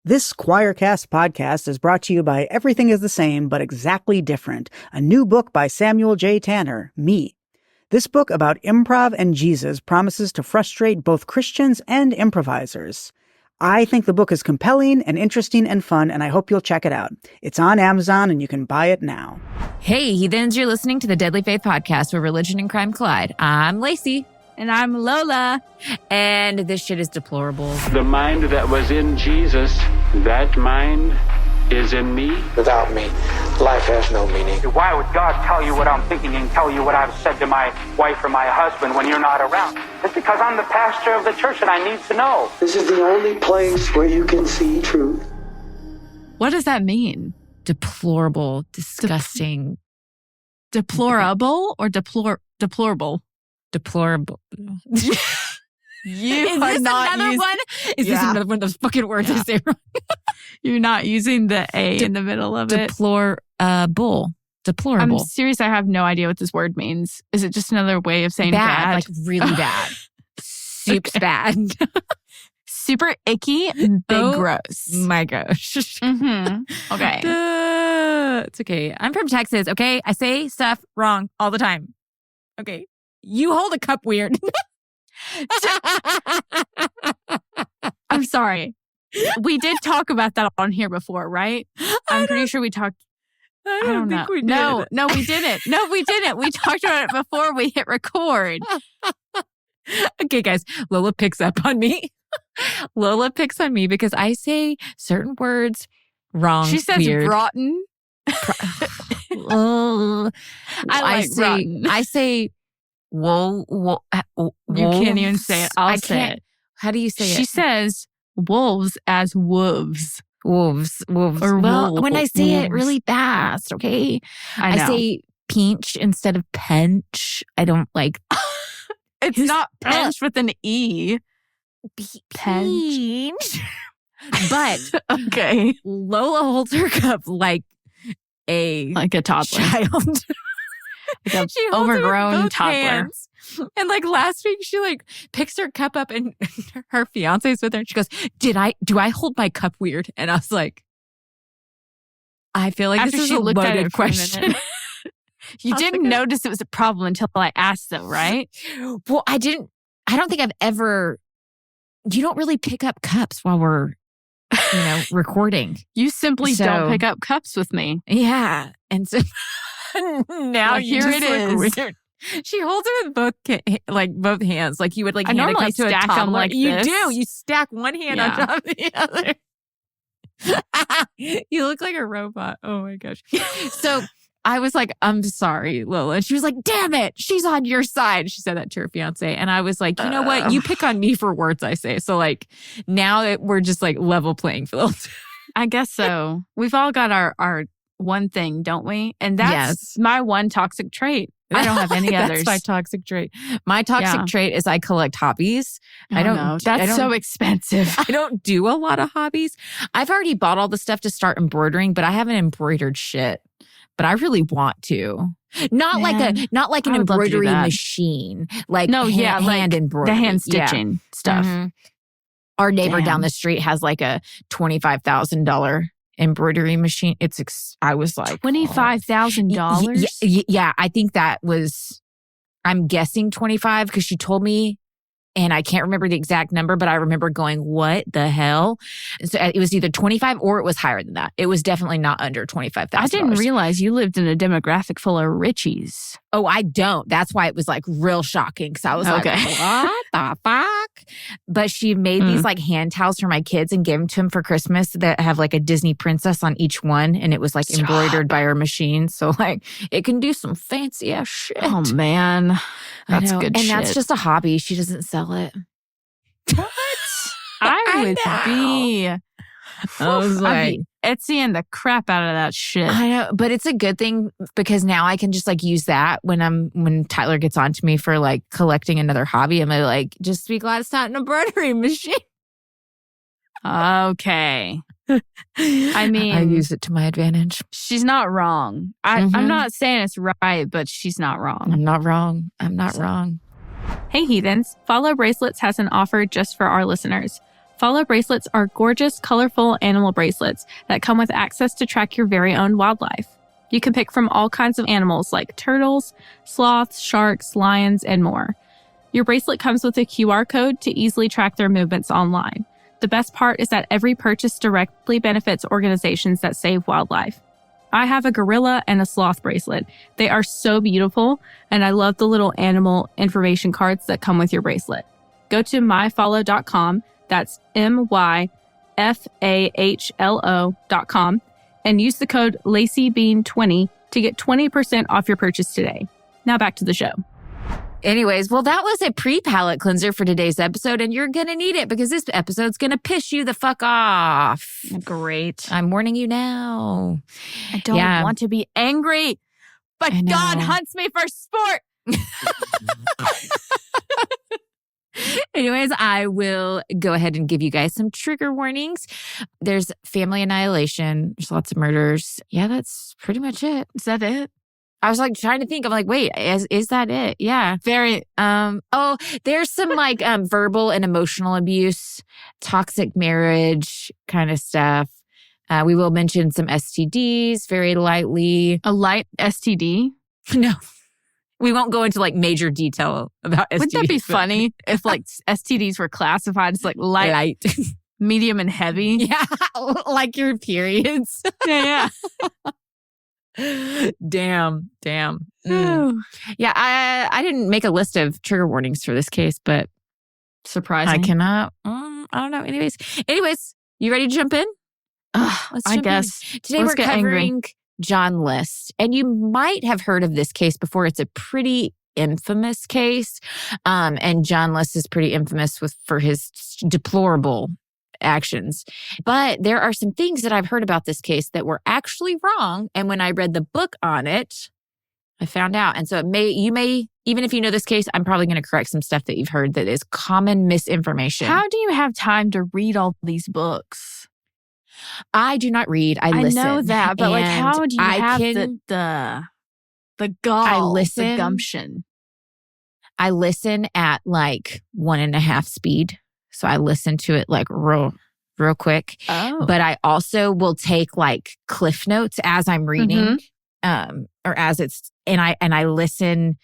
This Choircast podcast is brought to you by Everything is the Same but Exactly Different, a new book by Samuel J. Tanner, Me. This book about improv and Jesus promises to frustrate both Christians and improvisers. I think the book is compelling and interesting and fun, and I hope you'll check it out. It's on Amazon, and you can buy it now. Hey, heathens, you're listening to the Deadly Faith Podcast, where religion and crime collide. I'm Laci. And I'm Lola. And this shit is deplorable. The mind that was in Jesus, that mind is in me. Without me, life has no meaning. Why would God tell you what I'm thinking and tell you what I've said to my wife or my husband when you're not around? It's because I'm the pastor of the church and I need to know. This is the only place where you can see truth. What does that mean? Deplorable, disgusting. Deplorable or deplorable? Deplorable. You Is are this not another one? Is this another one of those fucking words I say wrong? You're not using the A in the middle of it. Deplorable. I'm serious. I have no idea what this word means. Is it just another way of saying bad? Like really bad. Soup's bad. Super icky and big gross. My gosh. Mm-hmm. Okay. It's okay. I'm from Texas, okay? I say stuff wrong all the time. Okay. You hold a cup weird. I'm sorry. We did talk about that on here before, right? I'm pretty sure we talked. I don't think we did. No, we didn't. No, we didn't. We talked about it before we hit record. Okay, guys. Lola picks up on me. Lola picks on me because I say certain words wrong. She says weird. rotten. I say rotten. I say whoa. You can't even say it. I say it. How do you say it? She says wolves as wolves. Wolves. Or well, when I say wolves. it really fast, okay? I know. I say pinch instead of pench. I don't like. It's not pinch with an E. Pinch. But Okay. Lola holds her cup like a toddler. child. Like a She holds it with overgrown both toddler. hands. And like last week, she like picks her cup up and her fiance's with her. And she goes, do I hold my cup weird? And I was like, I feel like After this is she a looked at loaded it for a question. minute. You didn't notice it was a problem until I asked, though, right? Well, I don't think I've ever, you don't really pick up cups while we're, recording. You simply So- don't pick up cups with me. Yeah. And so now Like, you here just it look is. weird. She holds it with both hands. Like you would I hand a normally cup to a stack 'em toddler. like you this. do. You stack one hand on Yeah. top of the other. You look like a robot. Oh my gosh. So I was like, I'm sorry, Lola. And she was like, damn it. She's on your side. She said that to her fiance. And I was like, you know what? You pick on me for words I say. So like now we're just like level playing field. I guess so. We've all got our one thing, don't we? And that's Yes. my one toxic trait. I don't have any others. That's my toxic trait. My toxic trait is I collect hobbies. I don't know. That's so expensive. I don't do a lot of hobbies. I've already bought all the stuff to start embroidering, but I haven't embroidered shit. But I really want to. Not like an I would love to do embroidery that. machine. Like like hand embroidery. the hand Yeah. stitching stuff. Mhm. Our neighbor Damn. down the street has like a $25,000 embroidery machine. I was like $25,000. Yeah, I think that was, I'm guessing 25 because she told me, and I can't remember the exact number, but I remember going, what the hell? And so it was either 25 or it was higher than that. It was definitely not under $25,000. I didn't realize you lived in a demographic full of richies. Oh, I don't. That's why it was like real shocking. Because I was like, Okay. what the fuck? But she made these like hand towels for my kids and gave them to them for Christmas that have like a Disney princess on each one. And it was like embroidered by her machine. So like it can do some fancy ass shit. Oh, man. I That's know. good and shit. that's just a hobby. She doesn't sell it. What? I would be. I was I'd like, be Etsying the crap out of that shit. I know, but it's a good thing because now I can just like use that when Tyler gets on to me for like collecting another hobby. I'm like, just be glad it's not an embroidery machine. Okay. I mean, I use it to my advantage. she's not wrong. I'm not saying it's right, but she's not wrong. I'm not wrong. I'm not wrong. Hey, heathens. Fahlo Bracelets has an offer just for our listeners. Fahlo bracelets are gorgeous, colorful animal bracelets that come with access to track your very own wildlife. You can pick from all kinds of animals like turtles, sloths, sharks, lions, and more. Your bracelet comes with a QR code to easily track their movements online. The best part is that every purchase directly benefits organizations that save wildlife. I have a gorilla and a sloth bracelet. They are so beautiful, and I love the little animal information cards that come with your bracelet. Go to myfahlo.com, that's myfahlo.com, and use the code LaciBean20 to get 20% off your purchase today. Now back to the show. Anyways, well, that was a pre-palate cleanser for today's episode, and you're going to need it because this episode's going to piss you the fuck off. Great. I'm warning you now. I don't want to be angry, but God hunts me for sport. Anyways, I will go ahead and give you guys some trigger warnings. There's family annihilation. There's lots of murders. Yeah, that's pretty much it. Is that it? I was like trying to think. I'm like, wait, is that it? Yeah. Very. There's some like verbal and emotional abuse, toxic marriage kind of stuff. We will mention some STDs very lightly. A light STD? No. We won't go into like major detail about STDs. Wouldn't that be funny if like STDs were classified as like light. Medium, and heavy? Yeah. Like your periods. Yeah. Damn. Yeah, I didn't make a list of trigger warnings for this case, but surprising. I cannot. I don't know. Anyways, you ready to jump in? I guess. Today we're covering John List, and you might have heard of this case before. It's a pretty infamous case, and John List is pretty infamous for his deplorable actions. But there are some things that I've heard about this case that were actually wrong. And when I read the book on it, I found out. And so you may, even if you know this case, I'm probably going to correct some stuff that you've heard that is common misinformation. How do you have time to read all these books? I do not read. I listen. I know that, but like, how do you have the gall, the gumption? I listen at like 1.5 speed. So I listen to it like real quick. Oh. But I also will take like cliff notes as I'm reading, or as it's, and I listen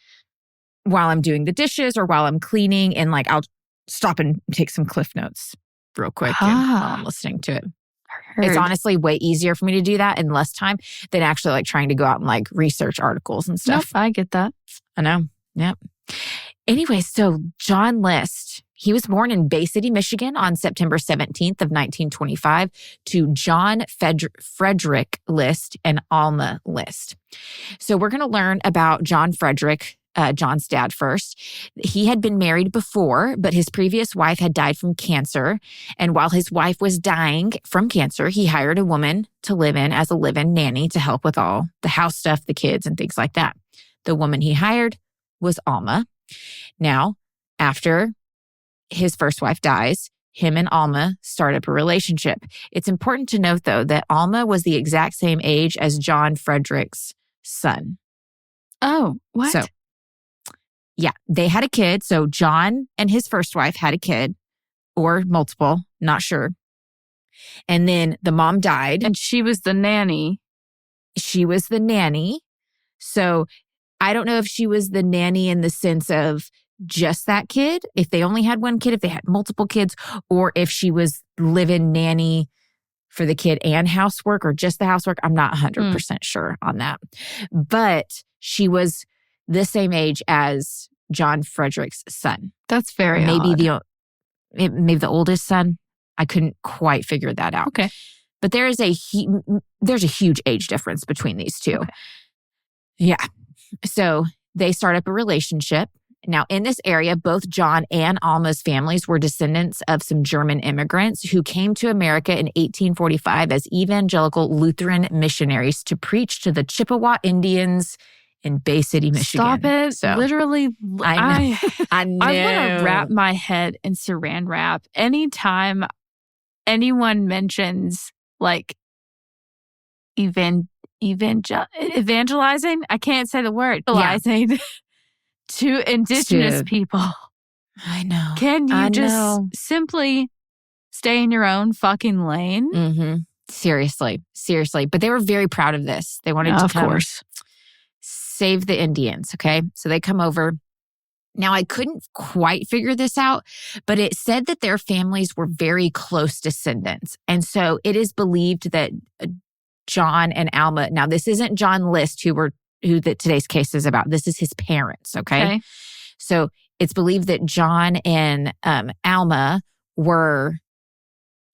while I'm doing the dishes or while I'm cleaning, and like I'll stop and take some cliff notes real quick while I'm listening to it. It's honestly way easier for me to do that in less time than actually like trying to go out and like research articles and stuff. Nope, I get that. I know. Yep. Anyway, so John List, he was born in Bay City, Michigan on September 17th of 1925 to John Frederick List and Alma List. So we're going to learn about John Frederick, John's dad first. He had been married before, but his previous wife had died from cancer. And while his wife was dying from cancer, he hired a woman to live in as a live-in nanny to help with all the house stuff, the kids, and things like that. The woman he hired was Alma. Now, after his first wife dies, him and Alma start up a relationship. It's important to note, though, that Alma was the exact same age as John Frederick's son. Oh, what? So, yeah, they had a kid. So John and his first wife had a kid, or multiple, not sure. And then the mom died. And she was the nanny. She was the nanny. So I don't know if she was the nanny in the sense of just that kid, if they only had one kid, if they had multiple kids, or if she was live-in nanny for the kid and housework, or just the housework. I'm not 100% sure on that. But she was the same age as John Frederick's son. That's very maybe odd. Maybe the oldest son. I couldn't quite figure that out. Okay. But there's a huge age difference between these two. Okay. Yeah. So they start up a relationship. Now, in this area, both John and Alma's families were descendants of some German immigrants who came to America in 1845 as evangelical Lutheran missionaries to preach to the Chippewa Indians in Bay City, Michigan. Stop it. So, literally, I know. I want to wrap my head in saran wrap anytime anyone mentions like evangelizing. I can't say the word. Evangelizing to indigenous people. I know. Can you simply Stay in your own fucking lane. Mm-hmm. Seriously. But they were very proud of this. They wanted to Of come course. save the Indians. Okay. So they come over. Now, I couldn't quite figure this out, but it said that their families were very close descendants. And so it is believed that John and Alma, now this isn't John List, who today's case is about. This is his parents. Okay. So it's believed that John and Alma were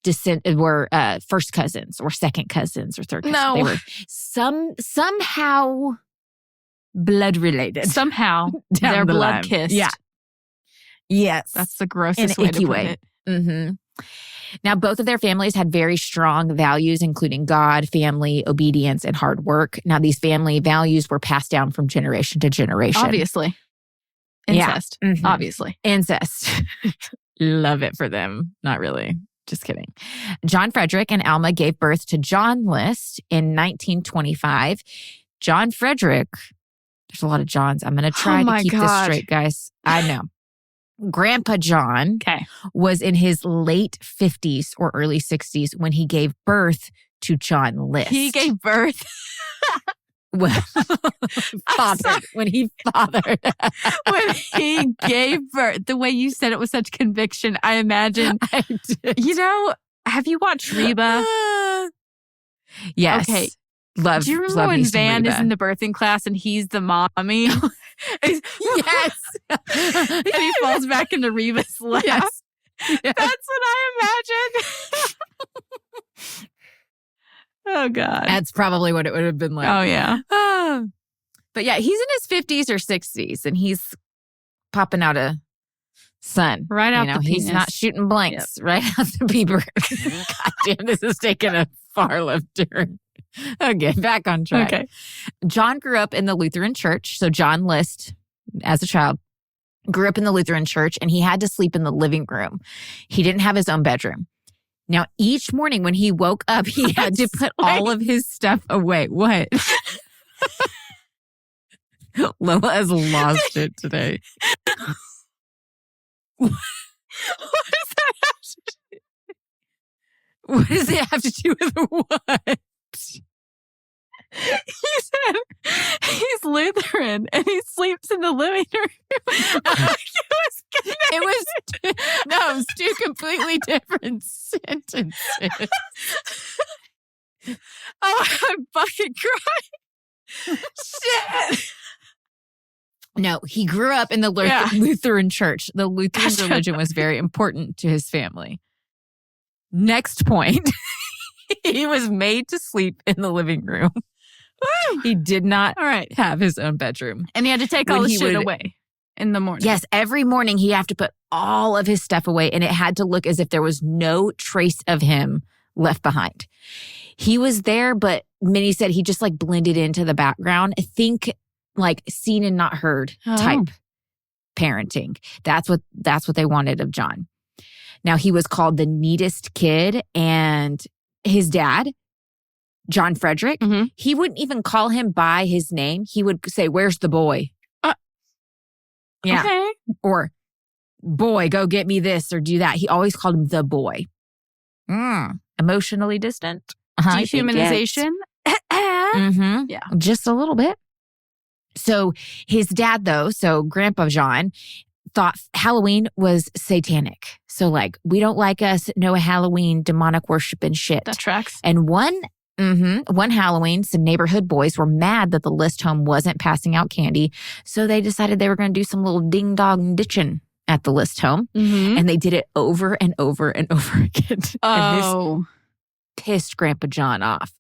first cousins or second cousins or third cousins. No. They were somehow blood related. Somehow they're the blood line. kissed. Yeah. Yes. That's the grossest In an way icky to put way. it. Mm-hmm. Now, both of their families had very strong values, including God, family, obedience, and hard work. Now, these family values were passed down from generation to generation. Obviously. Incest. Yeah. Mhm. Obviously. Incest. Love it for them. Not really. Just kidding. John Frederick and Alma gave birth to John List in 1925. John Frederick, there's a lot of Johns. I'm going to try to keep this straight, guys. I know. Grandpa John was in his late 50s or early 60s when he gave birth to John List. He gave birth. Well, when he fathered. When he gave birth. The way you said it with such conviction, I imagine. I did. You know, have you watched Reba? Yes. Okay. Love. Do you remember love when me some Van Reba. is in the birthing class and he's the mommy? Yes. And he falls back into Reba's lap. Yes. That's what I imagine. Oh, God. That's probably what it would have been like. Oh, yeah. But yeah, he's in his 50s or 60s and he's popping out a sun. Right out the He's penis. not shooting blanks right out the beaver. God damn, this is taking a far left turn. Okay, back on track. Okay. John grew up in the Lutheran church. So John List, as a child, grew up in the Lutheran church and he had to sleep in the living room. He didn't have his own bedroom. Now, each morning when he woke up, he had to put all of his stuff away. What? Lola has lost it today. What does that have to do with what? He said he's Lutheran and he sleeps in the living room. It was two completely different sentences. Oh, I'm fucking crying. Shit. No, he grew up in the Lutheran church. The Lutheran religion was very important to his family. Next point. He was made to sleep in the living room. He did not have his own bedroom. And he had to take all his shit away in the morning. Yes, every morning he had to put all of his stuff away and it had to look as if there was no trace of him left behind. He was there, but Minnie said he just like blended into the background. I think like seen and not heard type parenting. That's what they wanted of John. Now he was called the neatest kid and his dad, John Frederick, he wouldn't even call him by his name. He would say, "Where's the boy?" Yeah. Okay. Or, "Boy, go get me this," or do that. He always called him the boy. Emotionally distant. Dehumanization. Yeah. Just a little bit. So his dad, though, so Grandpa John, thought Halloween was satanic. So like, we don't like us, no Halloween, demonic worship and shit. That tracks. And one Halloween, some neighborhood boys were mad that the List home wasn't passing out candy. So they decided they were going to do some little ding dong ditching at the List home. And they did it over and over and over again. And this pissed Grandpa John off.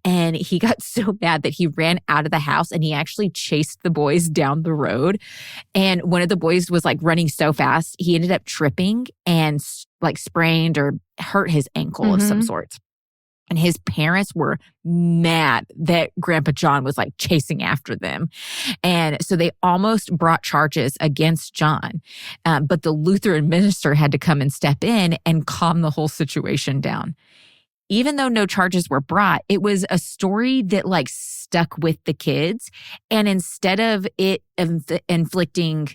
And he got so mad that he ran out of the house and he actually chased the boys down the road. And one of the boys was like running so fast, he ended up tripping and like sprained or hurt his ankle of some sort. And his parents were mad that Grandpa John was like chasing after them. And so they almost brought charges against John. But the Lutheran minister had to come and step in and calm the whole situation down. Even though no charges were brought, it was a story that like stuck with the kids. And instead of it inflicting,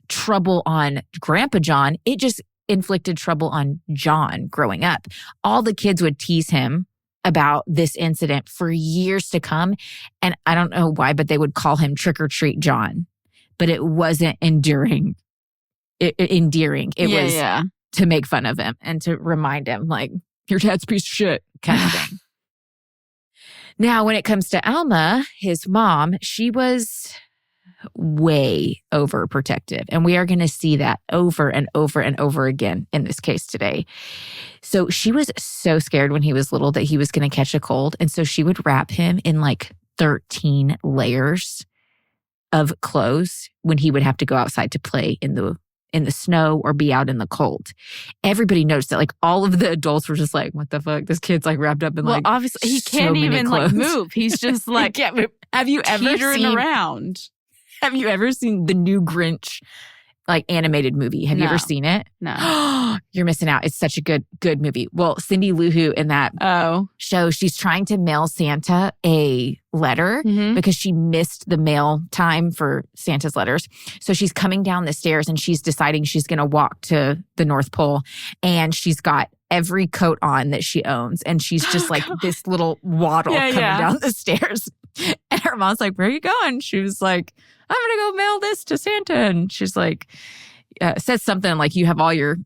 trouble on Grandpa John, it just inflicted trouble on John growing up. All the kids would tease him about this incident for years to come. And I don't know why, but they would call him Trick or Treat John. But it wasn't endearing. It was to make fun of him and to remind him, like, your dad's a piece of shit kind of thing. Now, when it comes to Alma, his mom, she was way overprotective. And we are going to see that over and over and over again in this case today. So she was so scared when he was little that he was going to catch a cold. And so she would wrap him in like 13 layers of clothes when he would have to go outside to play in the snow or be out in the cold. Everybody noticed that, like, all of the adults were just like, what the fuck? This kid's like wrapped up in like, obviously he can't even like move. He's just like, have you ever teetering seen around? Have you ever seen the new Grinch, like, animated movie? Have you ever seen it? No. You're missing out. It's such a good movie. Well, Cindy Lou Who in that show, she's trying to mail Santa a letter because she missed the mail time for Santa's letters. So she's coming down the stairs and she's deciding she's going to walk to the North Pole. And she's got every coat on that she owns. And she's just like this little waddle coming down the stairs. And her mom's like, where are you going? She was like, I'm going to go mail this to Santa. And she's like, says something like, you have all your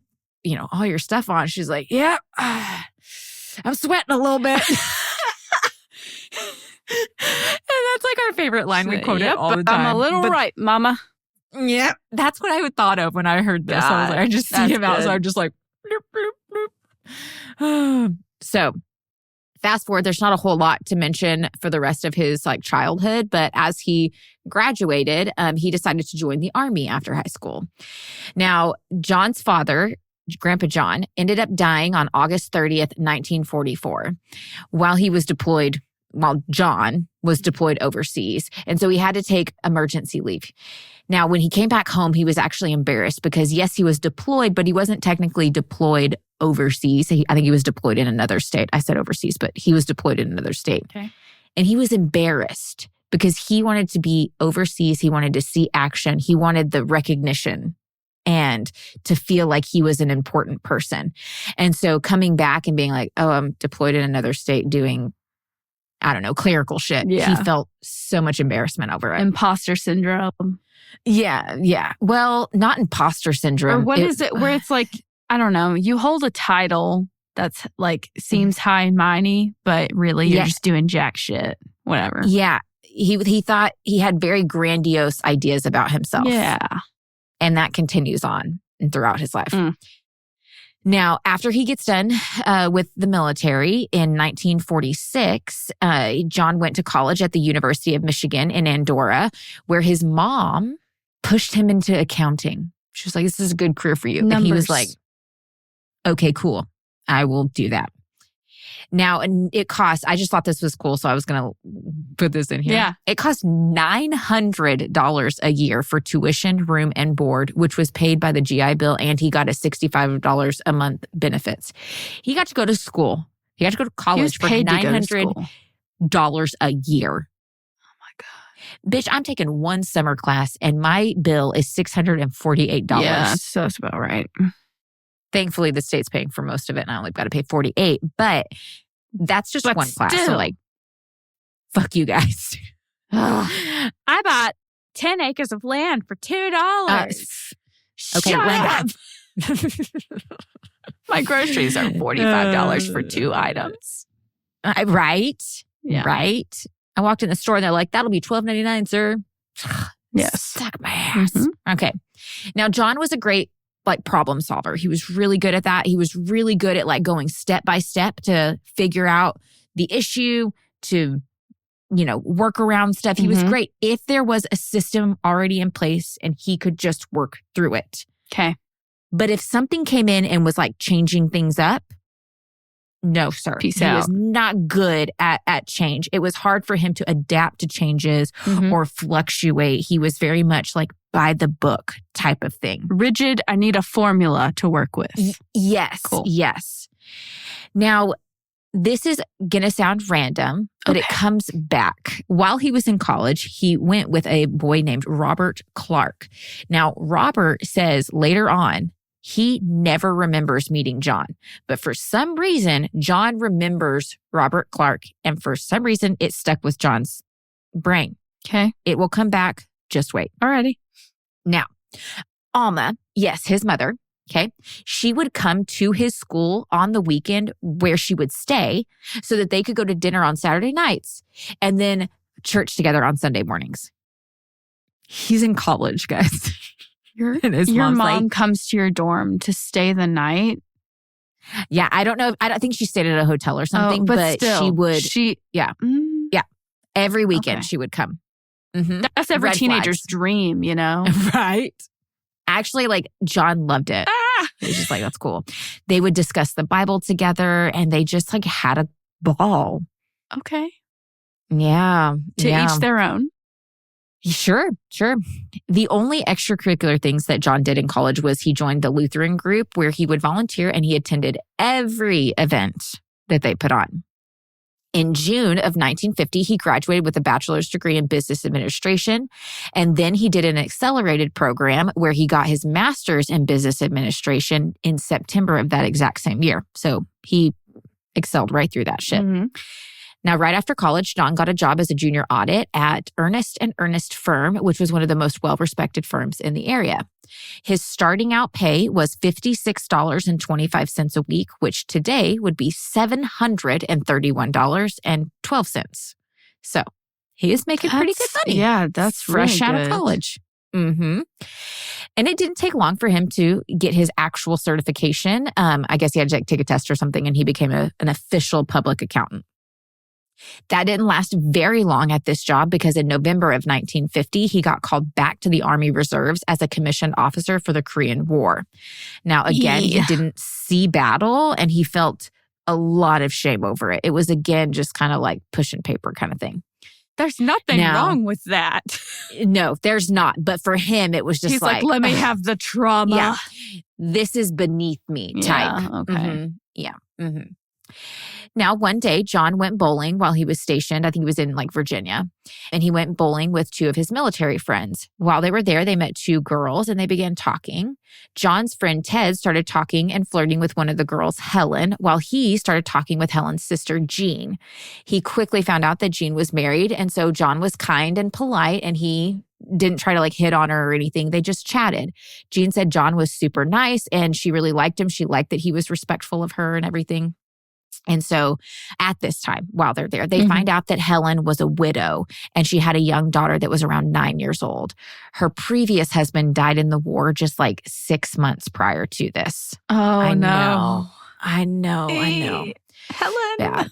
stuff on. She's like, yeah, I'm sweating a little bit. And that's like our favorite line. We quote it all the time. I'm a little right, mama. Yeah, that's what I would thought of when I heard this. I was like, I just see him out. So I'm just like, bloop, bloop, bloop. So fast forward, there's not a whole lot to mention for the rest of his like childhood, but as he graduated, he decided to join the army after high school. Now, John's father, Grandpa John, ended up dying on August 30th, 1944, while John was deployed overseas. And so he had to take emergency leave. Now, when he came back home, he was actually embarrassed because, yes, he was deployed, but he wasn't technically deployed overseas. I think he was deployed in another state. I said overseas, but he was deployed in another state. Okay. And he was embarrassed because he wanted to be overseas. He wanted to see action. He wanted the recognition and to feel like he was an important person. And so coming back and being like, oh, I'm deployed in another state doing, I don't know, clerical shit. Yeah. He felt so much embarrassment over it. Imposter syndrome. Yeah. Well, not imposter syndrome. Or what is it where it's like, I don't know, you hold a title that's like seems high and mighty, but really you're just doing jack shit. Whatever. Yeah. He thought he had very grandiose ideas about himself. Yeah. And that continues on and throughout his life. Now, after he gets done with the military in 1946, John went to college at the University of Michigan in Andorra, where his mom pushed him into accounting. She was like, this is a good career for you. Numbers. And he was like, okay, cool. I will do that. Now, and it costs, I just thought this was cool, so I was going to put this in here. Yeah. It cost $900 a year for tuition, room, and board, which was paid by the GI Bill, and he got a $65 a month benefits. He got to go to school. He got to go to college for $900 a year. Oh my God. Bitch, I'm taking one summer class, and my bill is $648. Yeah, so that's about right. Thankfully, the state's paying for most of it, and I only got to pay $48. But that's just one class. So, like, fuck you guys. I bought 10 acres of land for $2. Okay, Shut Linda. up. My groceries are $45 for 2 items. Right? Yeah. Right? I walked in the store, and they're like, that'll be $12.99, sir. Yes. Suck my ass. Okay. Now, John was a great problem solver. He was really good at that. He was really good at going step by step to figure out the issue, to, work around stuff. He was great if there was a system already in place and he could just work through it. Okay. But if something came in and was changing things up, no, sir. Peace he out. was not good at change. It was hard for him to adapt to changes or fluctuate. He was very much by the book type of thing. Rigid, I need a formula to work with. Yes. Cool. Yes. Now, this is going to sound random, but it comes back. While he was in college, he went with a boy named Robert Clark. Now, Robert says later on He never remembers meeting John. But for some reason, John remembers Robert Clark. And for some reason, it stuck with John's brain. Okay. It will come back. Just wait. Alrighty. Now, Alma, yes, his mother, okay, she would come to his school on the weekend where she would stay so that they could go to dinner on Saturday nights and then church together on Sunday mornings. He's in college, guys. Your mom's mom like, comes to your dorm to stay the night. yeah, I don't know. I don't think she stayed at a hotel or something, but still, she would. Yeah. Every weekend Okay. she would come. Mm-hmm. That's every Red teenager's flags. dream, you know? Right. Actually, like John loved it. He was just like, that's cool. They would discuss the Bible together and they just like had a ball. Okay. Yeah. To each their own. Sure. The only extracurricular things that John did in college was he joined the Lutheran group where he would volunteer and he attended every event that they put on. In June of 1950, he graduated with a bachelor's degree in business administration. And then he did an accelerated program where he got his master's in business administration in September of that exact same year. So he excelled right through that shit. Mm-hmm. Now, right after college, John got a job as a junior audit at Ernest & Ernest firm, which was one of the most well-respected firms in the area. His starting out pay was $56.25 a week, which today would be $731.12. So he is making pretty good money. Yeah, that's fresh really out good. of college. Mm-hmm. And it didn't take long for him to get his actual certification. I guess he had to take a test or something, and he became an official public accountant. That didn't last very long at this job because in November of 1950, he got called back to the Army Reserves as a commissioned officer for the Korean War. Now, again, he didn't see battle and he felt a lot of shame over it. It was, again, just kind of like pushing paper kind of thing. There's nothing wrong with that. No, there's not. But for him, it was just He's like, let me have the trauma. Yeah, this is beneath me type. Yeah, okay. Mm-hmm. Yeah. Mm-hmm. Now, one day, John went bowling while he was stationed. I think he was in like Virginia. And he went bowling with two of his military friends. While they were there, they met two girls and they began talking. John's friend Ted started talking and flirting with one of the girls, Helen, while he started talking with Helen's sister, Jean. He quickly found out that Jean was married. And so John was kind and polite and he didn't try to like hit on her or anything. They just chatted. Jean said John was super nice and she really liked him. She liked that he was respectful of her and everything. And so at this time, while they're there, they find out that Helen was a widow and she had a young daughter that was around 9 years old. Her previous husband died in the war just like 6 months prior to this. Oh, I no. know. Helen. Yeah.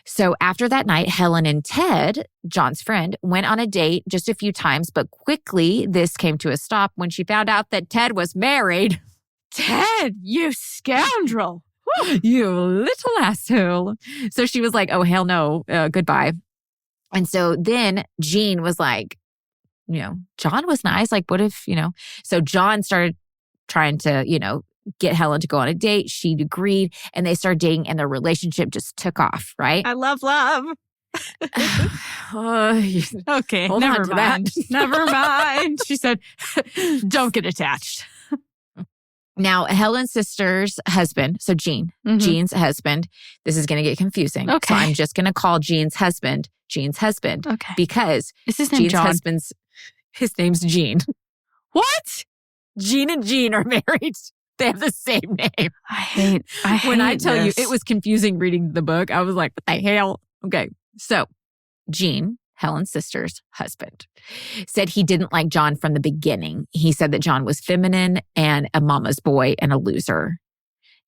So after that night, Helen and Ted, John's friend, went on a date just a few times, but quickly this came to a stop when she found out that Ted was married. Ted, you scoundrel. You little asshole. So she was like, oh, hell no, goodbye. And so then Jean was like, John was nice. Like, what if, So John started trying to, get Helen to go on a date. She agreed and they started dating and their relationship just took off, right? I love love. Okay, hold never on to mind. that. Never mind. She said, don't get attached. Now, Helen's sister's husband, so Jean's husband, this is going to get confusing. Okay. So I'm just going to call Jean's husband. Okay. Because Is his name Jean's John? his name's Jean. What? Jean and Jean are married. They have the same name. I hate When I tell this. you, it was confusing reading the book. I was like, what the hell? Okay. So Jean, Helen's sister's husband, said he didn't like John from the beginning. He said that John was feminine and a mama's boy and a loser.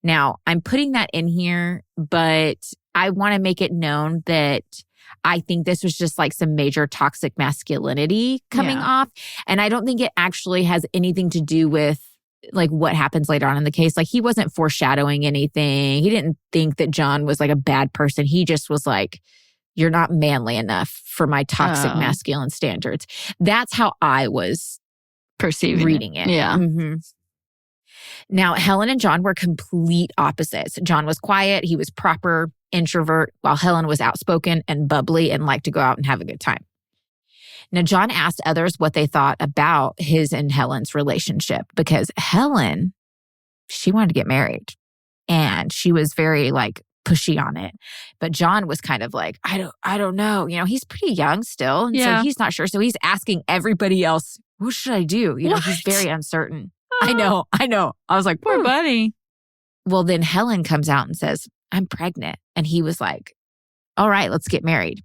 Now, I'm putting that in here, but I want to make it known that I think this was just like some major toxic masculinity coming off. And I don't think it actually has anything to do with like what happens later on in the case. Like he wasn't foreshadowing anything. He didn't think that John was like a bad person. He just was like, you're not manly enough for my toxic masculine standards. That's how I was perceiving reading it. Yeah. Mm-hmm. Now, Helen and John were complete opposites. John was quiet. He was proper introvert, while Helen was outspoken and bubbly and liked to go out and have a good time. Now, John asked others what they thought about his and Helen's relationship because Helen she wanted to get married. And she was very like pushy on it. But John was kind of like, I don't know. You know, he's pretty young still. And so he's not sure. So he's asking everybody else, what should I do? You know, he's very uncertain. I know. I was like, Poor buddy. Well, then Helen comes out and says, I'm pregnant. And he was like, all right, let's get married.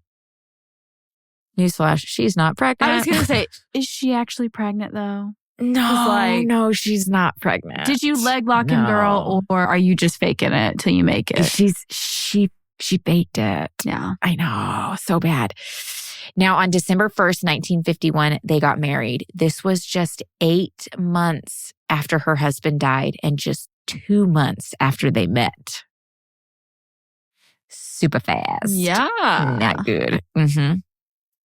Newsflash, she's not pregnant. I was going to say, is she actually pregnant though? No, she's not pregnant. Did you leg lock him, girl, or are you just faking it till you make it? She faked it. Yeah. I know. So bad. Now, on December 1st, 1951, they got married. This was just 8 months after her husband died and just 2 months after they met. Super fast. Yeah. Not good. Mm-hmm.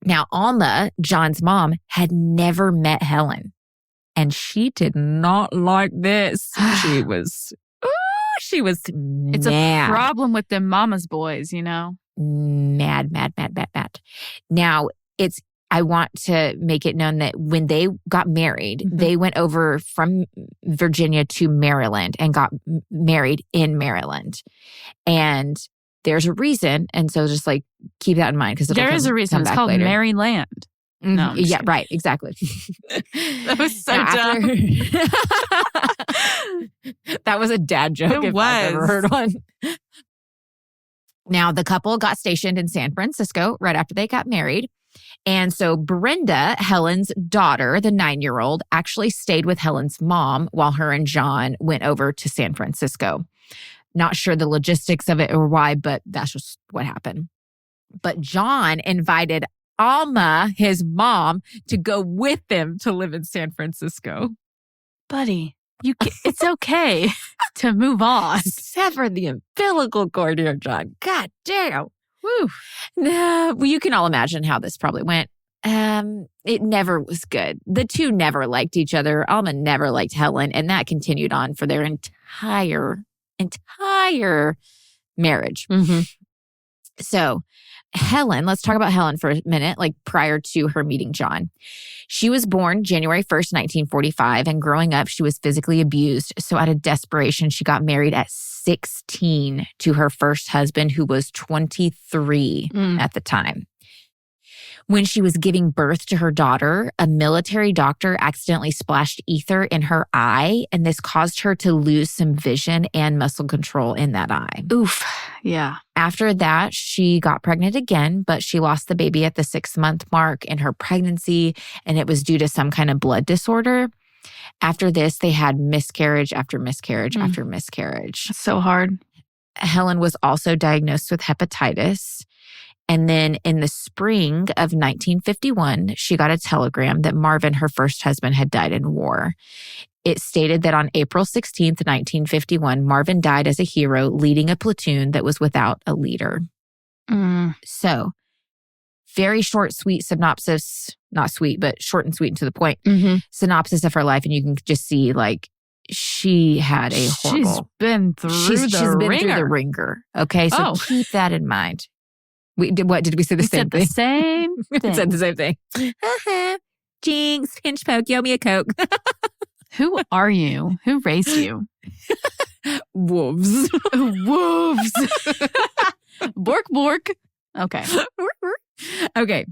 Now, Alma, John's mom, had never met Helen. And she did not like this. She was It's mad. a problem with them mama's boys, you know? Mad. Now, I want to make it known that when they got married, they went over from Virginia to Maryland and got married in Maryland. And there's a reason. And so just like keep that in mind because there is a reason. It's called Maryland. No, yeah, right. Exactly. That was so dumb. That was a dad joke if I've ever heard one. Now, the couple got stationed in San Francisco right after they got married. And so Brenda, Helen's daughter, the 9-year-old, actually stayed with Helen's mom while her and John went over to San Francisco. Not sure the logistics of it or why, but that's just what happened. But John invited Alma, his mom, to go with them to live in San Francisco. Buddy, it's okay to move on. Sever the umbilical cord here, John. God damn. Woo. Well, you can all imagine how this probably went. It never was good. The two never liked each other. Alma never liked Helen, and that continued on for their entire marriage. Mm-hmm. So Helen, let's talk about Helen for a minute, like prior to her meeting John. She was born January 1st, 1945, and growing up, she was physically abused. So out of desperation, she got married at 16 to her first husband, who was 23 at the time. When she was giving birth to her daughter, a military doctor accidentally splashed ether in her eye, and this caused her to lose some vision and muscle control in that eye. Oof. Yeah. After that, she got pregnant again, but she lost the baby at the 6-month mark in her pregnancy, and it was due to some kind of blood disorder. After this, they had miscarriage after miscarriage after miscarriage. That's so hard. Helen was also diagnosed with hepatitis. And then in the spring of 1951, she got a telegram that Marvin, her first husband, had died in war. It stated that on April 16th, 1951, Marvin died as a hero leading a platoon that was without a leader. So, very short, sweet synopsis, not sweet, but short and sweet and to the point, synopsis of her life. And you can just see like she had a horrible... She's been through the ringer. Okay, so keep that in mind. Did we say the same thing? The same thing. We said the same thing. Jinx, pinch poke, yo me a Coke. Who are you? Who raised you? Wolves. Wolves. Bork, bork. Okay. Okay.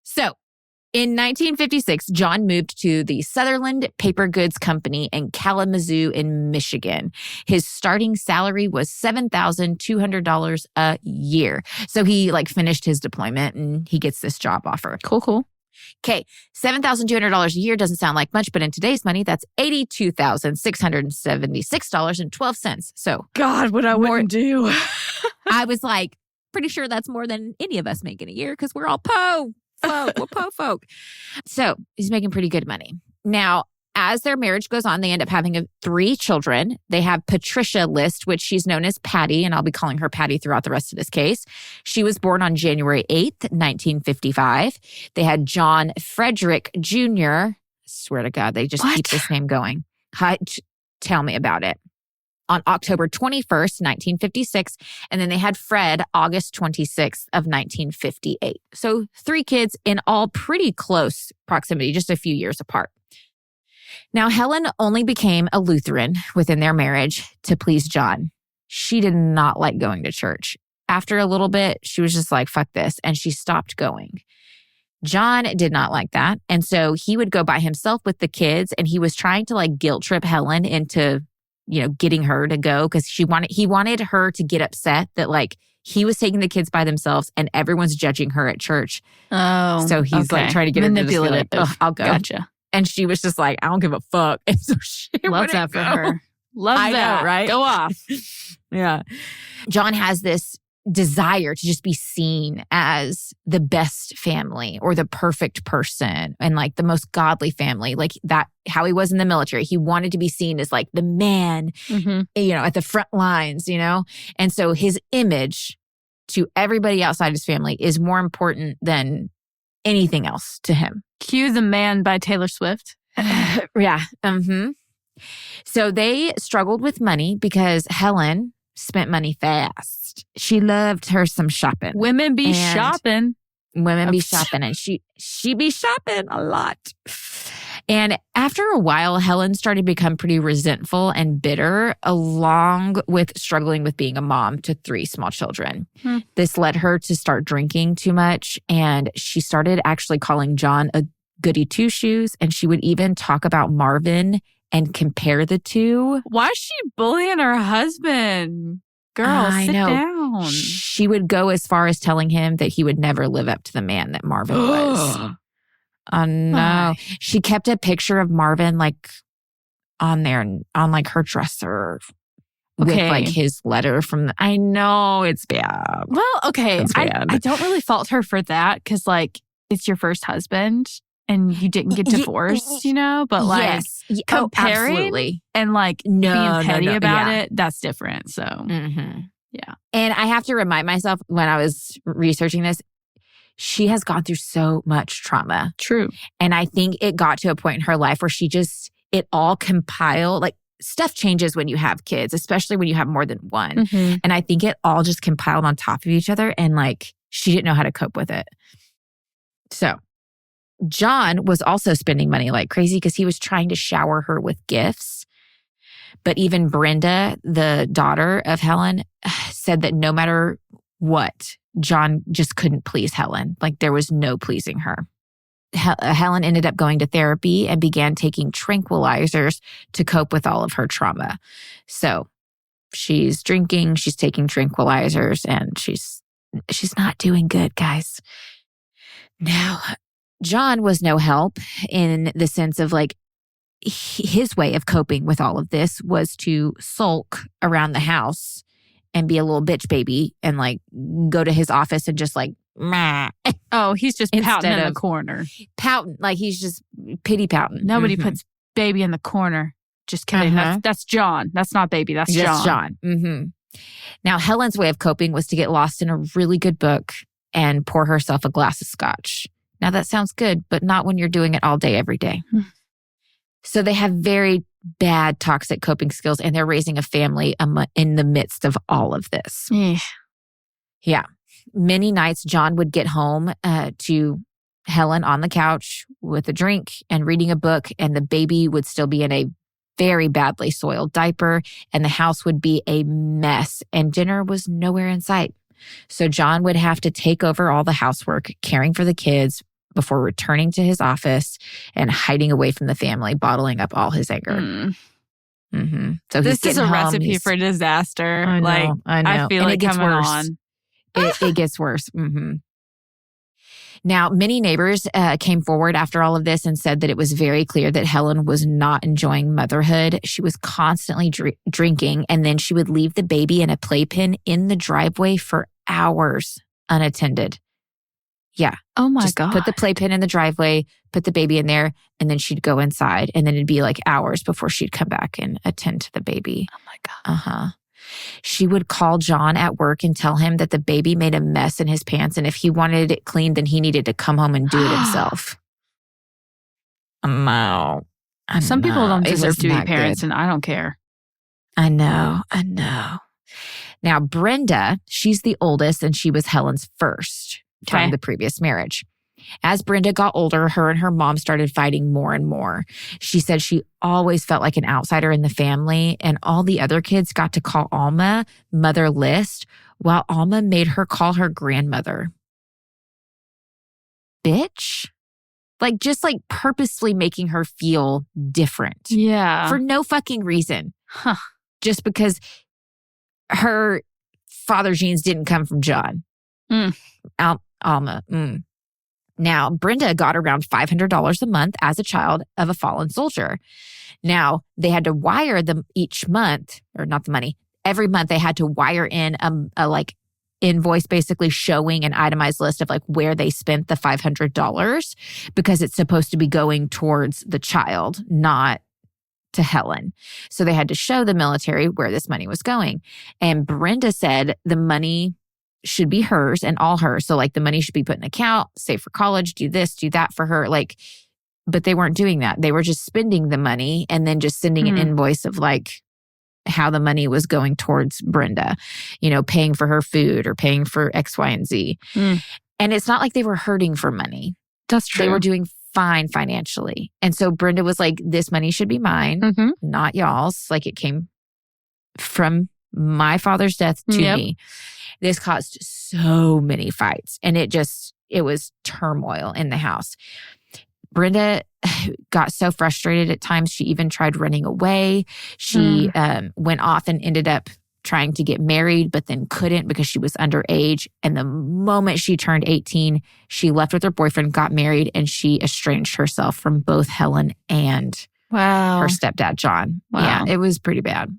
So, in 1956, John moved to the Sutherland Paper Goods Company in Kalamazoo in Michigan. His starting salary was $7,200 a year. So he finished his deployment and he gets this job offer. Cool. Okay, $7,200 a year doesn't sound like much, but in today's money, that's $82,676.12. So, God, what I wouldn't do. I was like, pretty sure that's more than any of us make in a year because we're all po folk. We're po folk. So he's making pretty good money. Now, as their marriage goes on, they end up having 3 children. They have Patricia List, which she's known as Patty, and I'll be calling her Patty throughout the rest of this case. She was born on January 8th, 1955. They had John Frederick Jr. I swear to God, they just keep this name going. Tell me about it. On October 21st, 1956, and then they had Fred August 26th of 1958. So 3 kids in all pretty close proximity, just a few years apart. Now, Helen only became a Lutheran within their marriage to please John. She did not like going to church. After a little bit, she was just like, fuck this. And she stopped going. John did not like that. And so he would go by himself with the kids, and he was trying to like guilt trip Helen into, getting her to go, because he wanted her to get upset that like he was taking the kids by themselves and everyone's judging her at church. Oh, so he's like trying to get her to just feel like, I'll go. Gotcha. And she was just like, I don't give a fuck. And so she Love that for her. Love I that. know, right? Go off. Yeah. John has this desire to just be seen as the best family or the perfect person and like the most godly family, like that, how he was in the military. He wanted to be seen as like the man, at the front lines, And so his image to everybody outside his family is more important than anything else to him. Cue The Man by Taylor Swift. Yeah. So they struggled with money because Helen spent money fast. She loved her some shopping. Women be shopping. Women be shopping, and she be shopping a lot. And after a while, Helen started to become pretty resentful and bitter, along with struggling with being a mom to 3 small children. This led her to start drinking too much, and she started actually calling John a goody two-shoes, and she would even talk about Marvin and compare the two. Why is she bullying her husband? Girl, sit down. She would go as far as telling him that he would never live up to the man that Marvin was. Oh, no. She kept a picture of Marvin like on there, on like her dresser with like his letter from I know, it's bad. Well, okay. I don't really fault her for that because like it's your first husband and you didn't get divorced, but like comparing and like being petty about it, that's different. So, yeah. And I have to remind myself when I was researching this, she has gone through so much trauma. True. And I think it got to a point in her life where it all compiled, like stuff changes when you have kids, especially when you have more than one. And I think it all just compiled on top of each other and like she didn't know how to cope with it. So John was also spending money like crazy because he was trying to shower her with gifts. But even Brenda, the daughter of Helen, said that no matter what, John just couldn't please Helen. Like there was no pleasing her. Helen ended up going to therapy and began taking tranquilizers to cope with all of her trauma. So she's drinking, she's taking tranquilizers, and she's not doing good, guys. Now, John was no help in the sense of like his way of coping with all of this was to sulk around the house and be a little bitch baby and like go to his office and just like, meh. Oh, he's just pouting in the corner. Pouting, like he's just pity pouting. Nobody puts baby in the corner. Just kidding. That's John. That's not baby. That's John. Now, Helen's way of coping was to get lost in a really good book and pour herself a glass of scotch. Now, that sounds good, but not when you're doing it all day, every day. So they have very bad toxic coping skills, and they're raising a family in the midst of all of this. Yeah. Many nights, John would get home to Helen on the couch with a drink and reading a book, and the baby would still be in a very badly soiled diaper, and the house would be a mess, and dinner was nowhere in sight. So John would have to take over all the housework, caring for the kids, before returning to his office and hiding away from the family, bottling up all his anger. So this is a recipe for disaster. I know. I feel it coming on. It gets worse. Now, many neighbors came forward after all of this and said that it was very clear that Helen was not enjoying motherhood. She was constantly drinking, and then she would leave the baby in a playpen in the driveway for hours unattended. Yeah. Oh my God. Put the playpen in the driveway, put the baby in there, and then she'd go inside. And then it'd be like hours before she'd come back and attend to the baby. Oh my God. She would call John at work and tell him that the baby made a mess in his pants. And if he wanted it cleaned, then he needed to come home and do it himself. No. Some people don't deserve to be parents, and I don't care. I know. Now, Brenda, she's the oldest, and she was Helen's first from the previous marriage. As Brenda got older, her and her mom started fighting more and more. She said she always felt like an outsider in the family, and all the other kids got to call Alma Mother List, while Alma made her call her grandmother. Bitch. Like, just like purposely making her feel different. Yeah. For no fucking reason. Huh. Just because her father genes didn't come from John. Alma. Now, Brenda got around $500 a month as a child of a fallen soldier. Now, they had to wire them each month, or not the money. Every month they had to wire in a like invoice basically showing an itemized list of like where they spent the $500 because it's supposed to be going towards the child, not to Helen. So they had to show the military where this money was going. And Brenda said the money should be hers and all hers. So like the money should be put in an account, save for college, do this, do that for her. Like, but they weren't doing that. They were just spending the money and then just sending an invoice of like how the money was going towards Brenda, you know, paying for her food or paying for X, Y, and Z. And it's not like they were hurting for money. That's true. They were doing fine financially. And so Brenda was like, this money should be mine, not y'all's. Like it came from my father's death to me. This caused so many fights and it was turmoil in the house. Brenda got so frustrated at times, she even tried running away. She went off and ended up trying to get married, but then couldn't because she was underage. And the moment she turned 18, she left with her boyfriend, got married, and she estranged herself from both Helen and her stepdad, John. Wow. Yeah, it was pretty bad.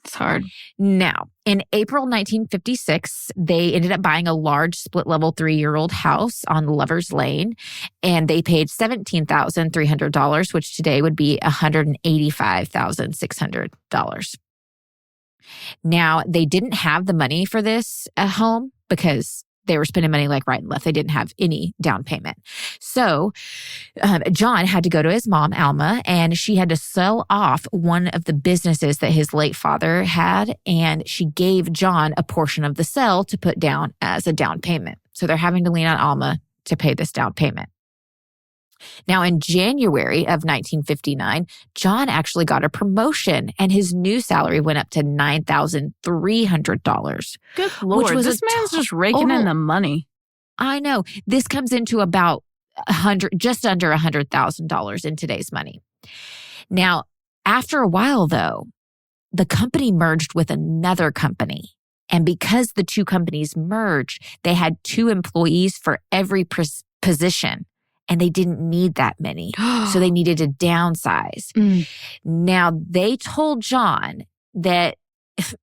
It's hard. Now, in April 1956, they ended up buying a large split-level 3-year-old house on Lover's Lane, and they paid $17,300, which today would be $185,600. Now, they didn't have the money for this home because they were spending money like right and left. They didn't have any down payment. So John had to go to his mom, Alma, and she had to sell off one of the businesses that his late father had. And she gave John a portion of the sale to put down as a down payment. So they're having to lean on Alma to pay this down payment. Now, in January of 1959, John actually got a promotion and his new salary went up to $9,300. Good Lord. Which was this man's just raking in the money. I know. This comes into about just under $100,000 in today's money. Now, after a while, though, the company merged with another company. And because the two companies merged, they had 2 employees for every position. And they didn't need that many. So they needed to downsize. Now, they told John that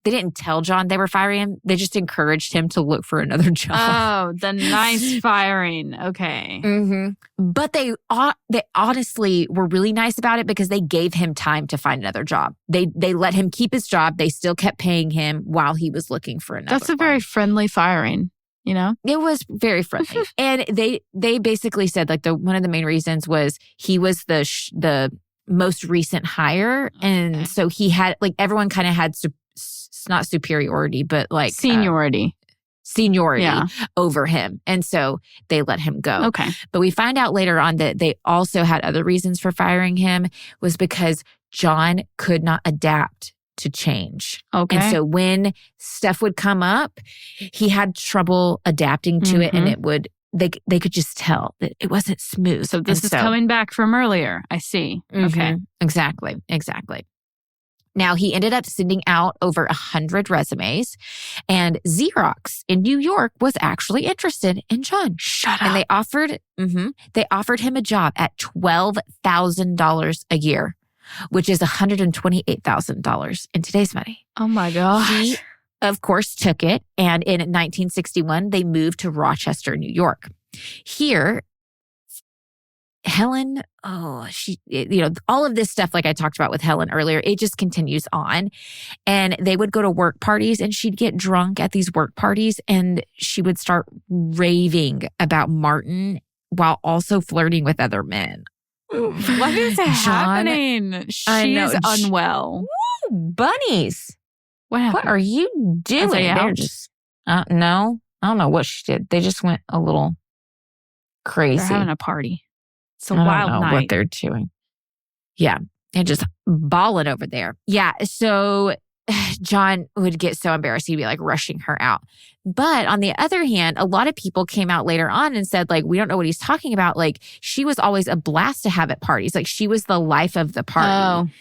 they didn't tell John they were firing him. They just encouraged him to look for another job. Oh, the nice firing. Okay. But they honestly were really nice about it because they gave him time to find another job. They let him keep his job. They still kept paying him while he was looking for another That's a very friendly firing. You know, it was very friendly. And they basically said like one of the main reasons was he was the most recent hire. And so he had like everyone kind of had not superiority, but like seniority over him. And so they let him go. Okay. But we find out later on that they also had other reasons for firing him was because John could not adapt to change. Okay. And so when stuff would come up, he had trouble adapting to it and they could just tell that it wasn't smooth. So this is coming back from earlier. I see. Okay. Exactly. Now, he ended up sending out over 100 resumes, and Xerox in New York was actually interested in John. Shut up. And they offered him a job at $12,000 a year, which is $128,000 in today's money. Oh my gosh. He, of course, took it. And in 1961, they moved to Rochester, New York. Here, Helen, all of this stuff, like I talked about with Helen earlier, it just continues on. And they would go to work parties and she'd get drunk at these work parties and she would start raving about Martin while also flirting with other men. What is happening? She's unwell. Woo, bunnies. What are you doing? They're just, no, I don't know what she did. They just went a little crazy. They're having a party. It's a I don't wild know night. what they're doing. Yeah. And just balling over there. Yeah. So John would get so embarrassed. He'd be like rushing her out. But on the other hand, a lot of people came out later on and said, like, we don't know what he's talking about. Like, she was always a blast to have at parties. Like, she was the life of the party.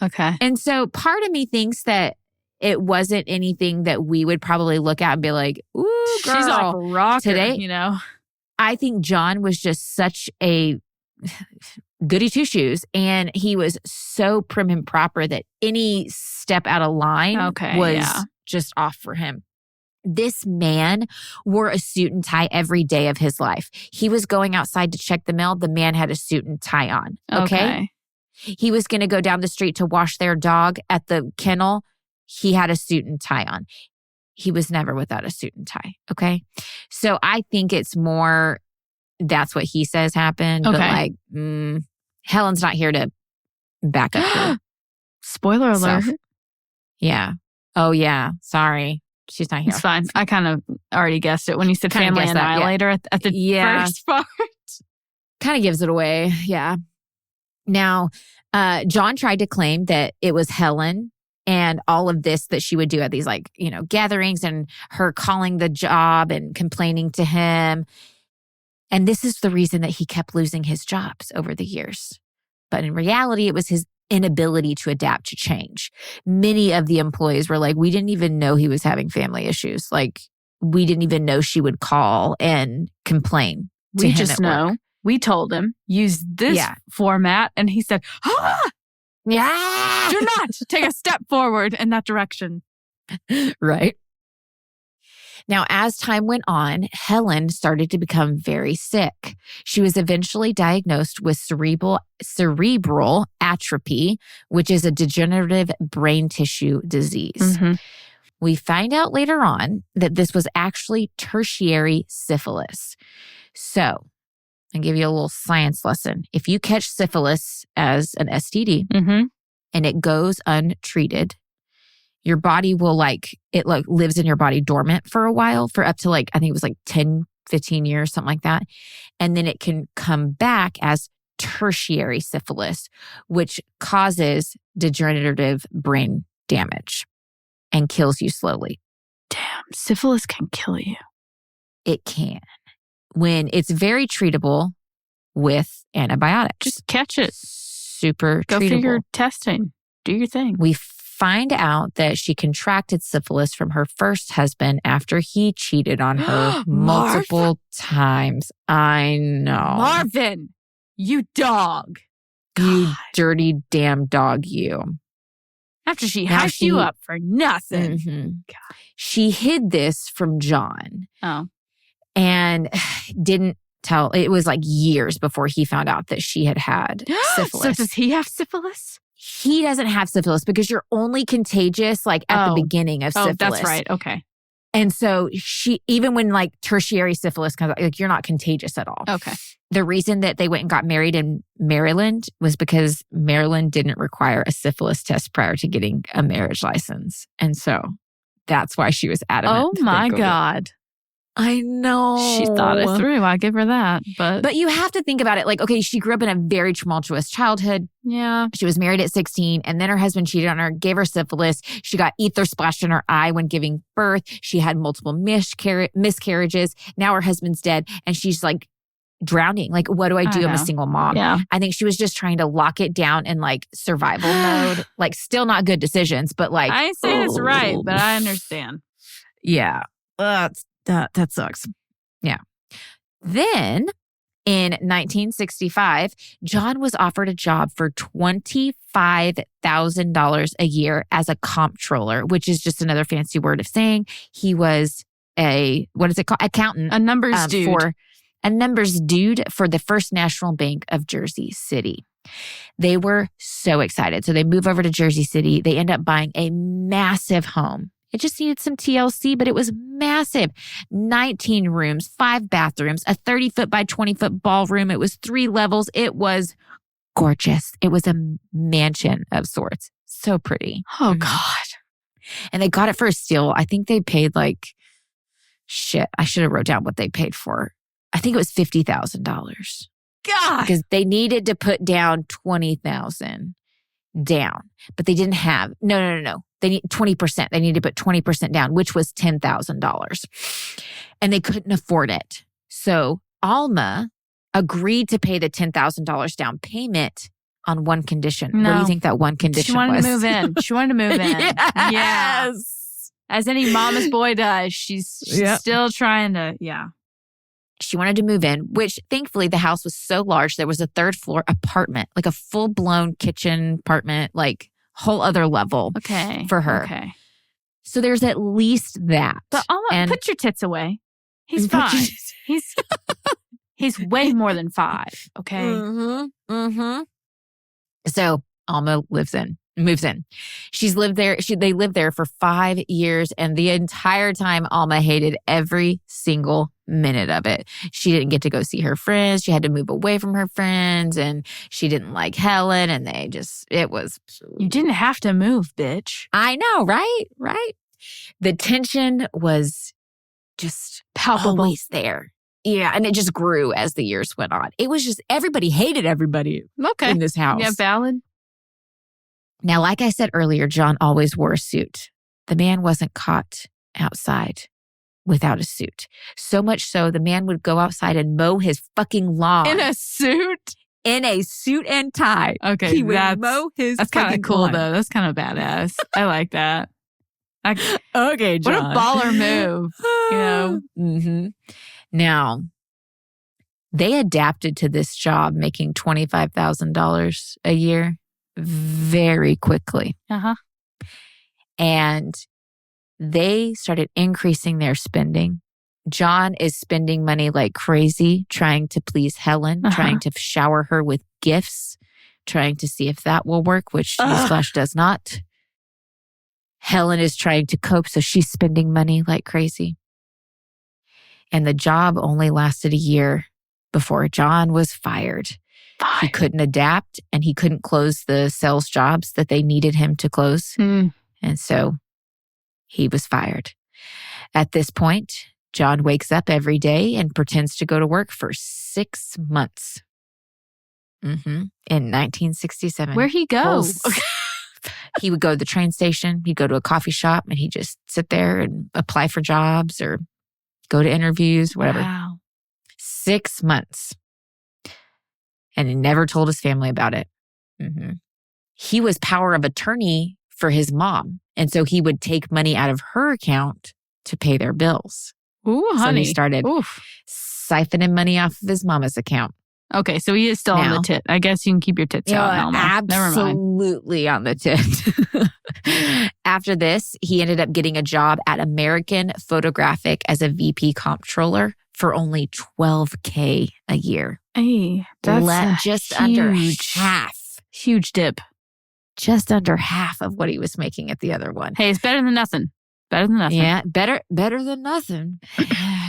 Oh, okay. And so part of me thinks that it wasn't anything that we would probably look at and be like, ooh, girl, she's off a rocker today. You know? I think John was just such a goody two shoes, and he was so prim and proper that any step out of line was just off for him. This man wore a suit and tie every day of his life. He was going outside to check the mail. The man had a suit and tie on. Okay. He was going to go down the street to wash their dog at the kennel. He had a suit and tie on. He was never without a suit and tie. Okay. So I think it's more, that's what he says happened. Okay. But like, Helen's not here to back up her. Spoiler alert. Yeah. Oh, yeah. Sorry. She's not here. It's fine. I kind of already guessed it when you said family annihilator at the first part. Kind of gives it away. Yeah. Now, John tried to claim that it was Helen and all of this that she would do at these gatherings and her calling the job and complaining to him. And this is the reason that he kept losing his jobs over the years. But in reality, it was his inability to adapt to change. Many of the employees were like, we didn't even know he was having family issues. Like, we didn't even know she would call and complain. We just know. We told him, use this format. And he said, yeah, do not take a step forward in that direction. Right. Now, as time went on, Helen started to become very sick. She was eventually diagnosed with cerebral atrophy, which is a degenerative brain tissue disease. Mm-hmm. We find out later on that this was actually tertiary syphilis. So, I'll give you a little science lesson. If you catch syphilis as an STD and it goes untreated, your body will lives in your body dormant for a while, for up to I think it was 10, 15 years, something like that. And then it can come back as tertiary syphilis, which causes degenerative brain damage and kills you slowly. Damn, syphilis can kill you. It can. When it's very treatable with antibiotics. Just catch it. Super Go treatable. for your testing. Do your thing. We find out that she contracted syphilis from her first husband after he cheated on her multiple times. I know. Marvin, you dog. You dirty damn dog, you. After she hyped you up for nothing. Mm-hmm. She hid this from John. Oh. And didn't tell. It was years before he found out that she had syphilis. So does he have syphilis? He doesn't have syphilis because you're only contagious at the beginning of syphilis. Oh, that's right. Okay. And so even when tertiary syphilis comes out, you're not contagious at all. Okay. The reason that they went and got married in Maryland was because Maryland didn't require a syphilis test prior to getting a marriage license. And so that's why she was adamant. Oh my God. I know. She thought it through. I give her that. But you have to think about it. Okay, she grew up in a very tumultuous childhood. Yeah. She was married at 16, and then her husband cheated on her, gave her syphilis. She got ether splashed in her eye when giving birth. She had multiple miscarriages. Now her husband's dead, and she's drowning. What do I do? I'm a single mom. Yeah. I think she was just trying to lock it down in survival mode. Still not good decisions, but I ain't saying it's right, but I understand. Yeah. That sucks. Yeah. Then in 1965, John was offered a job for $25,000 a year as a comptroller, which is just another fancy word of saying he was what is it called? Accountant. A numbers dude. A numbers dude for the First National Bank of Jersey City. They were so excited. So they move over to Jersey City. They end up buying a massive home. It just needed some TLC, but it was massive. 19 rooms, 5 bathrooms, a 30-foot by 20-foot ballroom. It was 3 levels. It was gorgeous. It was a mansion of sorts. So pretty. Oh, God. And they got it for a steal. I think they paid shit. I should have wrote down what they paid for I think it was $50,000. God. Because they needed to put down $20,000 down, but they didn't have, no. They need 20%. They needed to put 20% down, which was $10,000. And they couldn't afford it. So Alma agreed to pay the $10,000 down payment on one condition. No. What do you think that one condition was? She wanted to move in. She wanted to move in. Yes. Yeah. As any mama's boy does. She's still trying to, She wanted to move in, which thankfully the house was so large. There was a third floor apartment, like a full blown kitchen apartment, like whole other level for her. Okay. So there's at least that. But Alma, put your tits away. He's fine. He's way more than 5. Okay. Mm-hmm. So Alma moves in. She's lived there. They lived there for 5 years. And the entire time, Alma hated every single minute of it. She didn't get to go see her friends. She had to move away from her friends. And she didn't like Helen. And You didn't have to move, bitch. I know, right? Right. The tension was just Palpable. always there. Yeah. And it just grew as the years went on. It was just everybody hated everybody in this house. Yeah, valid. Now, like I said earlier, John always wore a suit. The man wasn't caught outside without a suit. So much so, the man would go outside and mow his fucking lawn. In a suit? In a suit and tie. Okay, he would mow his That's kind of cool, lawn. though. That's kind of badass. I like that. Okay, John. What a baller move, you know? Mm-hmm. Now, they adapted to this job making $25,000 a year very quickly. Uh-huh. And they started increasing their spending. John is spending money like crazy, trying to please Helen, trying to shower her with gifts, trying to see if that will work, which newsflash does not. Helen is trying to cope, so she's spending money like crazy. And the job only lasted a year before John was fired. He couldn't adapt and he couldn't close the sales jobs that they needed him to close. And so he was fired. At this point, John wakes up every day and pretends to go to work for 6 months. In 1967. Where'd he go? He would go to the train station. He'd go to a coffee shop and he'd just sit there and apply for jobs or go to interviews, whatever. Wow. 6 months. And he never told his family about it. He was power of attorney for his mom. And so he would take money out of her account to pay their bills. Ooh, honey. So he started siphoning money off of his mama's account. Okay, so he is still on the tit. I guess you can keep your tits out, Alma. Absolutely on the tit. After this, he ended up getting a job at American Photographic as a VP comptroller for only $12,000 a year. Hey, that's just under half. Huge dip. Just under half of what he was making at the other one. Hey, it's better than nothing. Better than nothing. Yeah, better than nothing.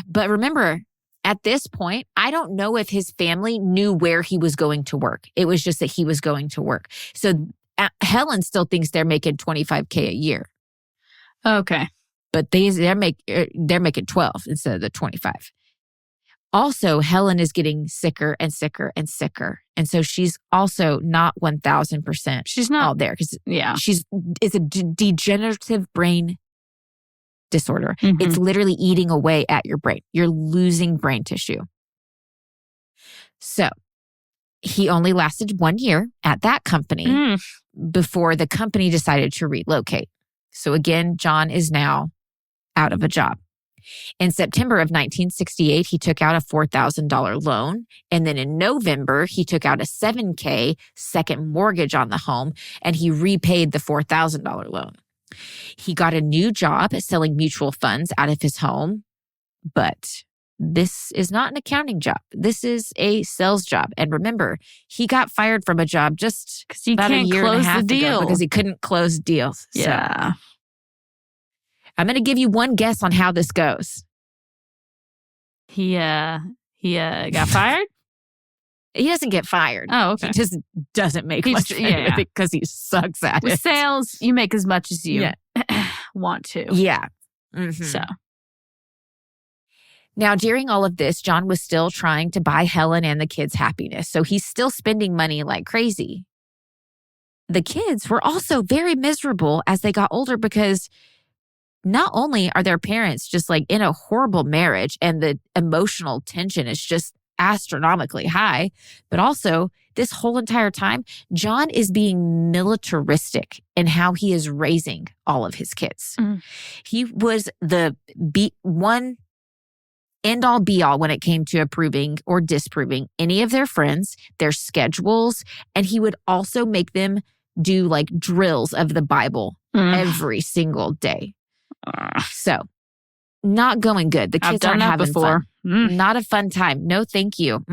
But remember, at this point, I don't know if his family knew where he was going to work. It was just that he was going to work. So Helen still thinks they're making $25,000 a year. Okay. But they're making 12 instead of the 25. Also, Helen is getting sicker and sicker and sicker. And so she's also not 1,000%. She's not all there because it's a degenerative brain disorder. It's literally eating away at your brain. You're losing brain tissue. So he only lasted 1 year at that company before the company decided to relocate. So again, John is now out of a job. In September of 1968, he took out a $4,000 loan. And then in November, he took out a $7,000 second mortgage on the home and he repaid the $4,000 loan. He got a new job selling mutual funds out of his home, but this is not an accounting job. This is a sales job. And remember, he got fired from a job just about a year and a half ago because he couldn't close deals. Yeah. So I'm going to give you one guess on how this goes. He got fired? He doesn't get fired. Oh, okay. He just doesn't make much because he sucks at it. With sales, you make as much as you want to. Yeah. So Now, during all of this, John was still trying to buy Helen and the kids happiness. So he's still spending money like crazy. The kids were also very miserable as they got older because not only are their parents just like in a horrible marriage and the emotional tension is just astronomically high, but also this whole entire time, John is being militaristic in how he is raising all of his kids. He was the one end all be all when it came to approving or disproving any of their friends, their schedules, and he would also make them do like drills of the Bible every single day. So not going good. The kids aren't having fun. Not a fun time. No, thank you.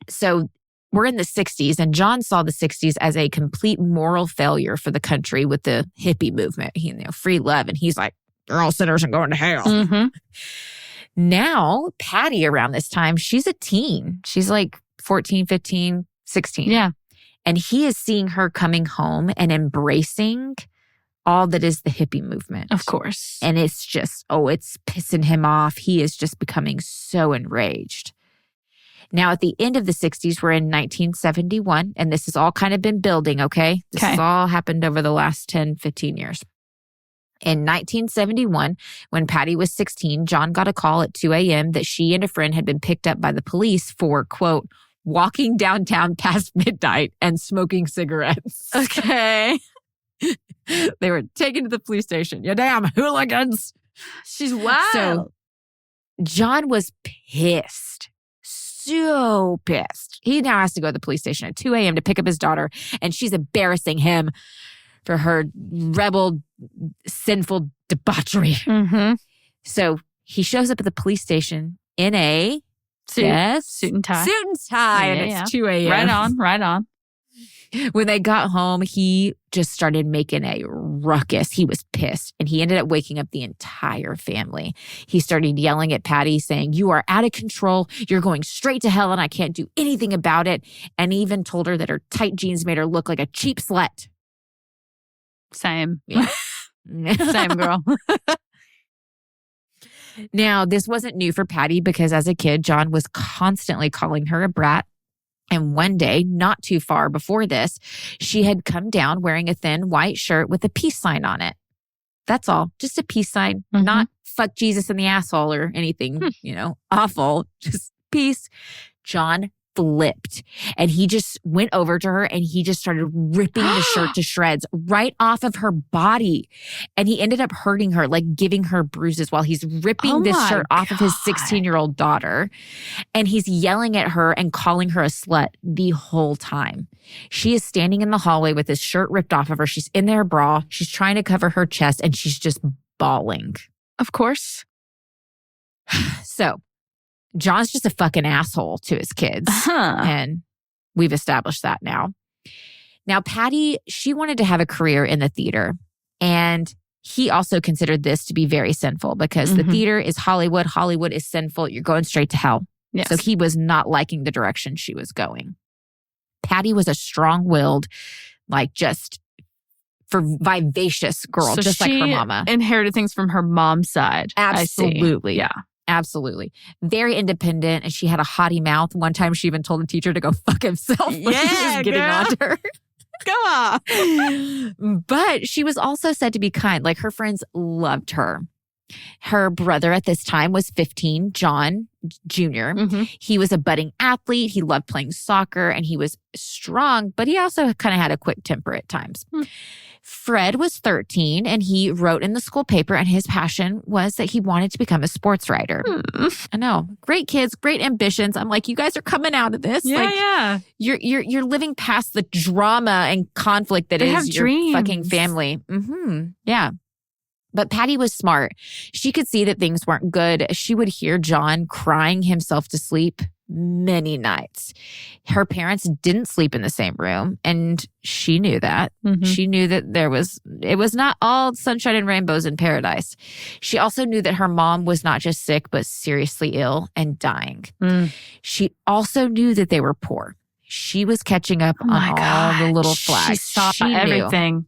So we're in the 60s, and John saw the 60s as a complete moral failure for the country with the hippie movement, free love. And he's like, they're all sinners and going to hell. Now, Patty around this time, she's a teen. She's like 14, 15, 16. Yeah. And he is seeing her coming home and embracing all that is the hippie movement. Of course. And it's just, it's pissing him off. He is just becoming so enraged. Now, at the end of the 60s, we're in 1971, and this has all kind of been building, okay? This has all happened over the last 10, 15 years. In 1971, when Patty was 16, John got a call at 2 a.m. that she and a friend had been picked up by the police for, quote, walking downtown past midnight and smoking cigarettes. Okay. They were taken to the police station. You damn hooligans. She's wild. So John was pissed. So pissed. He now has to go to the police station at 2 a.m. to pick up his daughter, and she's embarrassing him for her rebel, sinful debauchery. So he shows up at the police station in a suit and tie. Suit and tie, and it's 2 a.m. Right on. When they got home, he just started making a ruckus. He was pissed, and he ended up waking up the entire family. He started yelling at Patty, saying, "You are out of control. You're going straight to hell, and I can't do anything about it." And even told her that her tight jeans made her look like a cheap slut. Same. Yeah. Same girl. Now, this wasn't new for Patty because as a kid, John was constantly calling her a brat. And one day, not too far before this, she had come down wearing a thin white shirt with a peace sign on it. That's all. Just a peace sign. Not fuck Jesus in the asshole or anything, awful. Just peace. John flipped, and he just went over to her and he just started ripping the shirt to shreds right off of her body. And he ended up hurting her, like giving her bruises while he's ripping this shirt off of his 16-year-old daughter. And he's yelling at her and calling her a slut the whole time. She is standing in the hallway with his shirt ripped off of her. She's in their bra. She's trying to cover her chest, and she's just bawling. Of course. So John's just a fucking asshole to his kids. And we've established that now. Now, Patty, she wanted to have a career in the theater. And he also considered this to be very sinful because the theater is Hollywood. Hollywood is sinful. You're going straight to hell. Yes. So he was not liking the direction she was going. Patty was a strong-willed, like just for vivacious girl, So just like her she mama. inherited things from her mom's side. Absolutely. Yeah. Absolutely. Very independent. And she had a haughty mouth. One time she even told the teacher to go fuck himself when he was getting on her. Go on. But she was also said to be kind. Like her friends loved her. Her brother at this time was 15, John Jr. He was a budding athlete. He loved playing soccer and he was strong, but he also kind of had a quick temper at times. Fred was 13 and he wrote in the school paper, and his passion was that he wanted to become a sports writer. I know. Great kids, great ambitions. I'm like, you guys are coming out of this. Yeah. You're living past the drama and conflict that is your dreams. Fucking family. Yeah. But Patty was smart. She could see that things weren't good. She would hear John crying himself to sleep many nights. Her parents didn't sleep in the same room, and she knew that. She knew that it was not all sunshine and rainbows in paradise. She also knew that her mom was not just sick, but seriously ill and dying. She also knew that they were poor. She was catching up on all the little flags. She saw knew everything.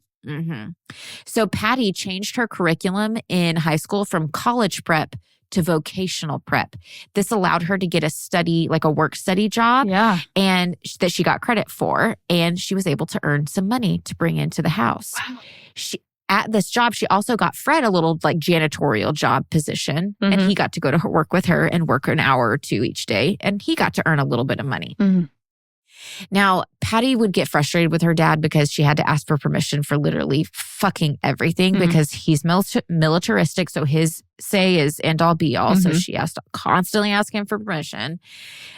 So Patty changed her curriculum in high school from college prep to vocational prep. This allowed her to get a study, like a work study job, and that she got credit for. And she was able to earn some money to bring into the house. Wow. At this job, she also got Fred a little like janitorial job position, and he got to go to work with her and work an hour or two each day, and he got to earn a little bit of money. Now, Patty would get frustrated with her dad because she had to ask for permission for literally fucking everything because he's militaristic. So his say is end all be all. So she has to constantly ask him for permission.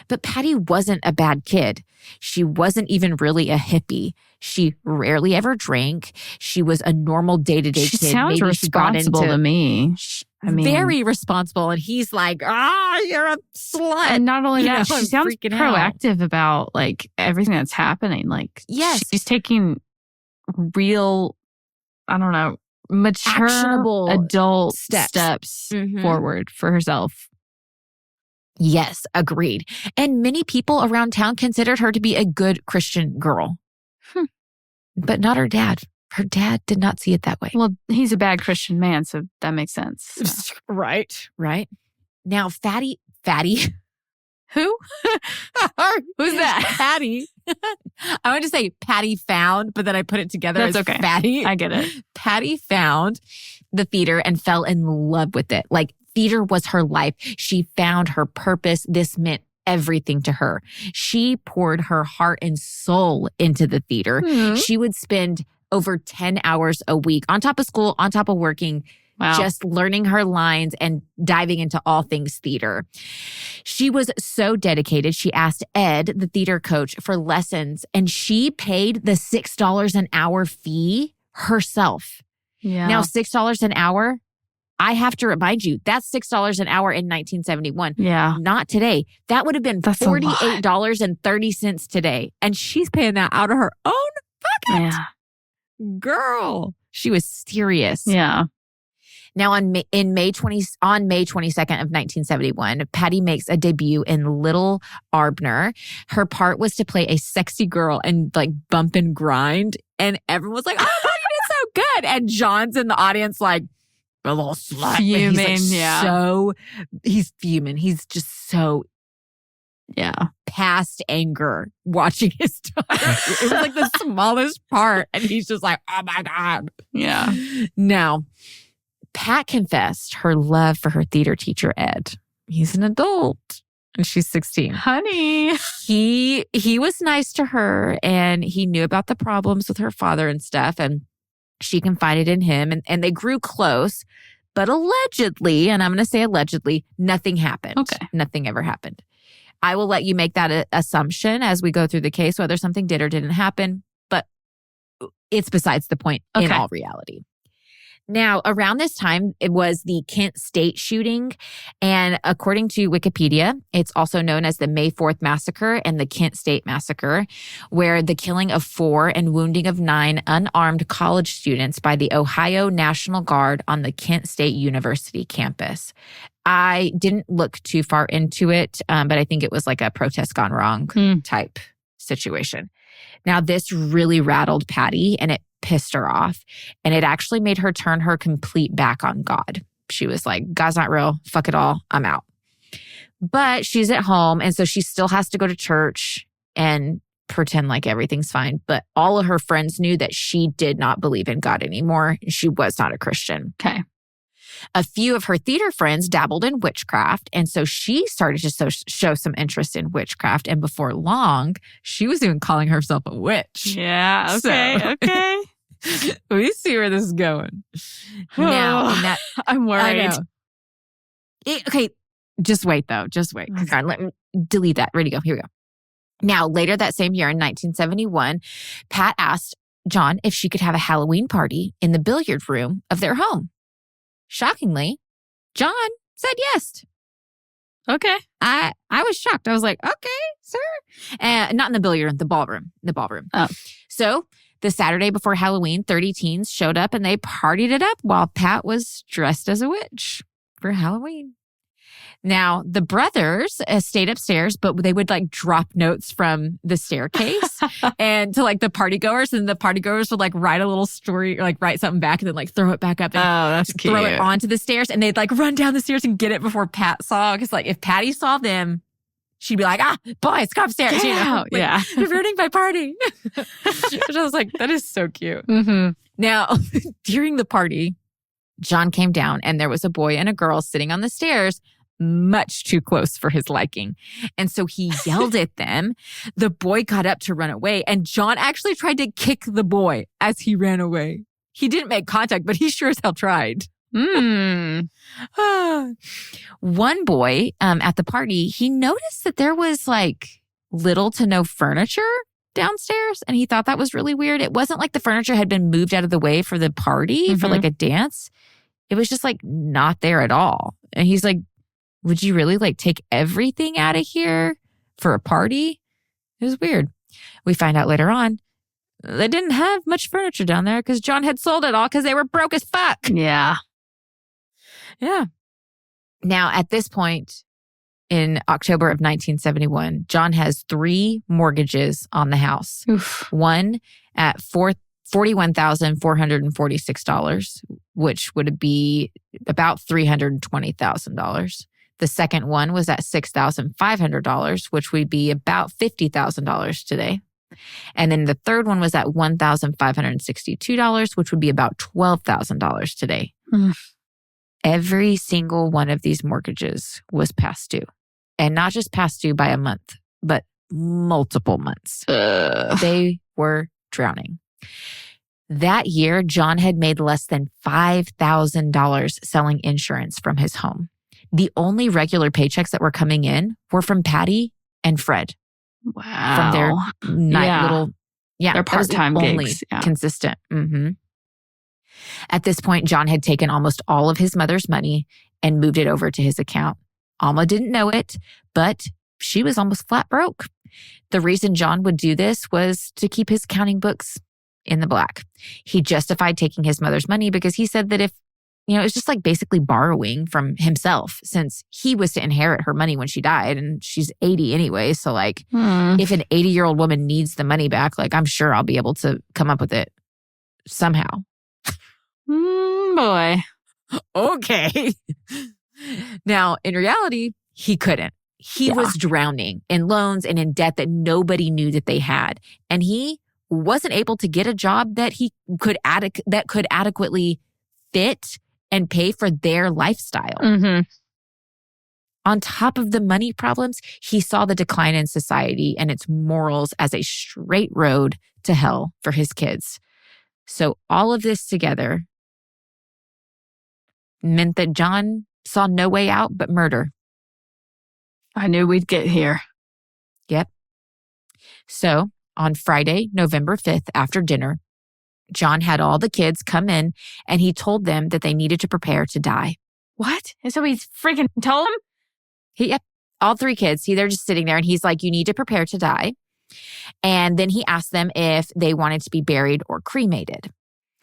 But Patty wasn't a bad kid. She wasn't even really a hippie. She rarely ever drank. She was a normal day-to-day kid. She sounds responsible to me. I mean, very responsible. And he's like, you're a slut. And not only that, she sounds proactive out about like everything that's happening. Like, she's taking real, I don't know, mature, actionable adult steps forward for herself. Yes, agreed. And many people around town considered her to be a good Christian girl. But not her dad. Her dad did not see it that way. Well, he's a bad Christian man, so that makes sense. So. Right. Now, Fatty. Who? Who's that? Patty. I wanted to say Patty found, but then I put it together as okay. Fatty. I get it. Patty found the theater and fell in love with it. Like, theater was her life. She found her purpose. This meant everything to her. She poured her heart and soul into the theater. She would spend over 10 hours a week on top of school, on top of working, just learning her lines and diving into all things theater. She was so dedicated. She asked Ed, the theater coach, for lessons, and she paid the $6 an hour fee herself. Yeah. Now, $6 an hour, I have to remind you, that's $6 an hour in 1971. Yeah. Not today. That would have been $48.30 today. And she's paying that out of her own pocket. Yeah. Girl. She was serious. Yeah. Now, on May 22nd of 1971, Patty makes a debut in Little Arbner. Her part was to play a sexy girl and like bump and grind. And everyone was like, oh, you did so good. And John's in the audience like, a little slut. Fuming, He's fuming. He's just so past anger watching his daughter. It was like the smallest part. And he's just like, oh my God. Yeah. Now, Pat confessed her love for her theater teacher, Ed. He's an adult and she's 16. Honey. He was nice to her and he knew about the problems with her father and stuff. And she confided in him and they grew close. But allegedly, and I'm going to say allegedly, nothing happened. Okay. Nothing ever happened. I will let you make that assumption as we go through the case, whether something did or didn't happen. But it's besides the point in all reality. Now, around this time, it was the Kent State shooting. And according to Wikipedia, it's also known as the May 4th Massacre and the Kent State Massacre, where the killing of 4 and wounding of 9 unarmed college students by the Ohio National Guard on the Kent State University campus. I didn't look too far into it, but I think it was like a protest gone wrong type situation. Now, this really rattled Patty and it pissed her off. And it actually made her turn her complete back on God. She was like, God's not real. Fuck it all. I'm out. But she's at home. And so she still has to go to church and pretend like everything's fine. But all of her friends knew that she did not believe in God anymore. She was not a Christian. Okay. A few of her theater friends dabbled in witchcraft. And so she started to show some interest in witchcraft. And before long, she was even calling herself a witch. Yeah. Okay. Okay. We see where this is going. Now, I'm worried. Okay. Just wait, though. Just wait. Okay, let me delete that. Ready to go. Here we go. Now, later that same year in 1971, Pat asked John if she could have a Halloween party in the billiard room of their home. Shockingly, John said yes. Okay. I was shocked. I was like, okay, sir. Not in the billiard room, the ballroom. Oh. So the Saturday before Halloween, 30 teens showed up and they partied it up while Pat was dressed as a witch for Halloween. Now, the brothers stayed upstairs, but they would like drop notes from the staircase and to like the partygoers, and the partygoers would like write a little story or like write something back and then like throw it back up and that's cute. throw it onto the stairs, and they'd like run down the stairs and get it before Pat saw. Because like if Patty saw them, she'd be like, boys, come upstairs. Get out. Like, yeah. You're ruining my party. Which I was like, that is so cute. Mm-hmm. Now, during the party, John came down and there was a boy and a girl sitting on the stairs much too close for his liking. And so he yelled at them. The boy got up to run away, and John actually tried to kick the boy as he ran away. He didn't make contact, but he sure as hell tried. Mm. One boy at the party, he noticed that there was like little to no furniture downstairs, and he thought that was really weird. It wasn't like the furniture had been moved out of the way for the party for like a dance. It was just like not there at all. And he's like, would you really like take everything out of here for a party? It was weird. We find out later on they didn't have much furniture down there because John had sold it all because they were broke as fuck. Yeah. Yeah. Now, at this point in October of 1971, John has 3 mortgages on the house. Oof. One at $41,446, which would be about $320,000. The second one was at $6,500, which would be about $50,000 today. And then the third one was at $1,562, which would be about $12,000 today. Mm. Every single one of these mortgages was past due. And not just past due by a month, but multiple months. They were drowning. That year, John had made less than $5,000 selling insurance from his home. The only regular paychecks that were coming in were from Patty and Fred. Wow. From their little, their part-time gigs. Only consistent. Mm-hmm. At this point, John had taken almost all of his mother's money and moved it over to his account. Alma didn't know it, but she was almost flat broke. The reason John would do this was to keep his accounting books in the black. He justified taking his mother's money because he said that if, it was just like basically borrowing from himself, since he was to inherit her money when she died, and she's 80 anyway. So like if an 80-year-old woman needs the money back, like I'm sure I'll be able to come up with it somehow. Boy. Okay. Now, in reality, he couldn't. He was drowning in loans and in debt that nobody knew that they had. And he wasn't able to get a job that he could adequately fit and pay for their lifestyle. Mm-hmm. On top of the money problems, he saw the decline in society and its morals as a straight road to hell for his kids. So all of this together meant that John saw no way out but murder. I knew we'd get here. Yep. So on Friday, November 5th, after dinner, John had all the kids come in and he told them that they needed to prepare to die. What? And so he freaking told them? Yep. All 3 kids. They're just sitting there and he's like, you need to prepare to die. And then he asked them if they wanted to be buried or cremated.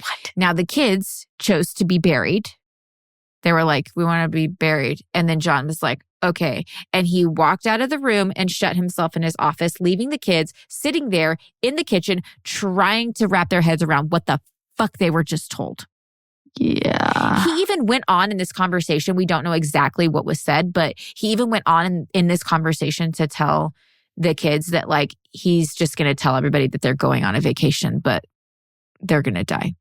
What? Now the kids chose to be buried. They were like, we want to be buried. And then John was like, okay. And he walked out of the room and shut himself in his office, leaving the kids sitting there in the kitchen trying to wrap their heads around what the fuck they were just told. Yeah. He even went on in this conversation. We don't know exactly what was said, but he even went on in this conversation to tell the kids that like, he's just going to tell everybody that they're going on a vacation, but they're going to die.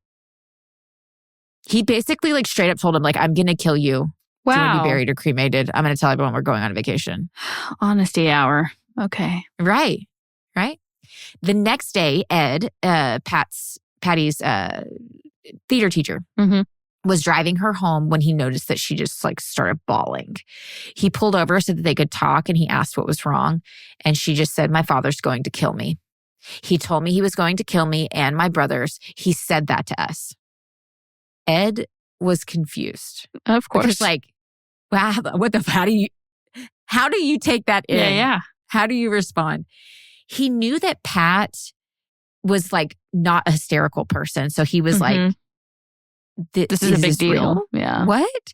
He basically like straight up told him like, I'm going to kill you. Wow. Do you want to be buried or cremated? I'm going to tell everyone we're going on a vacation. Honesty hour. Okay. Right. The next day, Ed, Patty's theater teacher, was driving her home when he noticed that she just like started bawling. He pulled over so that they could talk and he asked what was wrong. And she just said, my father's going to kill me. He told me he was going to kill me and my brothers. He said that to us. Ed was confused. Of course. Because like, wow, what the, how do you take that in? Yeah. How do you respond? He knew that Pat was like not a hysterical person. So he was like, this is a big deal. Real? Yeah. What?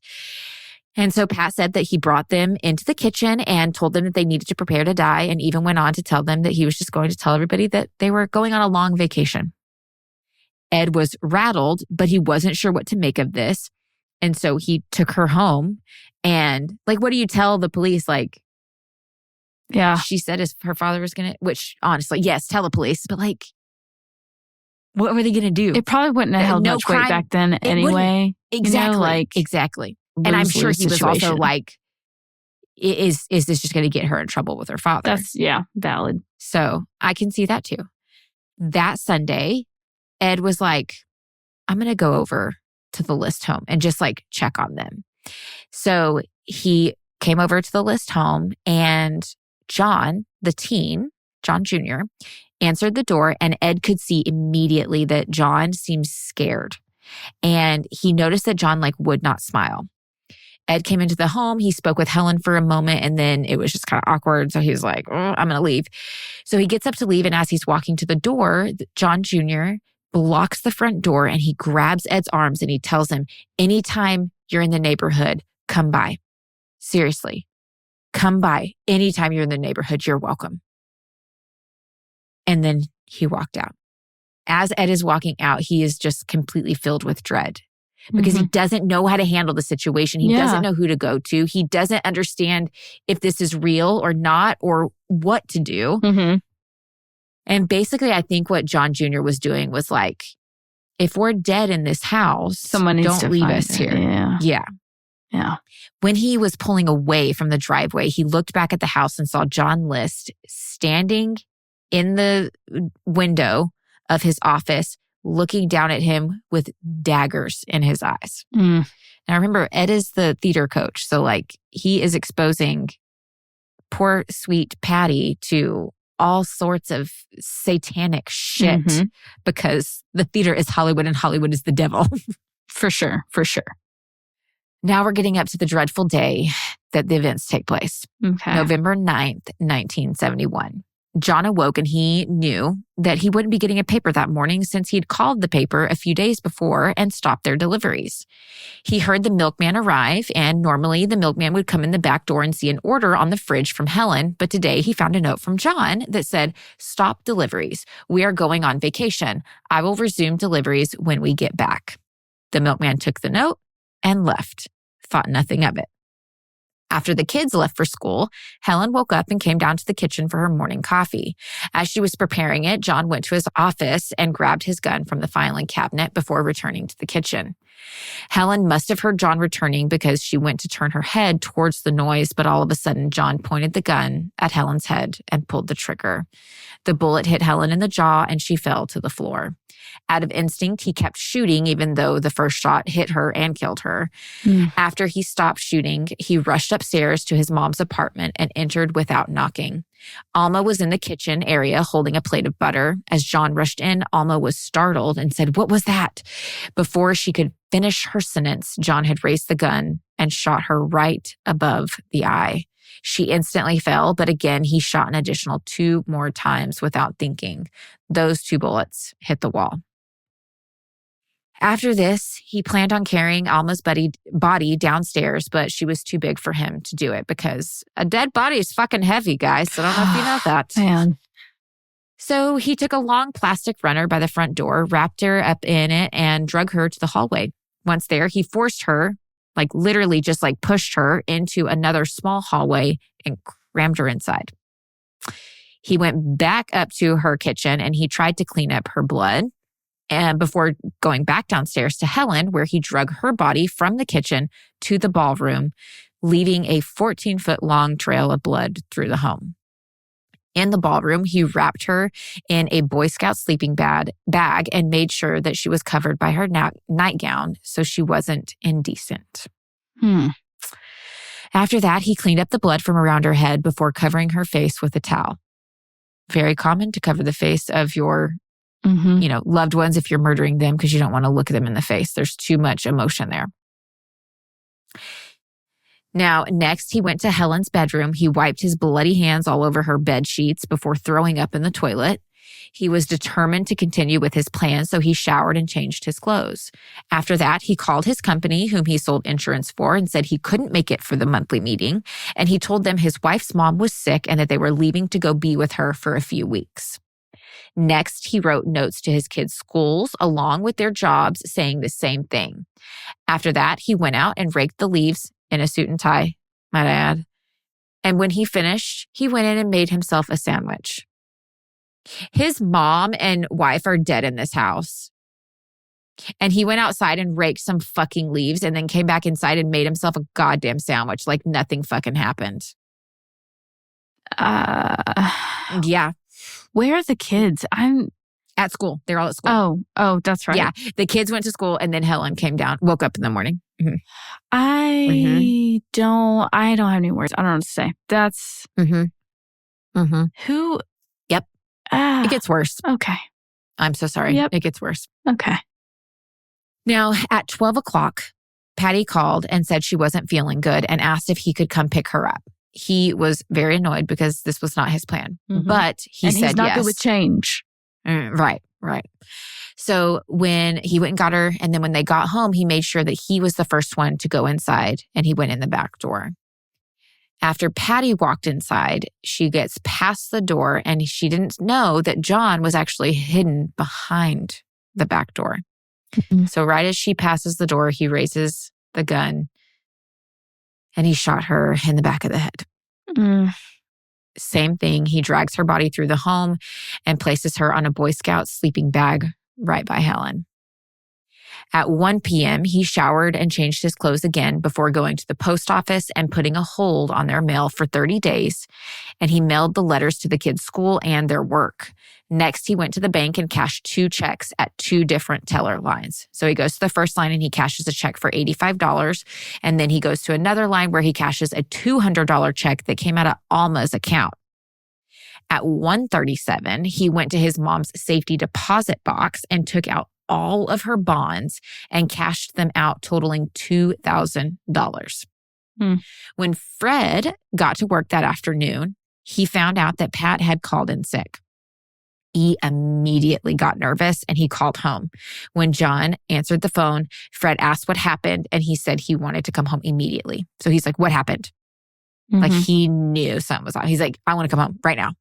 And so Pat said that he brought them into the kitchen and told them that they needed to prepare to die, and even went on to tell them that he was just going to tell everybody that they were going on a long vacation. Ed was rattled, but he wasn't sure what to make of this. And so he took her home. And like, what do you tell the police? Like, Yeah. she said her father was going to, which honestly, yes, tell the police, but like, what were they going to do? It probably wouldn't have held No much crime. weight back then anyway. Exactly. Exactly. And I'm sure he was also situation. like, is this just going to get her in trouble with her father? That's, valid. So I can see that too. That Sunday, Ed was like, I'm going to go over to the List home and just like check on them. So he came over to the List home, and John, the teen, John Jr., answered the door, and Ed could see immediately that John seemed scared. And he noticed that John like would not smile. Ed came into the home. He spoke with Helen for a moment, and then it was just kind of awkward. So he was like, I'm going to leave. So he gets up to leave, and as he's walking to the door, John Jr. blocks the front door, and he grabs Ed's arms and he tells him, anytime you're in the neighborhood, come by. Seriously, come by. Anytime you're in the neighborhood, you're welcome. And then he walked out. As Ed is walking out, he is just completely filled with dread because he doesn't know how to handle the situation. He doesn't know who to go to. He doesn't understand if this is real or not, or what to do. And basically, I think what John Jr. was doing was like, if we're dead in this house, Someone needs don't to leave find us it. here. Yeah. When he was pulling away from the driveway, he looked back at the house and saw John List standing in the window of his office, looking down at him with daggers in his eyes. Now, remember, Ed is the theater coach. So, like, he is exposing poor, sweet Patty to all sorts of satanic shit because the theater is Hollywood and Hollywood is the devil. For sure. Now we're getting up to the dreadful day that the events take place. Okay. November 9th, 1971. John awoke and he knew that he wouldn't be getting a paper that morning since he'd called the paper a few days before and stopped their deliveries. He heard the milkman arrive, and normally the milkman would come in the back door and see an order on the fridge from Helen, but today he found a note from John that said, "Stop deliveries. We are going on vacation. I will resume deliveries when we get back." The milkman took the note and left, thought nothing of it. After the kids left for school, Helen woke up and came down to the kitchen for her morning coffee. As she was preparing it, John went to his office and grabbed his gun from the filing cabinet before returning to the kitchen. Helen must have heard John returning because she went to turn her head towards the noise, but all of a sudden, John pointed the gun at Helen's head and pulled the trigger. The bullet hit Helen in the jaw and she fell to the floor. Out of instinct, he kept shooting even though the first shot hit her and killed her. After he stopped shooting, he rushed upstairs to his mom's apartment and entered without knocking. Alma was in the kitchen area holding a plate of butter. As John rushed in, Alma was startled and said, "What was that?" Before she could finish her sentence, John had raised the gun and shot her right above the eye. She instantly fell, but again, he shot an additional 2 more times without thinking. Those 2 bullets hit the wall. After this, he planned on carrying Alma's body downstairs, but she was too big for him to do it because a dead body is fucking heavy, guys. So I don't know if you know that. Man. So he took a long plastic runner by the front door, wrapped her up in it, and drug her to the hallway. Once there, he forced her, like literally just like pushed her into another small hallway and crammed her inside. He went back up to her kitchen and he tried to clean up her blood. And before going back downstairs to Helen, where he drug her body from the kitchen to the ballroom, leaving a 14-foot long trail of blood through the home. In the ballroom, he wrapped her in a Boy Scout sleeping bag and made sure that she was covered by her nightgown so she wasn't indecent. After that, he cleaned up the blood from around her head before covering her face with a towel. Very common to cover the face of your loved ones if you're murdering them because you don't want to look them in the face. There's too much emotion there. Now, next, he went to Helen's bedroom. He wiped his bloody hands all over her bed sheets before throwing up in the toilet. He was determined to continue with his plan, so he showered and changed his clothes. After that, he called his company, whom he sold insurance for, and said he couldn't make it for the monthly meeting. And he told them his wife's mom was sick and that they were leaving to go be with her for a few weeks. Next, he wrote notes to his kids' schools along with their jobs saying the same thing. After that, he went out and raked the leaves in a suit and tie, might I add. And when he finished, he went in and made himself a sandwich. His mom and wife are dead in this house. And he went outside and raked some fucking leaves and then came back inside and made himself a goddamn sandwich like nothing fucking happened. Yeah. Where are the kids? I'm at school. They're all at school. Oh, that's right. Yeah. The kids went to school and then Helen woke up in the morning. Mm-hmm. I don't have any words. I don't know what to say. That's who. Yep. It gets worse. Okay. I'm so sorry. Yep. It gets worse. Okay. Now, at 12 o'clock, Patty called and said she wasn't feeling good and asked if he could come pick her up. He was very annoyed because this was not his plan, but he said yes. He's not good with change. Right. So when he went and got her, and then when they got home, he made sure that he was the first one to go inside, and he went in the back door. After Patty walked inside, she gets past the door, and she didn't know that John was actually hidden behind the back door. So right as she passes the door, he raises the gun, and he shot her in the back of the head. Same thing. He drags her body through the home and places her on a Boy Scout sleeping bag right by Helen. At 1 p.m., he showered and changed his clothes again before going to the post office and putting a hold on their mail for 30 days. And he mailed the letters to the kids' school and their work. Next, he went to the bank and cashed 2 checks at 2 different teller lines. So he goes to the first line and he cashes a check for $85. And then he goes to another line where he cashes a $200 check that came out of Alma's account. At 1:37, he went to his mom's safety deposit box and took out all of her bonds and cashed them out, totaling $2,000. When Fred got to work that afternoon, he found out that Pat had called in sick. He immediately got nervous and he called home. When John answered the phone, Fred asked what happened and he said he wanted to come home immediately. So he's like, what happened? Like he knew something was on. He's like, I want to come home right now.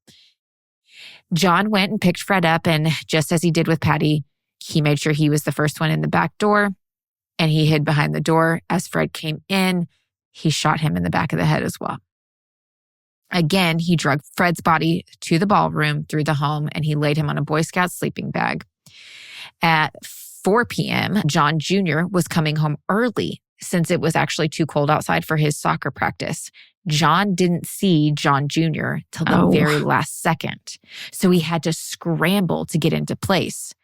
John went and picked Fred up, and just as he did with Patty, he made sure he was the first one in the back door, and he hid behind the door. As Fred came in, he shot him in the back of the head as well. Again, he dragged Fred's body to the ballroom through the home, and he laid him on a Boy Scout sleeping bag. At 4 p.m., John Jr. was coming home early since it was actually too cold outside for his soccer practice. John didn't see John Jr. till the very last second, so he had to scramble to get into place.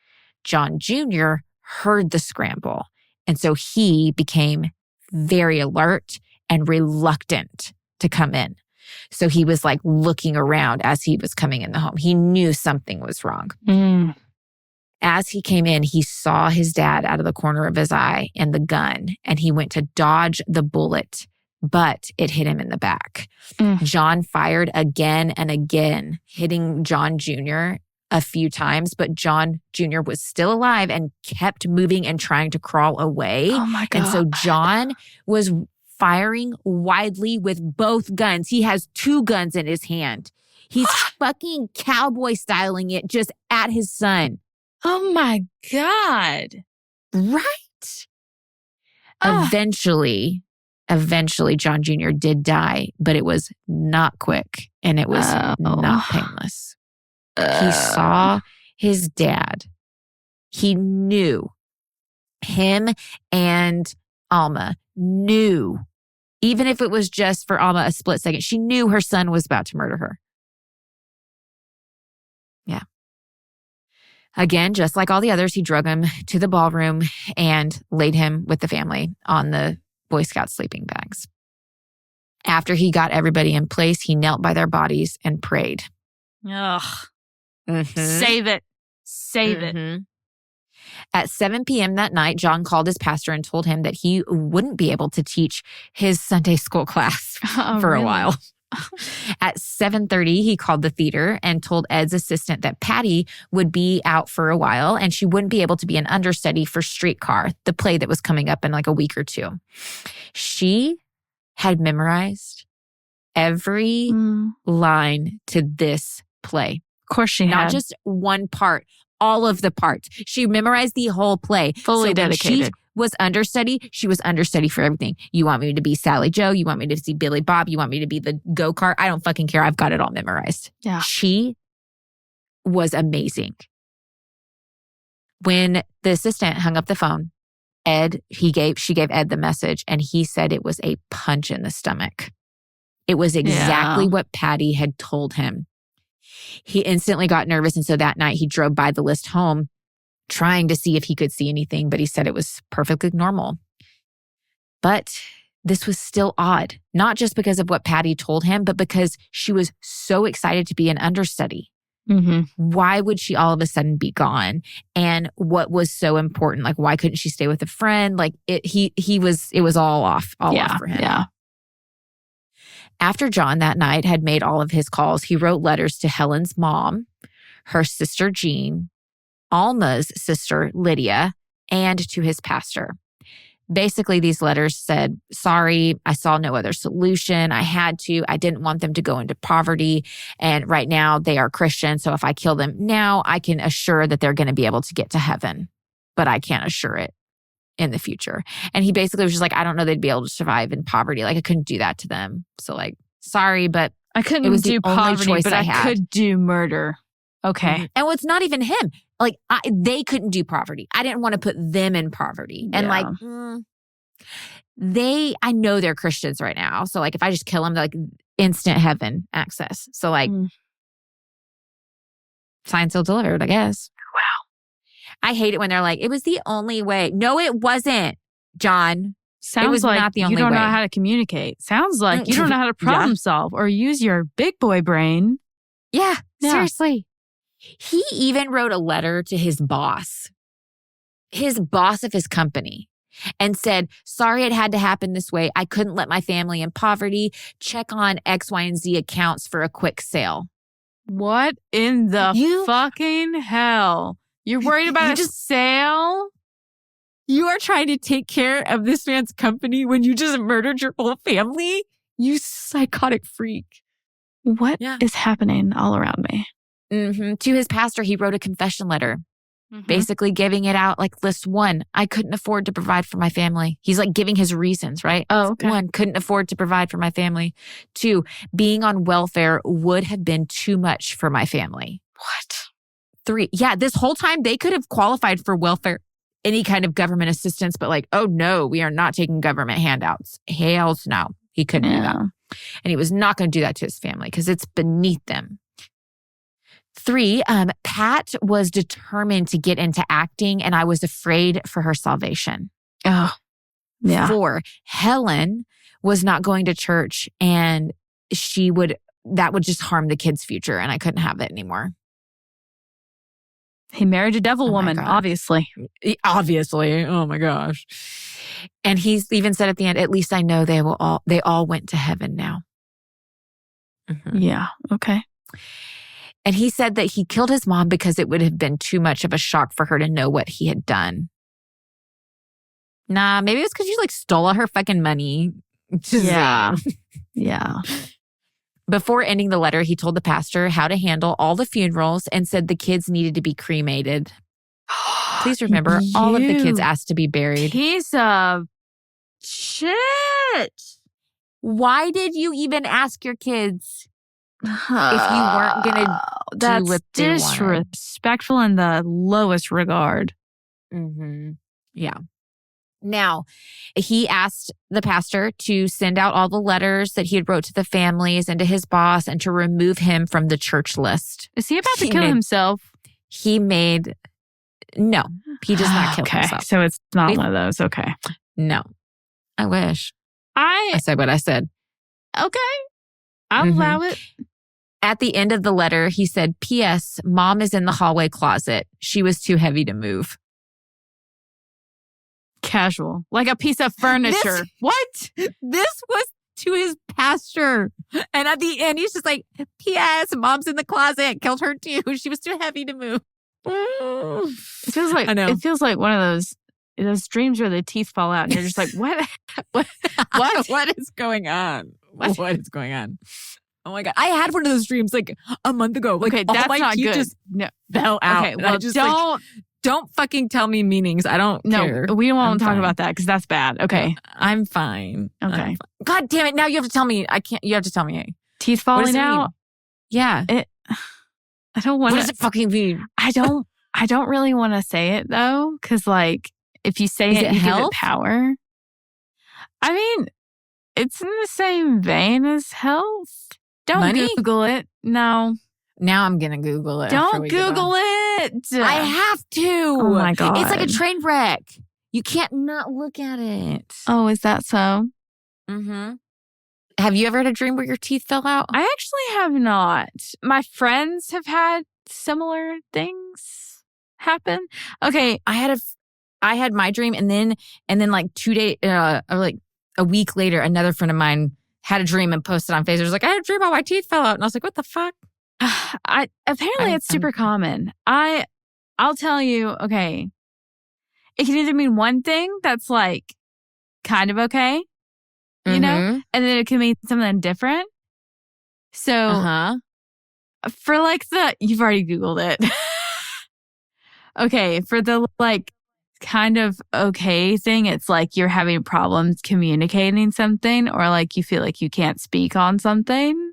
John Jr. heard the scramble, and so he became very alert and reluctant to come in. So he was like looking around as he was coming in the home. He knew something was wrong. As he came in, he saw his dad out of the corner of his eye and the gun, and he went to dodge the bullet, but it hit him in the back. John fired again and again, hitting John Jr. a few times, but John Jr. was still alive and kept moving and trying to crawl away. Oh my God. And so John was firing widely with both guns. He has 2 guns in his hand. He's fucking cowboy styling it just at his son. Oh my God. Right? Eventually, John Jr. did die, but it was not quick and it was not painless. He saw his dad. He knew. Him and Alma knew. Even if it was just for Alma a split second, she knew her son was about to murder her. Yeah. Again, just like all the others, he drug him to the ballroom and laid him with the family on the Boy Scout sleeping bags. After he got everybody in place, he knelt by their bodies and prayed. Ugh. Save it. Save it. At 7 p.m. that night, John called his pastor and told him that he wouldn't be able to teach his Sunday school class for a while. At 7:30, he called the theater and told Ed's assistant that Patty would be out for a while and she wouldn't be able to be an understudy for Streetcar, the play that was coming up in like a week or two. She had memorized every line to this play. Of course she had. Not just one part, all of the parts. She memorized the whole play. Fully dedicated. She was understudy. She was understudy for everything. You want me to be Sally Joe? You want me to see Billy Bob? You want me to be the go-kart? I don't fucking care. I've got it all memorized. Yeah. She was amazing. When the assistant hung up the phone, she gave Ed the message and he said it was a punch in the stomach. It was exactly what Patty had told him. He instantly got nervous. And so that night he drove by the list home trying to see if he could see anything, but he said it was perfectly normal. But this was still odd, not just because of what Patty told him, but because she was so excited to be an understudy. Mm-hmm. Why would she all of a sudden be gone? And what was so important? Like, why couldn't she stay with a friend? Like it was all off for him. Yeah. After John that night had made all of his calls, he wrote letters to Helen's mom, her sister Jean, Alma's sister Lydia, and to his pastor. Basically, these letters said, sorry, I saw no other solution. I had to. I didn't want them to go into poverty. And right now they are Christian. So if I kill them now, I can assure that they're going to be able to get to heaven. But I can't assure it in the future. And he basically was just like, I don't know they'd be able to survive in poverty. Like I couldn't do that to them. So like, sorry, but I couldn't it was do the only poverty, choice but I I had. could do murder. Okay. Mm-hmm. And it's not even him. Like they couldn't do poverty. I didn't want to put them in poverty. And like, I know they're Christians right now. So like, if I just kill them, they're like instant heaven access. So like, signed, sealed, delivered, I guess. Wow. I hate it when they're like, it was the only way. No, it wasn't, John. Sounds it was like not the only you don't way. know how to communicate. Sounds like you don't know how to problem solve or use your big boy brain. Yeah, seriously. He even wrote a letter to his boss of his company, and said, sorry it had to happen this way. I couldn't let my family in poverty. Check on X, Y, and Z accounts for a quick sale. What in the fucking hell? You're worried about a sale? You are trying to take care of this man's company when you just murdered your whole family? You psychotic freak. What is happening all around me? Mm-hmm. To his pastor, he wrote a confession letter, basically giving it out like list 1, I couldn't afford to provide for my family. He's like giving his reasons, right? Oh, okay. 1, couldn't afford to provide for my family. 2, being on welfare would have been too much for my family. What? 3, this whole time they could have qualified for welfare, any kind of government assistance, but like, oh no, we are not taking government handouts. Hells no. He couldn't do that. And he was not going to do that to his family because it's beneath them. 3, Pat was determined to get into acting, and I was afraid for her salvation. Oh, yeah. 4, Helen was not going to church, and that would just harm the kid's future, and I couldn't have it anymore. He married a devil woman, obviously. Obviously. Oh my gosh. And he's even said at the end, at least I know they all went to heaven now. Mm-hmm. Yeah. Okay. And he said that he killed his mom because it would have been too much of a shock for her to know what he had done. Nah, maybe it's because you like stole all her fucking money. Yeah. Yeah. Before ending the letter, he told the pastor how to handle all the funerals and said the kids needed to be cremated. Please remember, all of the kids asked to be buried. Piece of shit. Why did you even ask your kids if you weren't going to do what they wanted? That's disrespectful in the lowest regard. Mm-hmm. Yeah. Now, he asked the pastor to send out all the letters that he had wrote to the families and to his boss and to remove him from the church list. Is he about to kill himself? No, he does not kill himself. So it's not one of those. Okay. No. I wish. I said what I said. Okay. I'll allow it. At the end of the letter, he said, P.S. Mom is in the hallway closet. She was too heavy to move. Casual. Like a piece of furniture. What? This was to his pastor. And at the end, he's just like, P.S. Mom's in the closet. Killed her too. She was too heavy to move. It feels like I know. It feels like one of those dreams where the teeth fall out and you're just like, what? What? What is going on? What is going on? Oh my God. I had one of those dreams like a month ago. Like, Okay, all that's my not teeth good. just No. fell out. Okay, And well, I just, don't fucking tell me meanings. I don't care. we I'm won't talk fine. about that because that's bad. Okay. I'm fine. Okay. I'm fine. God damn it. Now you have to tell me. I can't. You have to tell me. Teeth What does falling it mean? out. Yeah. I don't want What does it fucking mean? I don't really want to say it though, because like if you say Is it, it you give health? it power. I mean, it's in the same vein as health. Don't Money? Google it. No, Now I'm going to Google it. after don't we get Google off. it. I have to. Oh my God. It's like a train wreck. You can't not look at it. Oh, is that so? Mm-hmm. Have you ever had a dream where your teeth fell out? I actually have not. My friends have had similar things happen. Okay, I had my dream, and then like 2 days, or like a week later, another friend of mine had a dream and posted on Facebook. It was like, I had a dream about my teeth fell out, and I was like, what the fuck? apparently it's super common. I'll tell you. Okay, it can either mean one thing that's like kind of okay, you know, and then it can mean something different. So for like you've already Googled it. Okay, for the like kind of okay thing, it's like you're having problems communicating something, or like you feel like you can't speak on something,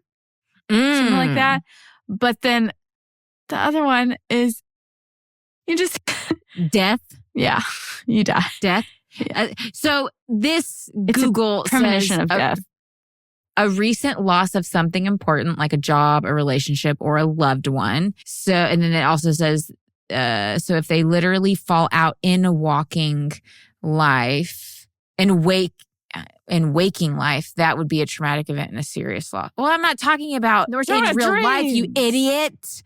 something like that. But then the other one is you just death. Yeah, you die. Death. Yeah. So this It's Google a premonition says of death. a recent loss of something important, like a job, a relationship, or a loved one. So, and then it also says, so if they literally fall out in walking life and waking life, that would be a traumatic event and a serious loss. Well, I'm not talking about No, we're talking in about real life, you dreams. idiot.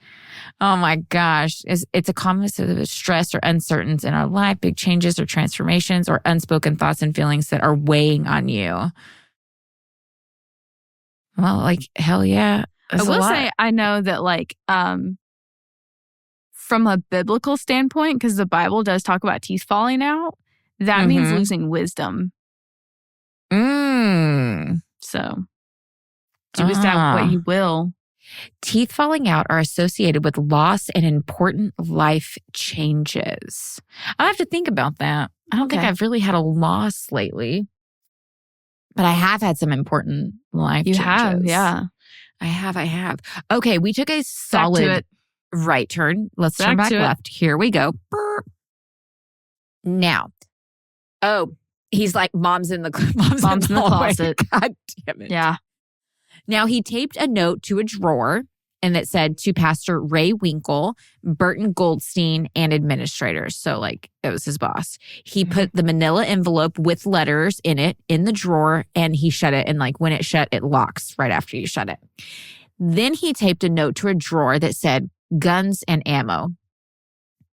Oh my gosh. It's a combination of stress or uncertainty in our life, big changes or transformations, or unspoken thoughts and feelings that are weighing on you. Well, like, hell yeah. I will say, I know that like, from a biblical standpoint, because the Bible does talk about teeth falling out, that means losing wisdom. So do with that what you will. Teeth falling out are associated with loss and important life changes. I'll have to think about that. I don't think Okay. I've really had a loss lately, but I have had some important life You changes. have, yeah. I have. Okay, we took a Back to solid it. right turn. Let's turn Back back to it. left. Here we go. Brr. Now, he's like, mom's in the hallway. closet. God damn it. Yeah. Now, he taped a note to a drawer, and it said to Pastor Ray Winkle, Burton Goldstein, and administrators. So, like, it was his boss. He put the manila envelope with letters in it in the drawer, and he shut it. And, like, when it shut, it locks right after you shut it. Then he taped a note to a drawer that said, guns and ammo.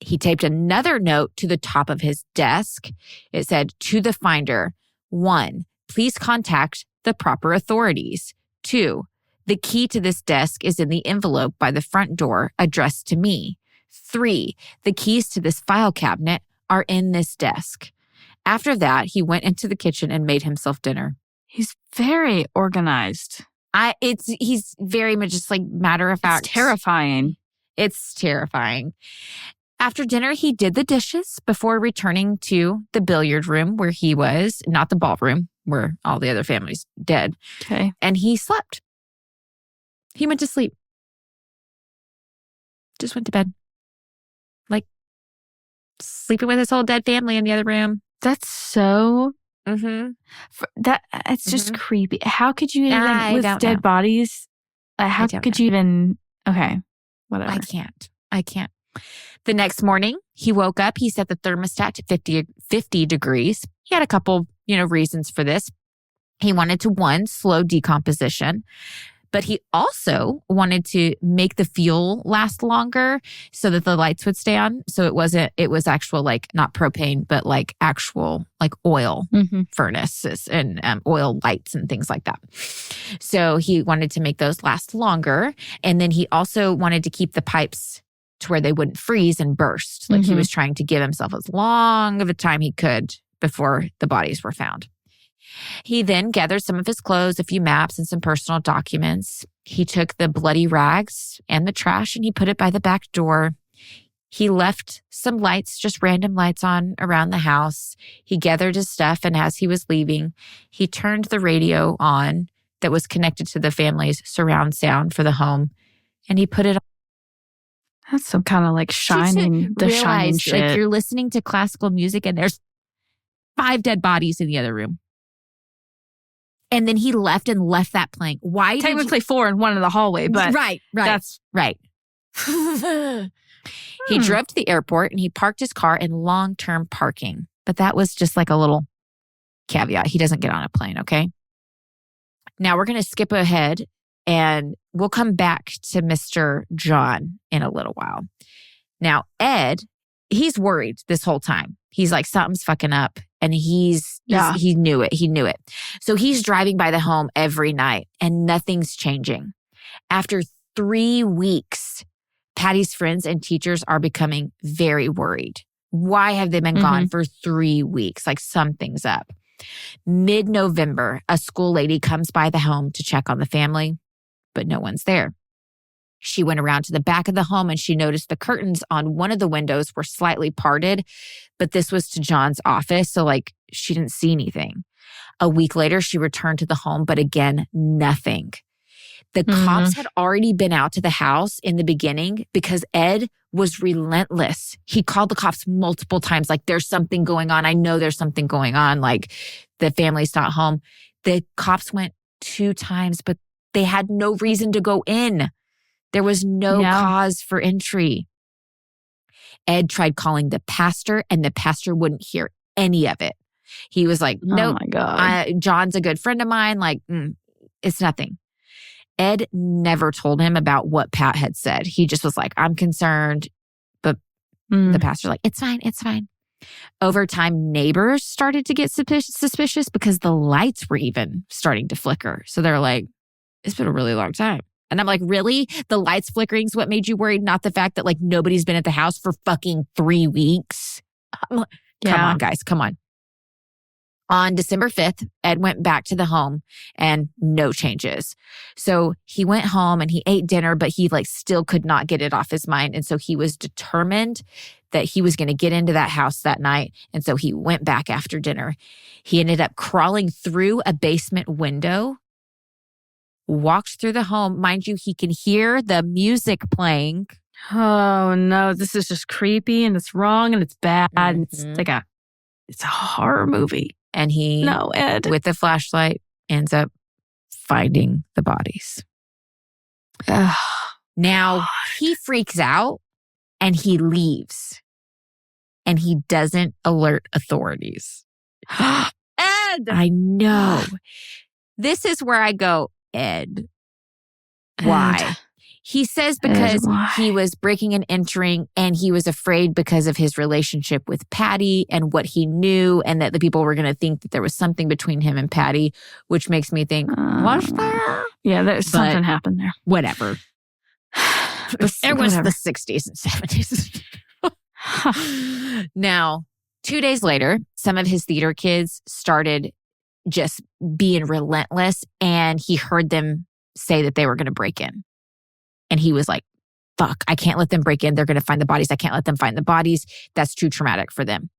He taped another note to the top of his desk. It said, to the finder, 1, please contact the proper authorities. 2, the key to this desk is in the envelope by the front door addressed to me. 3, the keys to this file cabinet are in this desk. After that, he went into the kitchen and made himself dinner. He's very organized. He's very much just like matter of fact. It's terrifying. It's terrifying. After dinner, he did the dishes before returning to the billiard room where he was, not the ballroom where all the other family's dead. Okay. And he slept. He went to sleep. Just went to bed. Like sleeping with his whole dead family in the other room. That's so... Mm-hmm. It's just creepy. How could you even, I with don't dead know. bodies, how don't could you even... Okay, whatever. I can't. The next morning, he woke up. He set the thermostat to 50 degrees. He had a couple, reasons for this. He wanted to, 1, slow decomposition. But he also wanted to make the fuel last longer so that the lights would stay on. So it was actual, like, not propane, but like actual, like, oil furnaces and oil lights and things like that. So he wanted to make those last longer. And then he also wanted to keep the pipes to where they wouldn't freeze and burst. Like he was trying to give himself as long of a time he could before the bodies were found. He then gathered some of his clothes, a few maps, and some personal documents. He took the bloody rags and the trash and he put it by the back door. He left some lights, just random lights on around the house. He gathered his stuff, and as he was leaving, he turned the radio on that was connected to the family's surround sound for the home, and he put it on. That's some kind of like shining shit. Like, you're listening to classical music and there's 5 dead bodies in the other room. And then he left that playing. Why? Technically 4 and 1 in the hallway, but right. That's right. He drove to the airport and he parked his car in long-term parking. But that was just like a little caveat. He doesn't get on a plane, okay? Now we're going to skip ahead and we'll come back to Mr. John in a little while. Now, Ed, he's worried this whole time. He's like, something's fucking up. And he knew it. He knew it. So he's driving by the home every night and nothing's changing. After 3 weeks, Patty's friends and teachers are becoming very worried. Why have they been gone for 3 weeks? Like, something's up. Mid-November, a school lady comes by the home to check on the family, but no one's there. She went around to the back of the home and she noticed the curtains on one of the windows were slightly parted, but this was to John's office, so like she didn't see anything. A week later, she returned to the home, but again, nothing. The cops had already been out to the house in the beginning because Ed was relentless. He called the cops multiple times, like, there's something going on. I know there's something going on. Like, the family's not home. The cops went 2 times, but they had no reason to go in. There was no cause for entry. Ed tried calling the pastor and the pastor wouldn't hear any of it. He was like, nope, oh my God. John's a good friend of mine. Like, it's nothing. Ed never told him about what Pat had said. He just was like, I'm concerned. But the pastor's like, it's fine. It's fine. Over time, neighbors started to get suspicious because the lights were even starting to flicker. So they're like, it's been a really long time. And I'm like, really? The lights flickering is what made you worried? Not the fact that, like, nobody's been at the house for fucking 3 weeks? I'm like, come on, guys. Come on. On December 5th, Ed went back to the home and no changes. So he went home and he ate dinner, but he still could not get it off his mind. And so he was determined that he was going to get into that house that night. And so he went back after dinner. He ended up crawling through a basement window, walked through the home. Mind you, he can hear the music playing. Oh no, this is just creepy and it's wrong and it's bad. And it's a horror movie. And he, Ed, with the flashlight, ends up finding the bodies. Now, he freaks out and he leaves. And he doesn't alert authorities. Ed! I know. This is where I go, Ed. Why? He says because he was breaking and entering and he was afraid because of his relationship with Patty and what he knew and that the people were going to think that there was something between him and Patty, which makes me think, was there? Yeah, there's something happened there. Whatever. It was the 60s and 70s. Now, 2 days later, some of his theater kids started just being relentless and he heard them say that they were going to break in. And he was like, fuck, I can't let them break in. They're going to find the bodies. I can't let them find the bodies. That's too traumatic for them.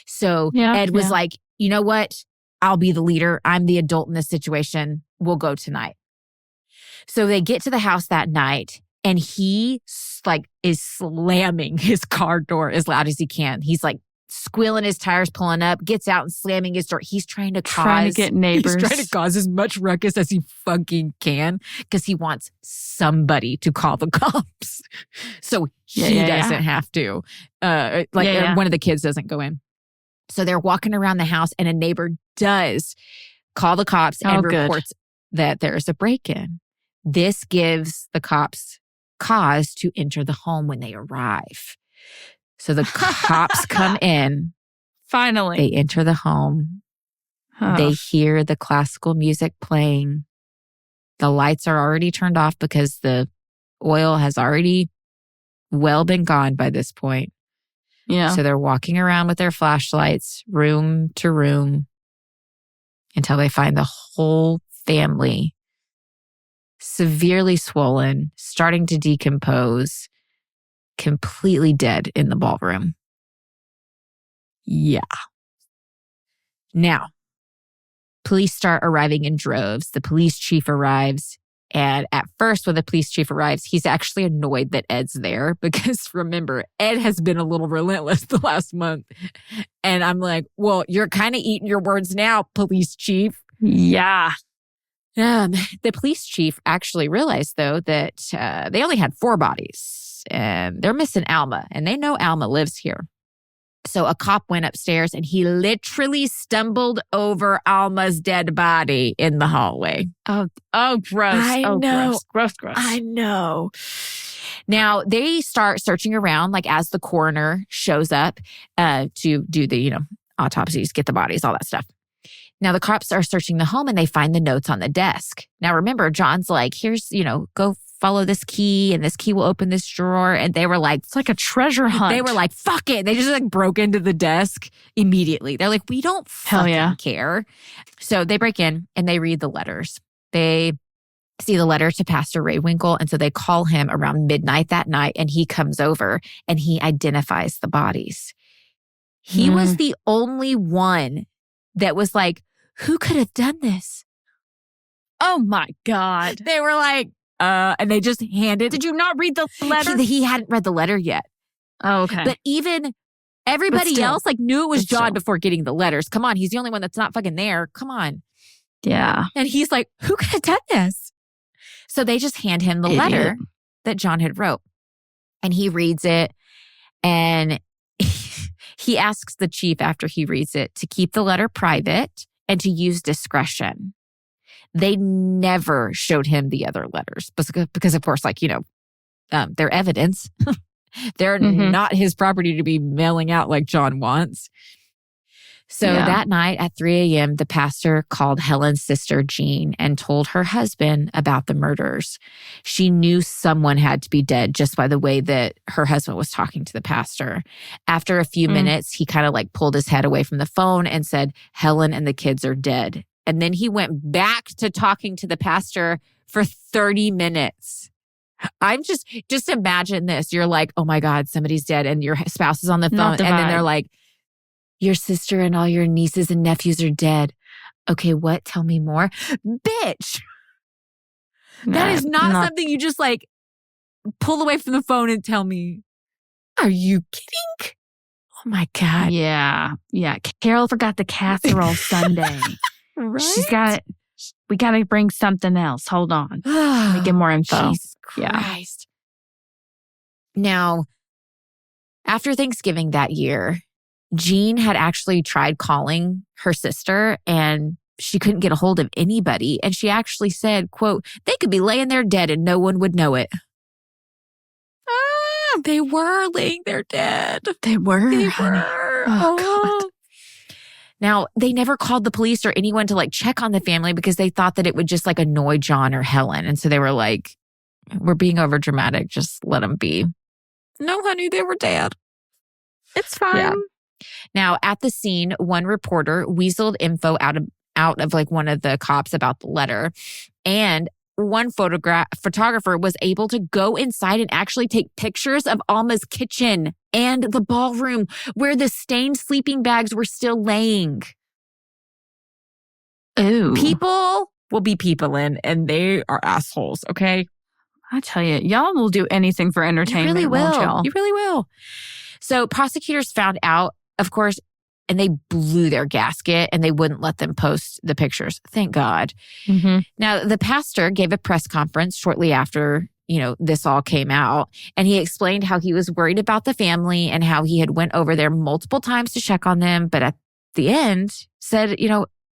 So Ed was like, you know what? I'll be the leader. I'm the adult in this situation. We'll go tonight. So they get to the house that night and he is slamming his car door as loud as he can. He's like squealing his tires, pulling up, gets out and slamming his door. He's trying to get neighbors. He's trying to cause as much ruckus as he fucking can because he wants somebody to call the cops. So he doesn't have to. One of the kids doesn't go in. So they're walking around the house and a neighbor does call the cops and reports that there's a break-in. This gives the cops cause to enter the home when they arrive. So the cops come in. Finally. They enter the home. Oh. They hear the classical music playing. The lights are already turned off because the oil has already been gone by this point. Yeah. So they're walking around with their flashlights, room to room, until they find the whole family severely swollen, starting to decompose, completely dead in the ballroom. Yeah. Now, police start arriving in droves. The police chief arrives. And at first, when the police chief arrives, he's actually annoyed that Ed's there because remember, Ed has been a little relentless the last month. And I'm like, well, you're kind of eating your words now, police chief. Yeah. The police chief actually realized, though, that they only had 4 bodies and they're missing Alma, and they know Alma lives here. So a cop went upstairs and he literally stumbled over Alma's dead body in the hallway. Oh, gross. I know. Gross. I know. Now they start searching around, like as the coroner shows up to do the, autopsies, get the bodies, all that stuff. Now the cops are searching the home and they find the notes on the desk. Now remember, John's like, here's, go follow this key and this key will open this drawer. And they were like, it's like a treasure hunt. They were like, fuck it. They just broke into the desk immediately. They're like, we don't fucking care. So they break in and they read the letters. They see the letter to Pastor Raywinkle. And so they call him around midnight that night and he comes over and he identifies the bodies. He was the only one that was like, who could have done this? Oh my God. They were like, and they just handed. Did you not read the letter? He hadn't read the letter yet. Oh, okay. But even everybody else knew it was John before getting the letters. Come on. He's the only one that's not fucking there. Come on. Yeah. And he's like, who could have done this? So they just hand him the letter that John had wrote. And he reads it. And he asks the chief after he reads it to keep the letter private and to use discretion. They never showed him the other letters because of course, they're evidence. They're not his property to be mailing out like John wants. So that night at 3 a.m., the pastor called Helen's sister, Jean, and told her husband about the murders. She knew someone had to be dead just by the way that her husband was talking to the pastor. After a few minutes, he kind of pulled his head away from the phone and said, Helen and the kids are dead. And then he went back to talking to the pastor for 30 minutes. I'm just imagine this. You're like, oh my God, somebody's dead. And your spouse is on the phone. And then they're like, your sister and all your nieces and nephews are dead. Okay, what? Tell me more. Bitch. That is not something you just pull away from the phone and tell me. Are you kidding? Oh my God. Yeah. Carol forgot the casserole Sunday. Right? We got to bring something else. Hold on. Let me get more info. Jesus Christ. Now, after Thanksgiving that year, Jean had actually tried calling her sister and she couldn't get a hold of anybody. And she actually said, quote, they could be laying there dead and no one would know it. They were laying there dead. They were. Oh, God. Now, they never called the police or anyone to check on the family because they thought that it would just annoy John or Helen. And so they were like, we're being over dramatic. Just let them be. No, honey, they were dead. It's fine. Yeah. Now, at the scene, one reporter weaseled info out of one of the cops about the letter. And one photographer was able to go inside and actually take pictures of Alma's kitchen and the ballroom where the stained sleeping bags were still laying. Ooh. People will be peopling and they are assholes, okay? I tell you, y'all will do anything for entertainment. You really will. Won't y'all? You really will. So prosecutors found out, of course, and they blew their gasket and they wouldn't let them post the pictures. Thank God. Now, the pastor gave a press conference shortly after, this all came out. And he explained how he was worried about the family and how he had went over there multiple times to check on them. But at the end said,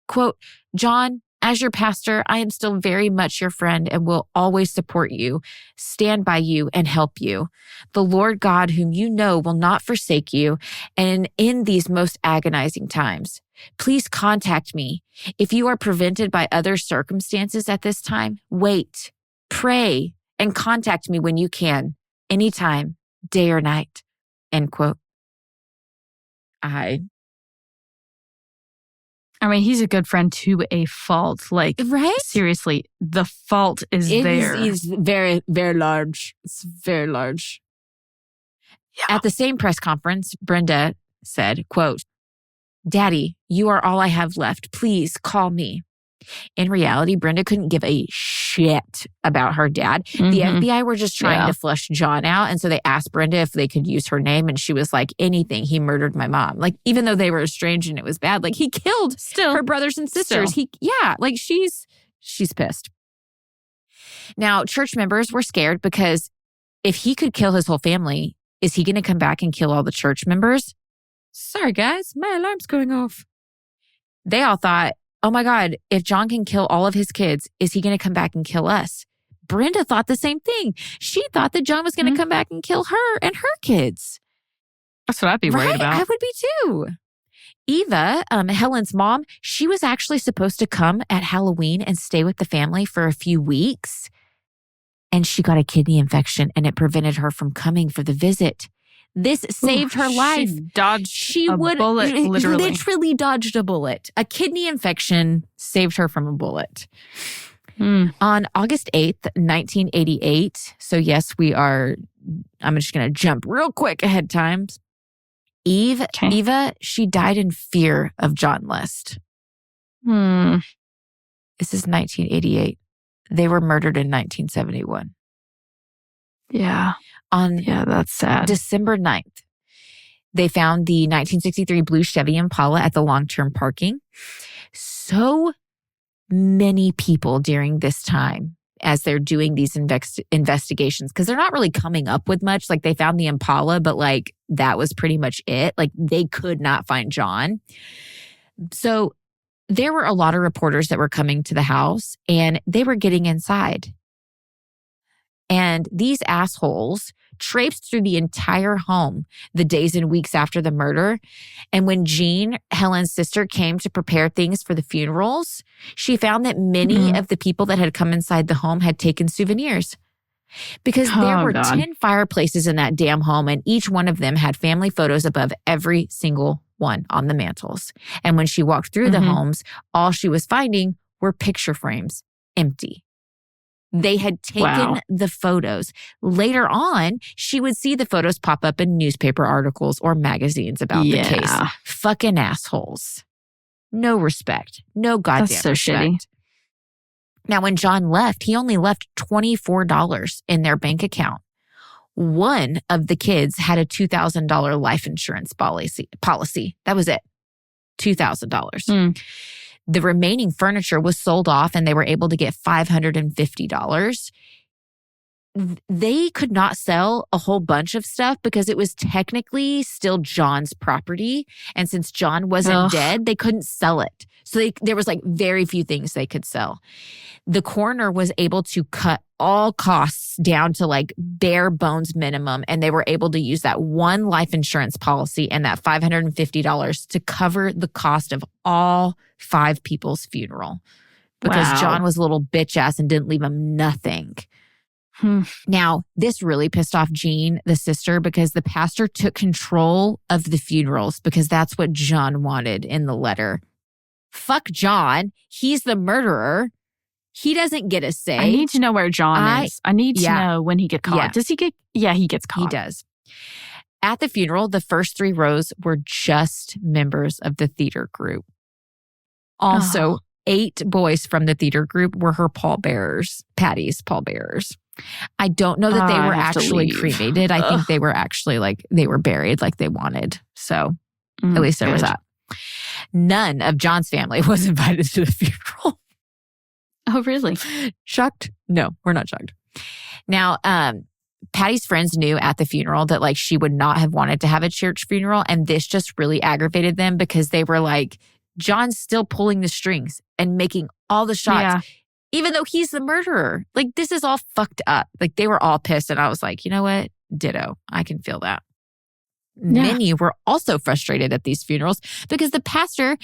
quote, John, As your pastor, I am still very much your friend and will always support you, stand by you, and help you. The Lord God, whom you know, will not forsake you, and in these most agonizing times. Please contact me. If you are prevented by other circumstances at this time, wait, pray, and contact me when you can, anytime, day or night. End quote. I mean, he's a good friend to a fault. Like, right? Seriously, the fault is there. It is very, very large. It's very large. Yeah. At the same press conference, Brenda said, quote, Daddy, you are all I have left. Please call me. In reality, Brenda couldn't give a shit about her dad. The FBI were just trying to flush John out. And so they asked Brenda if they could use her name. And she was like, anything. He murdered my mom. Like, even though they were estranged and it was bad, like he killed her brothers and sisters. She's pissed. Now, church members were scared because if he could kill his whole family, is he going to come back and kill all the church members? Sorry, guys, my alarm's going off. They all thought, oh my God, if John can kill all of his kids, is he going to come back and kill us? Brenda thought the same thing. She thought that John was going to come back and kill her and her kids. That's what I'd be worried about. I would be too. Eva, Helen's mom, she was actually supposed to come at Halloween and stay with the family for a few weeks. And she got a kidney infection and it prevented her from coming for the visit. This saved her life. She bullet, literally dodged a bullet. A kidney infection saved her from a bullet. On August 8th, 1988. So yes, I'm just going to jump real quick ahead times. Eva, she died in fear of John List. This is 1988. They were murdered in 1971. Yeah. That's sad. December 9th, they found the 1963 blue Chevy Impala at the long-term parking. So many people during this time as they're doing these investigations, because they're not really coming up with much. Like they found the Impala, but like that was pretty much it. Like they could not find John. So there were a lot of reporters that were coming to the house and they were getting inside. And these assholes traipsed through the entire home the days and weeks after the murder. And when Jean, Helen's sister, came to prepare things for the funerals, she found that many of the people that had come inside the home had taken souvenirs. Because there were 10 fireplaces in that damn home, and each one of them had family photos above every single one on the mantles. And when she walked through the homes, all she was finding were picture frames, empty. They had taken the photos. Later on, she would see the photos pop up in newspaper articles or magazines about the case. Fucking assholes. No respect. No goddamn That's so respect. Shitty. Now, when John left, he only left $24 in their bank account. One of the kids had a $2,000 life insurance policy. That was it. $2,000. The remaining furniture was sold off and they were able to get $550. They could not sell a whole bunch of stuff because it was technically still John's property. And since John wasn't dead, they couldn't sell it. So there was like very few things they could sell. The coroner was able to cut all costs down to like bare bones minimum. And they were able to use that one life insurance policy and that $550 to cover the cost of all 5 people's funeral. Because John was a little bitch ass and didn't leave him nothing. Now, this really pissed off Jean, the sister, because the pastor took control of the funerals because that's what John wanted in the letter. Fuck John. He's the murderer. He doesn't get a say. I need to know where John is. I need to know when he gets caught. Yeah. Does he get? Yeah, he gets caught. He does. At the funeral, the first 3 rows were just members of the theater group. Also, 8 boys from the theater group were her pallbearers, Patty's pallbearers. I don't know that they were actually cremated. I think they were actually they were buried like they wanted. So at least there was that. None of John's family was invited to the funeral. Oh, really? Shocked? No, we're not shocked. Now, Patty's friends knew at the funeral that she would not have wanted to have a church funeral. And this just really aggravated them because they were like, John's still pulling the strings and making all the shots, even though he's the murderer. Like, this is all fucked up. Like, they were all pissed. And I was like, you know what? Ditto. I can feel that. Yeah. Many were also frustrated at these funerals because the pastor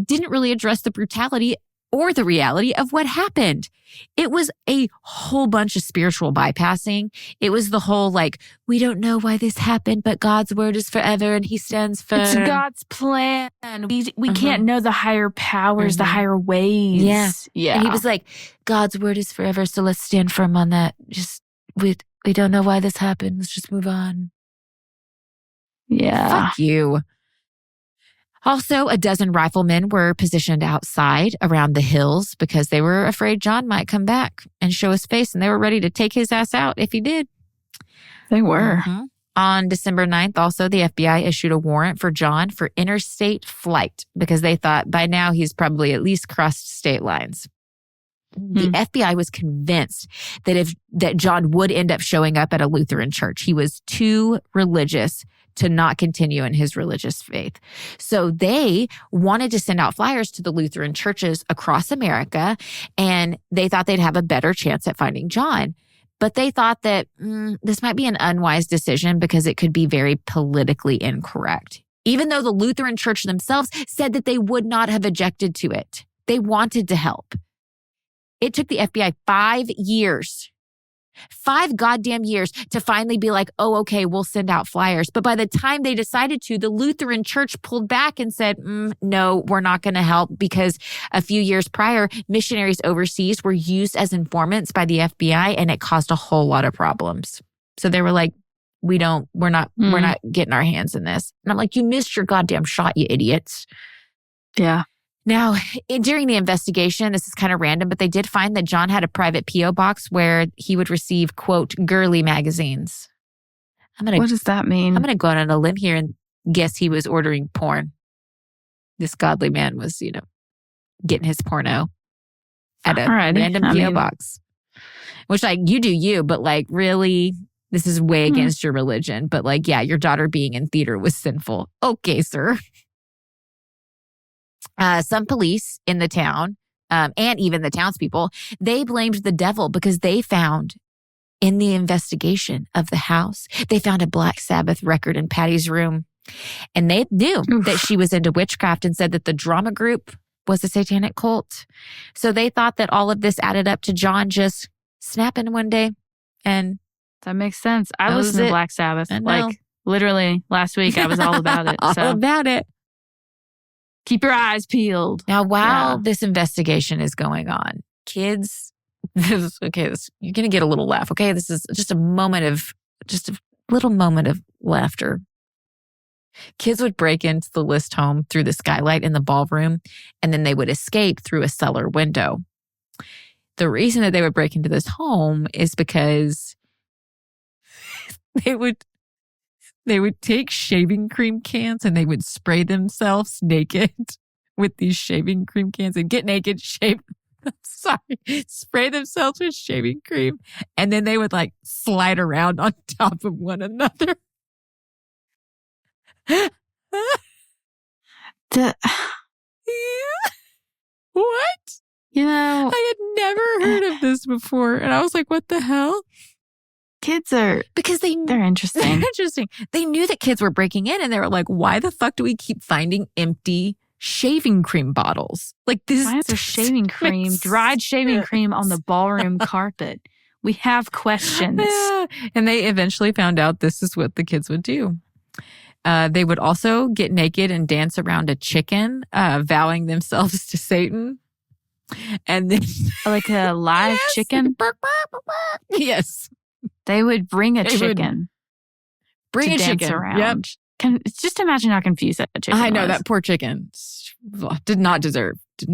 didn't really address the brutality or the reality of what happened. It was a whole bunch of spiritual bypassing. It was the whole like, we don't know why this happened, but God's word is forever and he stands firm. It's God's plan. We can't know the higher powers, the higher ways. Yeah. And he was like, God's word is forever, so let's stand firm on that. Just, we don't know why this happened. Let's just move on. Yeah. Fuck you. Also, a dozen riflemen were positioned outside around the hills because they were afraid John might come back and show his face, and they were ready to take his ass out if he did. They were. On December 9th, also, the FBI issued a warrant for John for interstate flight because they thought by now he's probably at least crossed state lines. The FBI was convinced that John would end up showing up at a Lutheran church. He was too religious to not continue in his religious faith. So they wanted to send out flyers to the Lutheran churches across America, and they thought they'd have a better chance at finding John. But they thought that this might be an unwise decision because it could be very politically incorrect. Even though the Lutheran church themselves said that they would not have objected to it. They wanted to help. It took the FBI 5 years. 5 goddamn years to finally be like, oh, okay, we'll send out flyers. But by the time they decided to, the Lutheran church pulled back and said, no, we're not going to help because a few years prior, missionaries overseas were used as informants by the FBI and it caused a whole lot of problems. So they were like, we're not getting our hands in this. And I'm like, you missed your goddamn shot, you idiots. Yeah. Now, during the investigation, this is kind of random, but they did find that John had a private P.O. box where he would receive, quote, girly magazines. What does that mean? I'm going to go out on a limb here and guess he was ordering porn. This godly man was, getting his porno at a random P.O. box. Which, like, you do you, but, like, really, this is way against your religion. But, like, yeah, your daughter being in theater was sinful. Okay, sir. Some police in the town, and even the townspeople, they blamed the devil because they found in the investigation of the house, they found a Black Sabbath record in Patty's room. And they knew that she was into witchcraft and said that the drama group was a satanic cult. So they thought that all of this added up to John just snapping one day. And that makes sense. I listened to Black Sabbath. Like, literally last week, I was all about it. All about it. Keep your eyes peeled. Now, while this investigation is going on, kids, you're going to get a little laugh, okay? This is just a little moment of laughter. Kids would break into the List home through the skylight in the ballroom, and then they would escape through a cellar window. The reason that they would break into this home is because they would take shaving cream cans and they would spray themselves naked with these shaving cream cans and get naked, spray themselves with shaving cream. And then they would like slide around on top of one another. What? I had never heard of this before. And I was like, what the hell? Kids are... Because they're interesting. They're interesting. They knew that kids were breaking in and they were like, why the fuck do we keep finding empty shaving cream bottles? Like this. Why is there shaving cream, dried shaving cream on the ballroom carpet? We have questions. And they eventually found out this is what the kids would do. They would also get naked and dance around a chicken, vowing themselves to Satan. And then... Like a live chicken? Yes. They would bring a chicken. Bring a chicken around. Yep. Just imagine how confused that chicken was. I know, that poor chicken did not deserve this.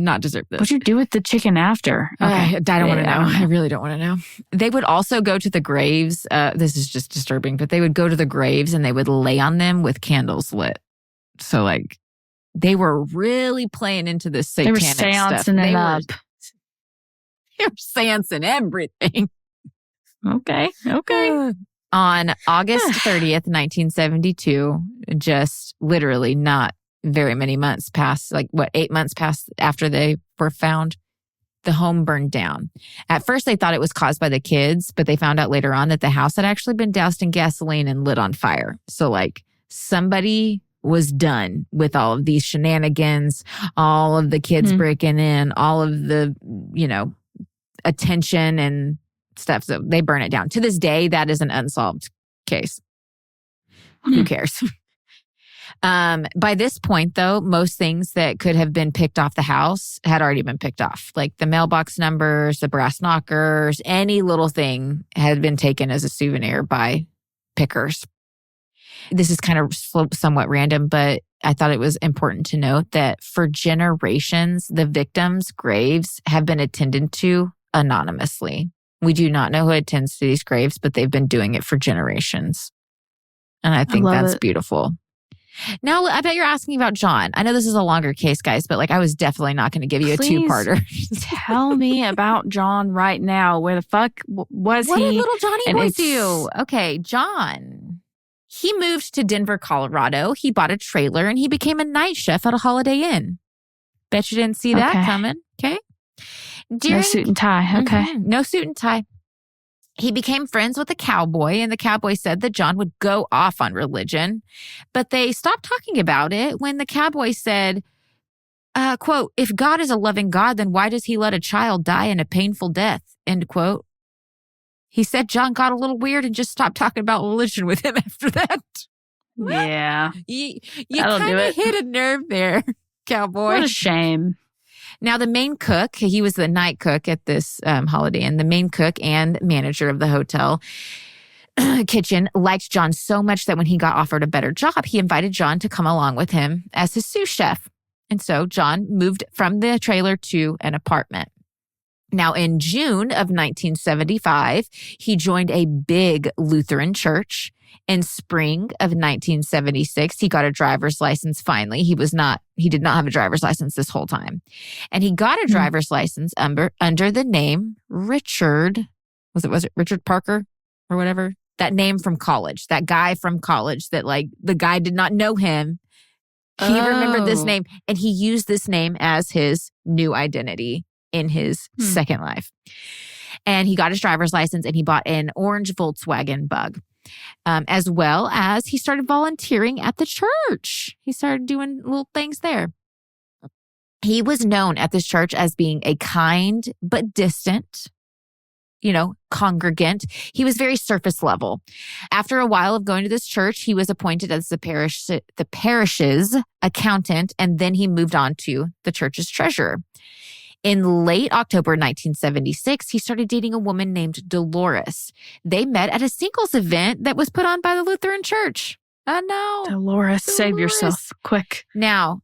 What'd you do with the chicken after? Okay. I don't want to know. I really don't want to know. They would also go to the graves. This is just disturbing, but they would go to the graves and they would lay on them with candles lit. So like they were really playing into this satanic stuff. They were seancing it up. They were seancing everything. Okay. On August 30th, 1972, just literally not very many months passed, 8 months passed after they were found. The home burned down. At first, they thought it was caused by the kids, but they found out later on that the house had actually been doused in gasoline and lit on fire. So somebody was done with all of these shenanigans, all of the kids breaking in, all of the, attention and stuff. So they burn it down. To this day, that is an unsolved case. Who cares? By this point, though, most things that could have been picked off the house had already been picked off. Like the mailbox numbers, the brass knockers, any little thing had been taken as a souvenir by pickers. This is kind of somewhat random, but I thought it was important to note that for generations, the victims' graves have been attended to anonymously. We do not know who attends to these graves, but they've been doing it for generations. And I think that's beautiful. Now, I bet you're asking about John. I know this is a longer case, guys, but I was definitely not going to give you a two-parter. Tell me about John right now. Where the fuck was he? What did little Johnny boy it's- do? Okay, John. He moved to Denver, Colorado. He bought a trailer and he became a night chef at a Holiday Inn. Bet you didn't see that coming. Okay. No suit and tie. Okay. No suit and tie. He became friends with a cowboy, and the cowboy said that John would go off on religion, but they stopped talking about it when the cowboy said, quote, "If God is a loving God, then why does he let a child die in a painful death?" End quote. He said John got a little weird and just stopped talking about religion with him after that. Yeah. You That'll kind do of it. hit a nerve there, cowboy. What a shame. Now, the main cook, he was the night cook at this Holiday Inn, the main cook and manager of the hotel kitchen, liked John so much that when he got offered a better job, he invited John to come along with him as his sous chef. And so John moved from the trailer to an apartment. Now, in June of 1975, he joined a big Lutheran church. In spring of 1976, he got a driver's license finally. He did not have a driver's license this whole time. And he got a driver's license under the name Richard. Was it Richard Parker or whatever? That name from college, that guy from college that the guy did not know him. He remembered this name and he used this name as his new identity in his second life. And he got his driver's license and he bought an orange Volkswagen Bug. As well as he started volunteering at the church. He started doing little things there. He was known at this church as being a kind but distant, congregant. He was very surface level. After a while of going to this church, he was appointed as the parish's accountant, and then he moved on to the church's treasurer. In late October 1976, he started dating a woman named Dolores. They met at a singles event that was put on by the Lutheran Church. Oh, no. Dolores, save yourself. Quick. Now,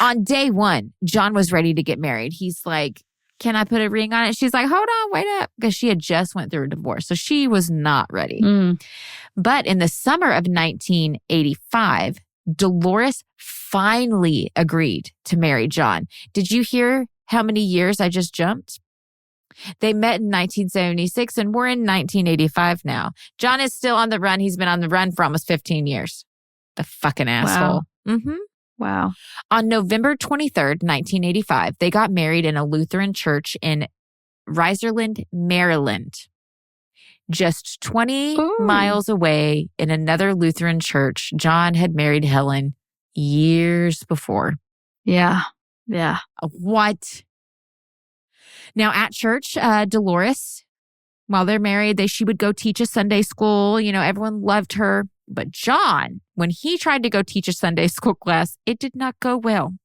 on day one, John was ready to get married. He's like, "Can I put a ring on it?" She's like, "Hold on, wait up." Because she had just went through a divorce. So she was not ready. But in the summer of 1985, Dolores finally agreed to marry John. Did you hear how many years I just jumped? They met in 1976 and we're in 1985 now. John is still on the run. He's been on the run for almost 15 years. The fucking asshole. Wow. Wow. On November 23rd, 1985, they got married in a Lutheran church in Riserland, Maryland. Just 20 miles away in another Lutheran church, John had married Helen years before. Yeah. Yeah. What? Now at church, Dolores, while they're married, she would go teach a Sunday school. Everyone loved her. But John, when he tried to go teach a Sunday school class, it did not go well.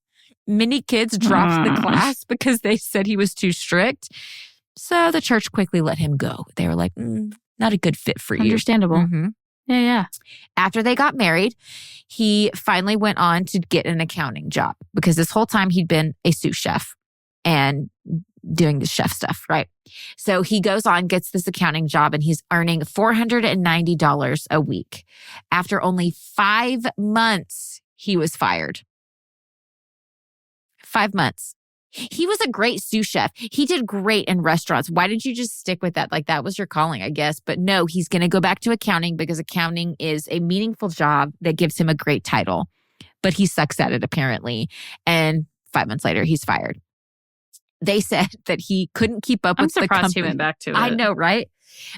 Many kids dropped the class because they said he was too strict. So the church quickly let him go. They were like, not a good fit for you. Understandable. Yeah. After they got married, he finally went on to get an accounting job because this whole time he'd been a sous chef and doing the chef stuff, right? So he goes on, gets this accounting job, and he's earning $490 a week. After only 5 months, he was fired. 5 months. He was a great sous chef. He did great in restaurants. Why did you just stick with that? That was your calling, I guess. But no, he's going to go back to accounting because accounting is a meaningful job that gives him a great title. but he sucks at it apparently. And 5 months later, he's fired. They said that he couldn't keep up with the company. I'm surprised he went back to it. I know, right?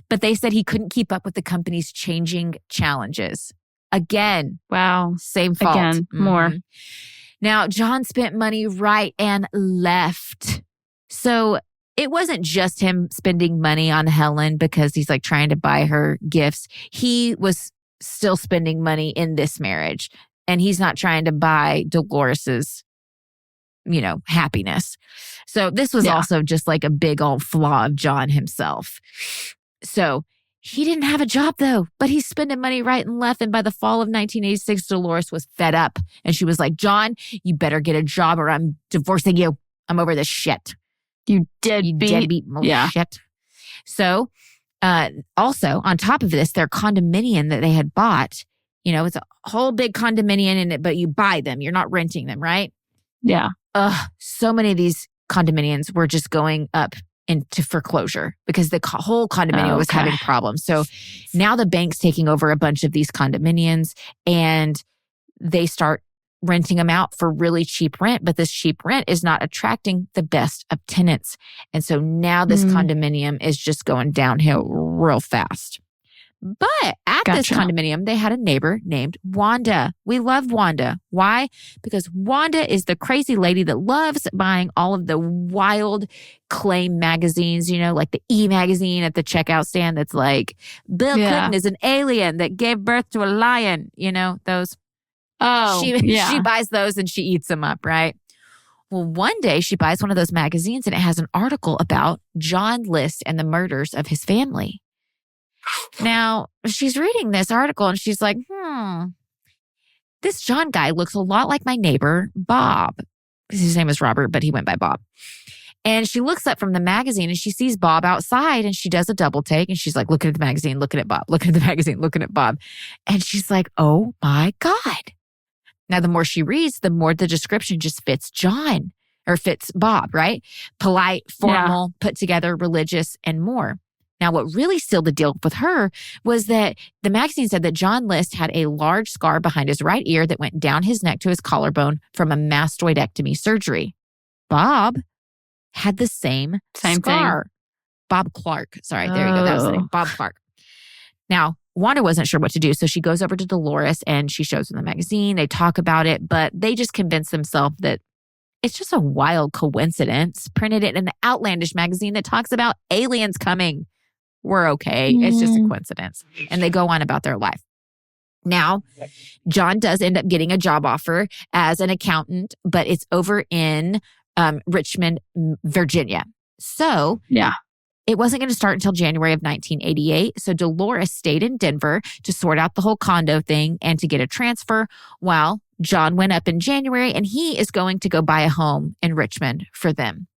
But they said he couldn't keep up with the company's changing challenges. Again. Wow. Same fault. Again, more. Now, John spent money right and left. So it wasn't just him spending money on Helen because he's like trying to buy her gifts. He was still spending money in this marriage. And he's not trying to buy Dolores's, happiness. So this was also just like a big old flaw of John himself. So he didn't have a job though, but he's spending money right and left. And by the fall of 1986, Dolores was fed up. And she was like, John, you better get a job or I'm divorcing you. I'm over this shit. You deadbeat. Shit. So also on top of this, their condominium that they had bought, it's a whole big condominium in it, but you buy them. You're not renting them, right? Yeah. So many of these condominiums were just going up into foreclosure because the whole condominium was having problems. So now the bank's taking over a bunch of these condominiums and they start renting them out for really cheap rent. But this cheap rent is not attracting the best of tenants. And so now this condominium is just going downhill real fast. But at this condominium, they had a neighbor named Wanda. We love Wanda. Why? Because Wanda is the crazy lady that loves buying all of the wild claim magazines, like the E magazine at the checkout stand that's like, Bill Clinton is an alien that gave birth to a lion, those. Oh, she buys those and she eats them up, right? Well, one day she buys one of those magazines and it has an article about John List and the murders of his family. Now, she's reading this article and she's like, this John guy looks a lot like my neighbor, Bob. His name is Robert, but he went by Bob. And she looks up from the magazine and she sees Bob outside and she does a double take and she's like, looking at the magazine, looking at Bob, looking at the magazine, looking at Bob. And she's like, oh my God. Now, the more she reads, the more the description just fits John or fits Bob, right? Polite, formal, put together, religious, and more. Now, what really sealed the deal with her was that the magazine said that John List had a large scar behind his right ear that went down his neck to his collarbone from a mastoidectomy surgery. Bob had the same scar. Thing. Bob Clark. Sorry, there you go. That was the name. Bob Clark. Now, Wanda wasn't sure what to do, so she goes over to Dolores and she shows them the magazine. They talk about it, but they just convince themselves that it's just a wild coincidence. Printed it in an outlandish magazine that talks about aliens coming. We're okay. It's just a coincidence. And they go on about their life. Now, John does end up getting a job offer as an accountant, but it's over in Richmond, Virginia. So it wasn't going to start until January of 1988. So Dolores stayed in Denver to sort out the whole condo thing and to get a transfer while John went up in January and he is going to go buy a home in Richmond for them.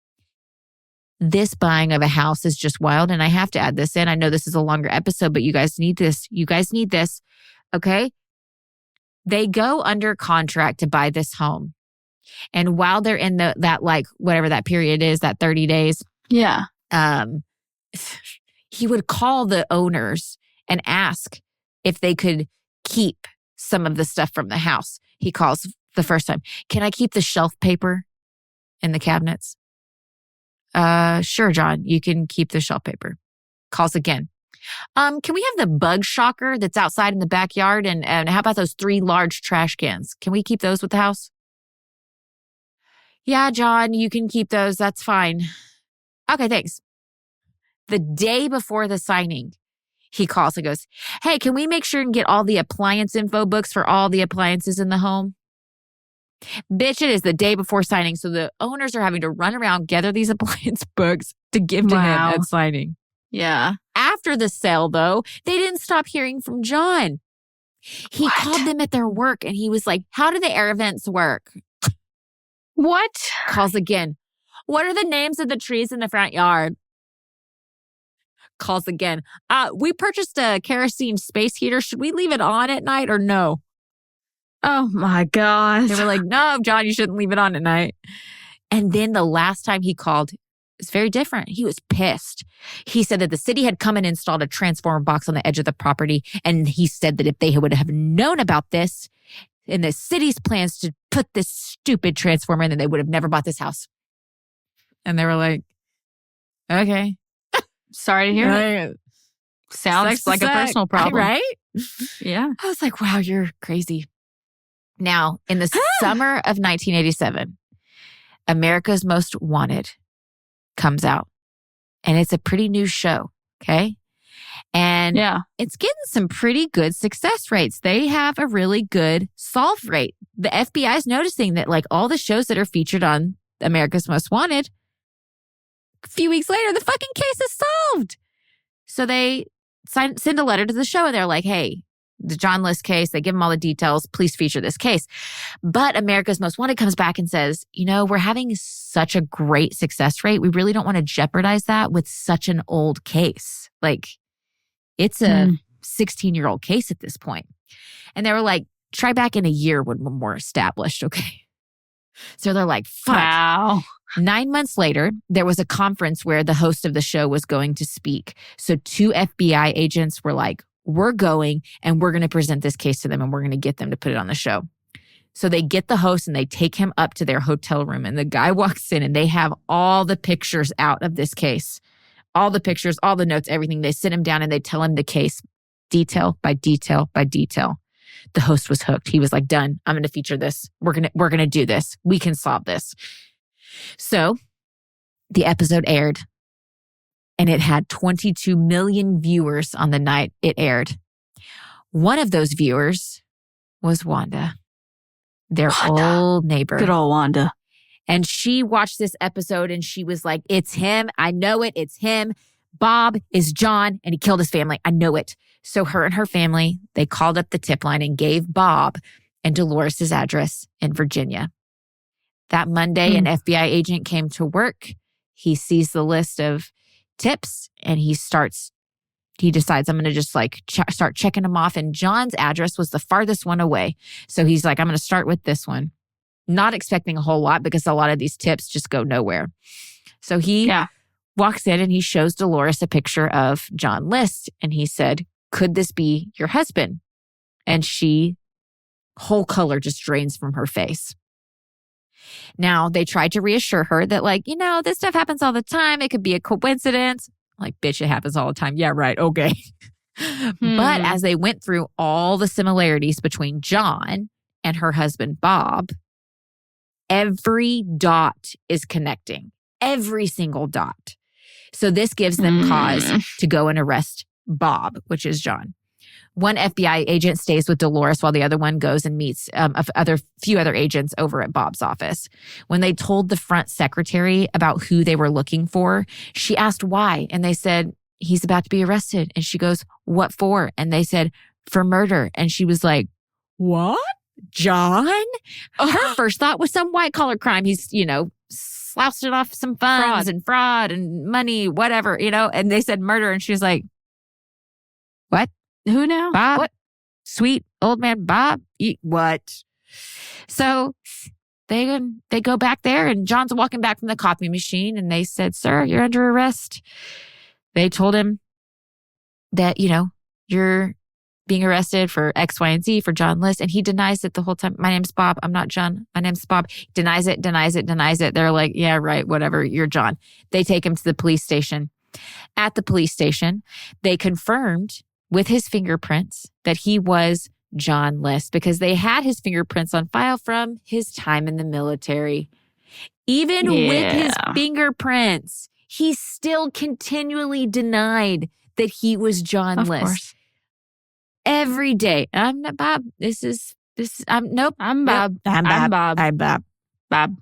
This buying of a house is just wild. And I have to add this in. I know this is a longer episode, but you guys need this. You guys need this. Okay. They go under contract to buy this home. And while they're in that like, whatever that period is, that 30 days. Yeah. He would call the owners and ask if they could keep some of the stuff from the house. He calls the first time. Can I keep the shelf paper in the cabinets? Sure, John, you can keep the shelf paper. Calls again. Can we have the bug shocker that's outside in the backyard? And how about those 3 large trash cans? Can we keep those with the house? Yeah, John, you can keep those. That's fine. Okay, thanks. The day before the signing, he calls and goes, hey, can we make sure and get all the appliance info books for all the appliances in the home? Bitch, it is the day before signing. So the owners are having to run around, gather these appliance books to give to him at signing. Yeah. After the sale, though, they didn't stop hearing from John. He called them at their work and he was like, how do the air vents work? What? Calls again. What are the names of the trees in the front yard? Calls again. We purchased a kerosene space heater. Should we leave it on at night or no? Oh my God. They were like, no, John, you shouldn't leave it on at night. And then the last time he called, it's very different. He was pissed. He said that the city had come and installed a transformer box on the edge of the property. And he said that if they would have known about this, in the city's plans to put this stupid transformer in, and they would have never bought this house. And they were like, okay. Sorry to hear it. Sounds like a personal problem. Right? Yeah. I was like, wow, you're crazy. Now, in the summer of 1987, America's Most Wanted comes out. And it's a pretty new show, okay? And it's getting some pretty good success rates. They have a really good solve rate. The FBI is noticing that like all the shows that are featured on America's Most Wanted, a few weeks later, the fucking case is solved. So they send a letter to the show and they're like, hey, the John List case, they give them all the details. Please feature this case. But America's Most Wanted comes back and says, you know, we're having such a great success rate. We really don't want to jeopardize that with such an old case. Like, it's a 16-year-old case at this point. And they were like, try back in a year when we're more established, okay? So they're like, fuck. Wow. 9 months later, there was a conference where the host of the show was going to speak. So 2 FBI agents were like, we're going and we're going to present this case to them and we're going to get them to put it on the show. So they get the host and they take him up to their hotel room and the guy walks in and they have all the pictures out of this case. All the pictures, all the notes, everything. They sit him down and they tell him the case detail by detail by detail. The host was hooked. He was like, done. I'm going to feature this. We're going to do this. We can solve this. So the episode aired and it had 22 million viewers on the night it aired. One of those viewers was Wanda, their old neighbor. Good old Wanda. And she watched this episode and she was like, it's him. I know it. It's him. Bob is John and he killed his family. I know it. So her and her family, they called up the tip line and gave Bob and Dolores' address in Virginia. That Monday, an FBI agent came to work. He sees the list of tips and he decides I'm going to just like start checking them off. And John's address was the farthest one away. So he's like, I'm going to start with this one. Not expecting a whole lot because a lot of these tips just go nowhere. So he walks in and he shows Dolores a picture of John List. And he said, could this be your husband? And whole color just drains from her face. Now, they tried to reassure her that like, you know, this stuff happens all the time. It could be a coincidence. Like, bitch, it happens all the time. Yeah, right. Okay. But as they went through all the similarities between John and her husband, Bob, every dot is connecting. Every single dot. So this gives them cause to go and arrest Bob, which is John. One FBI agent stays with Dolores while the other one goes and meets a few other agents over at Bob's office. When they told the front secretary about who they were looking for, she asked why. And they said, he's about to be arrested. And she goes, what for? And they said, for murder. And she was like, what? John? Her first thought was some white collar crime. He's, slouched it off some funds and fraud and money, whatever, and they said murder. And she was like, what? Who now? Bob? What? Sweet old man Bob? What? So they go back there and John's walking back from the copy machine and they said, sir, you're under arrest. They told him that, you're being arrested for X, Y, and Z for John List. And he denies it the whole time. My name's Bob. I'm not John. My name's Bob. Denies it. They're like, yeah, right, whatever. You're John. They take him to the police station. At the police station, they confirmed with his fingerprints that he was John List because they had his fingerprints on file from his time in the military. Even with his fingerprints, he still continually denied that he was John List. Course. Every day. I'm not Bob. Nope. I'm Bob. Nope. I'm Bob. I'm Bob. Bob.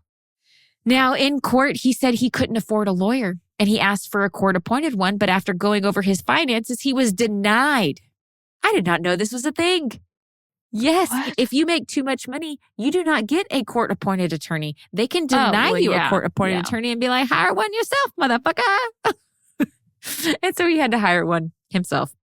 Now, in court, he said he couldn't afford a lawyer. And he asked for a court-appointed one, but after going over his finances, he was denied. I did not know this was a thing. Yes, if you make too much money, you do not get a court-appointed attorney. They can deny you a court-appointed attorney and be like, hire one yourself, motherfucker. And so he had to hire one himself.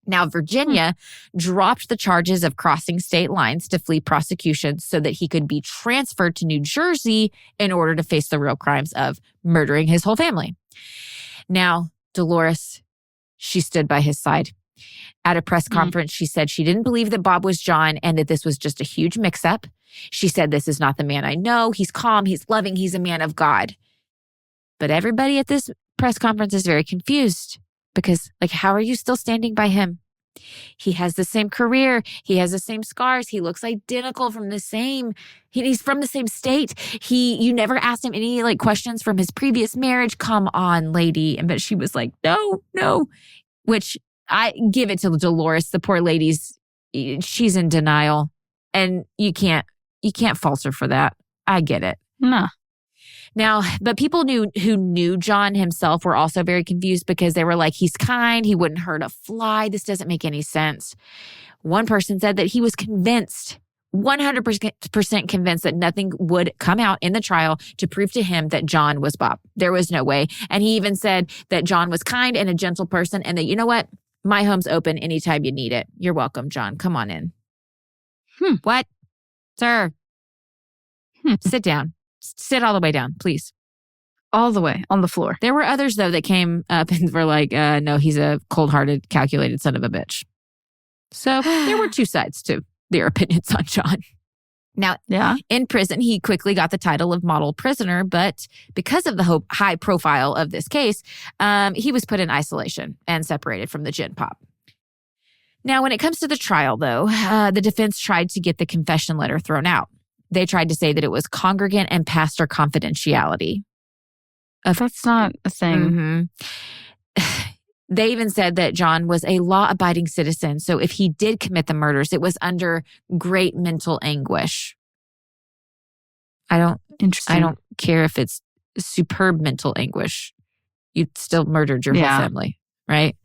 Now, Virginia dropped the charges of crossing state lines to flee prosecution so that he could be transferred to New Jersey in order to face the real crimes of murdering his whole family. Now, Dolores, she stood by his side. At a press conference, she said she didn't believe that Bob was John and that this was just a huge mix-up. She said, "This is not the man I know. He's calm. He's loving. He's a man of God." But everybody at this press conference is very confused because, like, how are you still standing by him? He has the same career. He has the same scars. He looks identical from the same, he's from the same state. You never asked him any like questions from his previous marriage. Come on, lady. But she was like, no, which I give it to Dolores. The poor lady's, she's in denial and you can't fault her for that. I get it. Nah. Now, but people who knew John himself were also very confused because they were like, he's kind. He wouldn't hurt a fly. This doesn't make any sense. One person said that he was convinced, 100% convinced that nothing would come out in the trial to prove to him that John was Bob. There was no way. And he even said that John was kind and a gentle person and that, you know what? My home's open anytime you need it. You're welcome, John. Come on in. What? Sir. Sit down. Sit all the way down, please. All the way on the floor. There were others, though, that came up and were like, no, he's a cold-hearted, calculated son of a bitch. So there were two sides to their opinions on John. Now, in prison, he quickly got the title of model prisoner, but because of the high profile of this case, he was put in isolation and separated from the gin pop. Now, when it comes to the trial, though, the defense tried to get the confession letter thrown out. They tried to say that it was congregant and pastor confidentiality. That's not a thing. They even said that John was a law-abiding citizen. So if he did commit the murders, it was under great mental anguish. I don't care if it's superb mental anguish. You still murdered your whole family, right?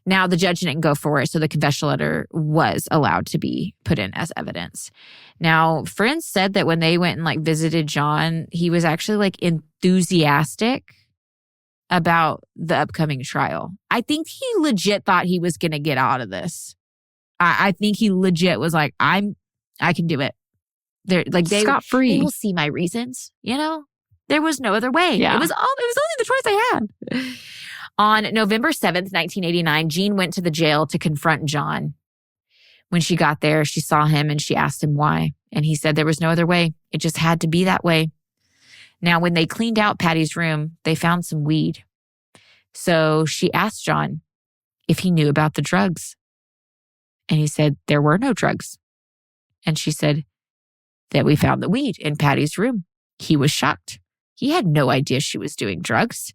Now, the judge didn't go for it, so the confession letter was allowed to be put in as evidence. Now, friends said that when they went and like visited John, he was actually like enthusiastic about the upcoming trial. I think he legit thought he was going to get out of this. I think he legit was like, I can do it. They're like scot-free. They will see my reasons. You know, there was no other way. Yeah. It was only the choice I had. On November 7th, 1989, Jean went to the jail to confront John. When she got there, she saw him and she asked him why. And he said there was no other way. It just had to be that way. Now, when they cleaned out Patty's room, they found some weed. So she asked John if he knew about the drugs. And he said there were no drugs. And she said that we found the weed in Patty's room. He was shocked. He had no idea she was doing drugs.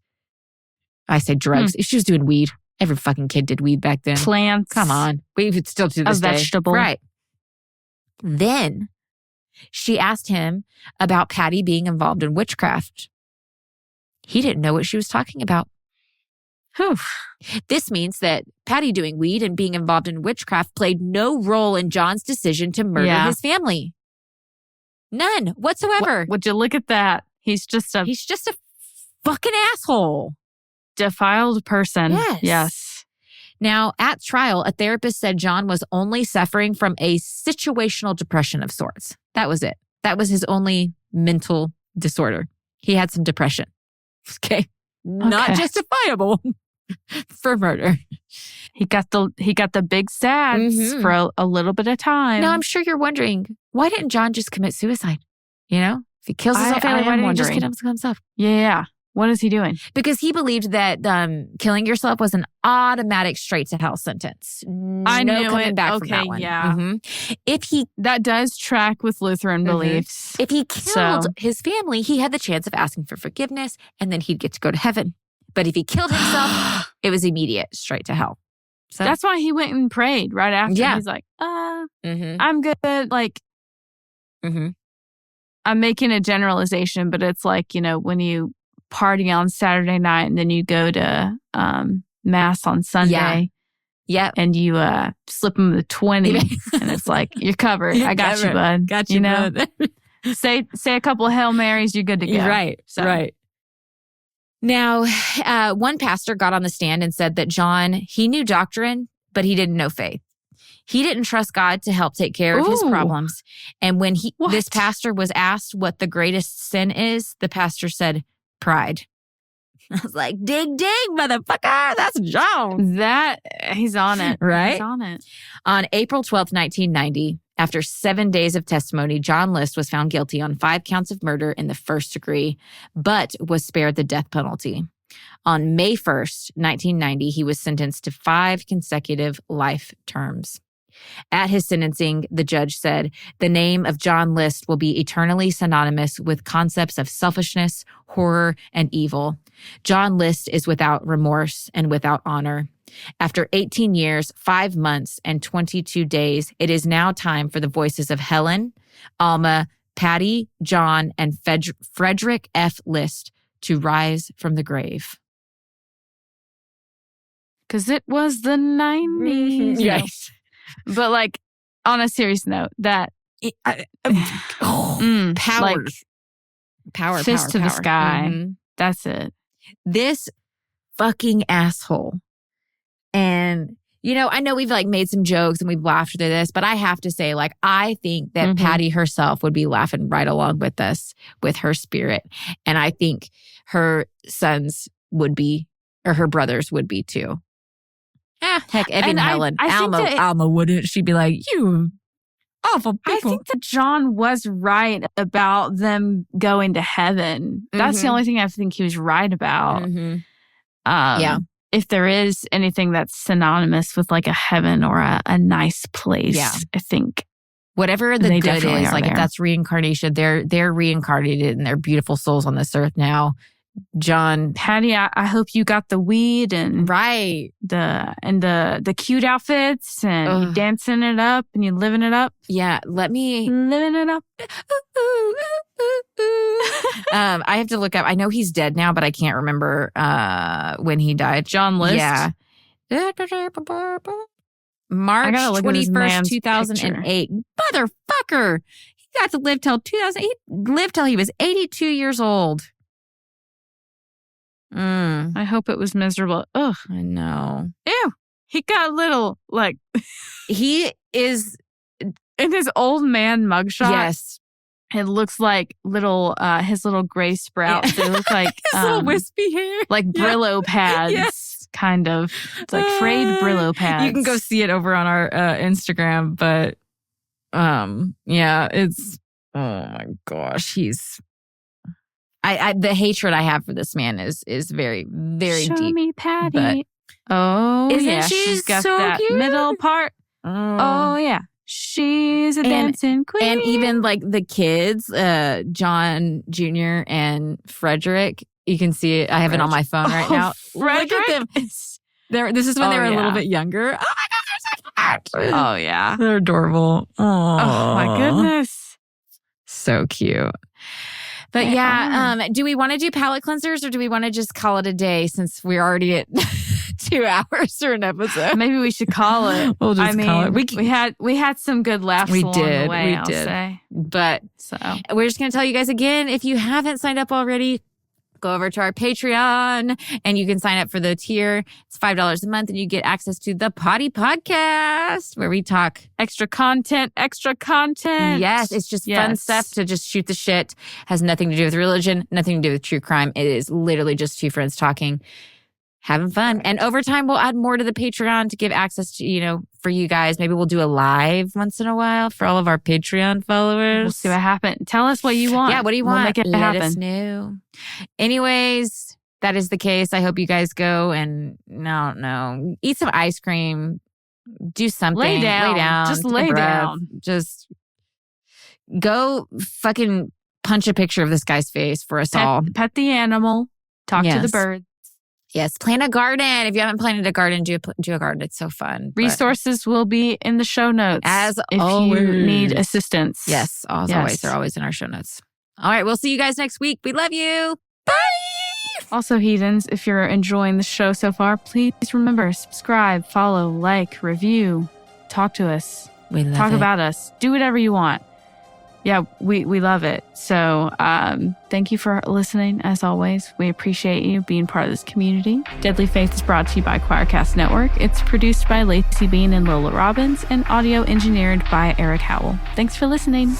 I said drugs. She was doing weed. Every fucking kid did weed back then. Plants. Come on. We would still do this a vegetable. Day. Right. Then she asked him about Patty being involved in witchcraft. He didn't know what she was talking about. Whew. This means that Patty doing weed and being involved in witchcraft played no role in John's decision to murder his family. None whatsoever. Would you look at that? He's just a fucking asshole. Defiled person. Yes. Now, at trial, a therapist said John was only suffering from a situational depression of sorts. That was it. That was his only mental disorder. He had some depression. Okay. Not justifiable for murder. He got the big sads for a little bit of time. Now, I'm sure you're wondering, why didn't John just commit suicide? You know, if he kills his whole family, why didn't he just kill himself? Yeah. What is he doing? Because he believed that killing yourself was an automatic straight to hell sentence. I no knew coming it. back from that one. Yeah. That does track with Lutheran beliefs. If he killed his family, he had the chance of asking for forgiveness, and then he'd get to go to heaven. But if he killed himself, it was immediate, straight to hell. So that's why he went and prayed right after. Yeah. He's like, I'm good. Like, I'm making a generalization, but it's like, you know, when you party on Saturday night and then you go to mass on Sunday. Yeah. And you slip them the 20 and it's like, you're covered. I got you, bud. Got you, bud. Say a couple of Hail Marys, you're good to go. Right. So. Right. Now, one pastor got on the stand and said that John, he knew doctrine, but he didn't know faith. He didn't trust God to help take care of his problems. And when this pastor was asked what the greatest sin is, the pastor said, pride. I was like, dig, motherfucker. That's John. He's on it. Right? He's on it. On April 12th, 1990, after 7 days of testimony, John List was found guilty on 5 counts of murder in the first degree, but was spared the death penalty. On May 1st, 1990, he was sentenced to 5 consecutive life terms. At his sentencing, the judge said, the name of John List will be eternally synonymous with concepts of selfishness, horror, and evil. John List is without remorse and without honor. After 18 years, 5 months, and 22 days, it is now time for the voices of Helen, Alma, Patty, John, and Frederick F. List to rise from the grave. Because it was the 90s. Yes. But like, on a serious note, that power. like, Power. fist to the sky. Mhm. That's it. This fucking asshole. And, you know, I know we've like made some jokes and we've laughed through this, but I have to say, like, I think that Patty herself would be laughing right along with us with her spirit. And I think her sons would be, or her brothers would be too. Heck, even And Helen. I think Alma, that Alma wouldn't. She'd be like, you awful people. I think that John was right about them going to heaven. That's the only thing I think he was right about. Yeah. If there is anything that's synonymous with like a heaven or a nice place, I think whatever the they good definitely is, are like there. if that's reincarnation, they're reincarnated and they're beautiful souls on this earth now. John, Patty, I hope you got the weed and right, the cute outfits and you dancing it up and you living it up. Yeah, living it up. I have to look up. I know he's dead now, but I can't remember when he died. John List. Yeah. March look at his 21st, man's 2008. Motherfucker. He got to live till 2000. He lived till he was 82 years old. I hope it was miserable. Ugh. I know. Ew. He got a little, like... He is... In his old man mugshot. Yes. It looks like his little gray sprouts. They look like... his little wispy hair. Like Brillo pads. Yes. Kind of. It's like frayed Brillo pads. You can go see it over on our Instagram, but yeah, it's... Oh my gosh, he's... the hatred I have for this man is very, very Show deep. Show me Patty. Isn't yeah, she she's got so that cute? middle part. Oh yeah, she's a dancing queen. And even like the kids, John Jr. and Frederick, you can see it. I have it on my phone right now. Frederick? Look at them. This is when they were a little bit younger. Oh my God, they're so cute. Oh yeah, they're adorable. Oh my goodness, so cute. But do we want to do palate cleansers or do we want to just call it a day since we're already at 2 hours for an episode? Maybe we should call it. We'll just call it. We had some good laughs along the way, I'll did. say. But so we're just going to tell you guys again, if you haven't signed up already, go over to our Patreon and you can sign up for the tier. It's $5 a month and you get access to the Potty Podcast where we talk extra content. Yes, it's just fun stuff to just shoot the shit. Has nothing to do with religion, nothing to do with true crime. It is literally just two friends talking, having fun. And over time, we'll add more to the Patreon to give access to, for you guys. Maybe we'll do a live once in a while for all of our Patreon followers. We'll see what happens. Tell us what you want. Yeah, what do you want? We'll make it Let happen. us know. Anyways, that is the case. I hope you guys go and, I don't know, eat some ice cream. Do something. Lay down. Just take a lay breath. down. Just go fucking punch a picture of this guy's face for us all. Pet the animal. Talk to the Yes. birds. Yes, plant a garden. If you haven't planted a garden, do a garden. It's so fun. But Resources will be in the show notes. as if always. you need assistance. Yes, as Yes. always. They're always in our show notes. All right, we'll see you guys next week. We love you. Bye. Also, heathens, if you're enjoying the show so far, please remember, subscribe, follow, like, review, talk to us, We love talk it. about us, do whatever you want. Yeah, we love it. So thank you for listening. As always, we appreciate you being part of this community. Deadly Faith is brought to you by Choircast Network. It's produced by Laci Bean and Lola Robbins and audio engineered by Eric Howell. Thanks for listening.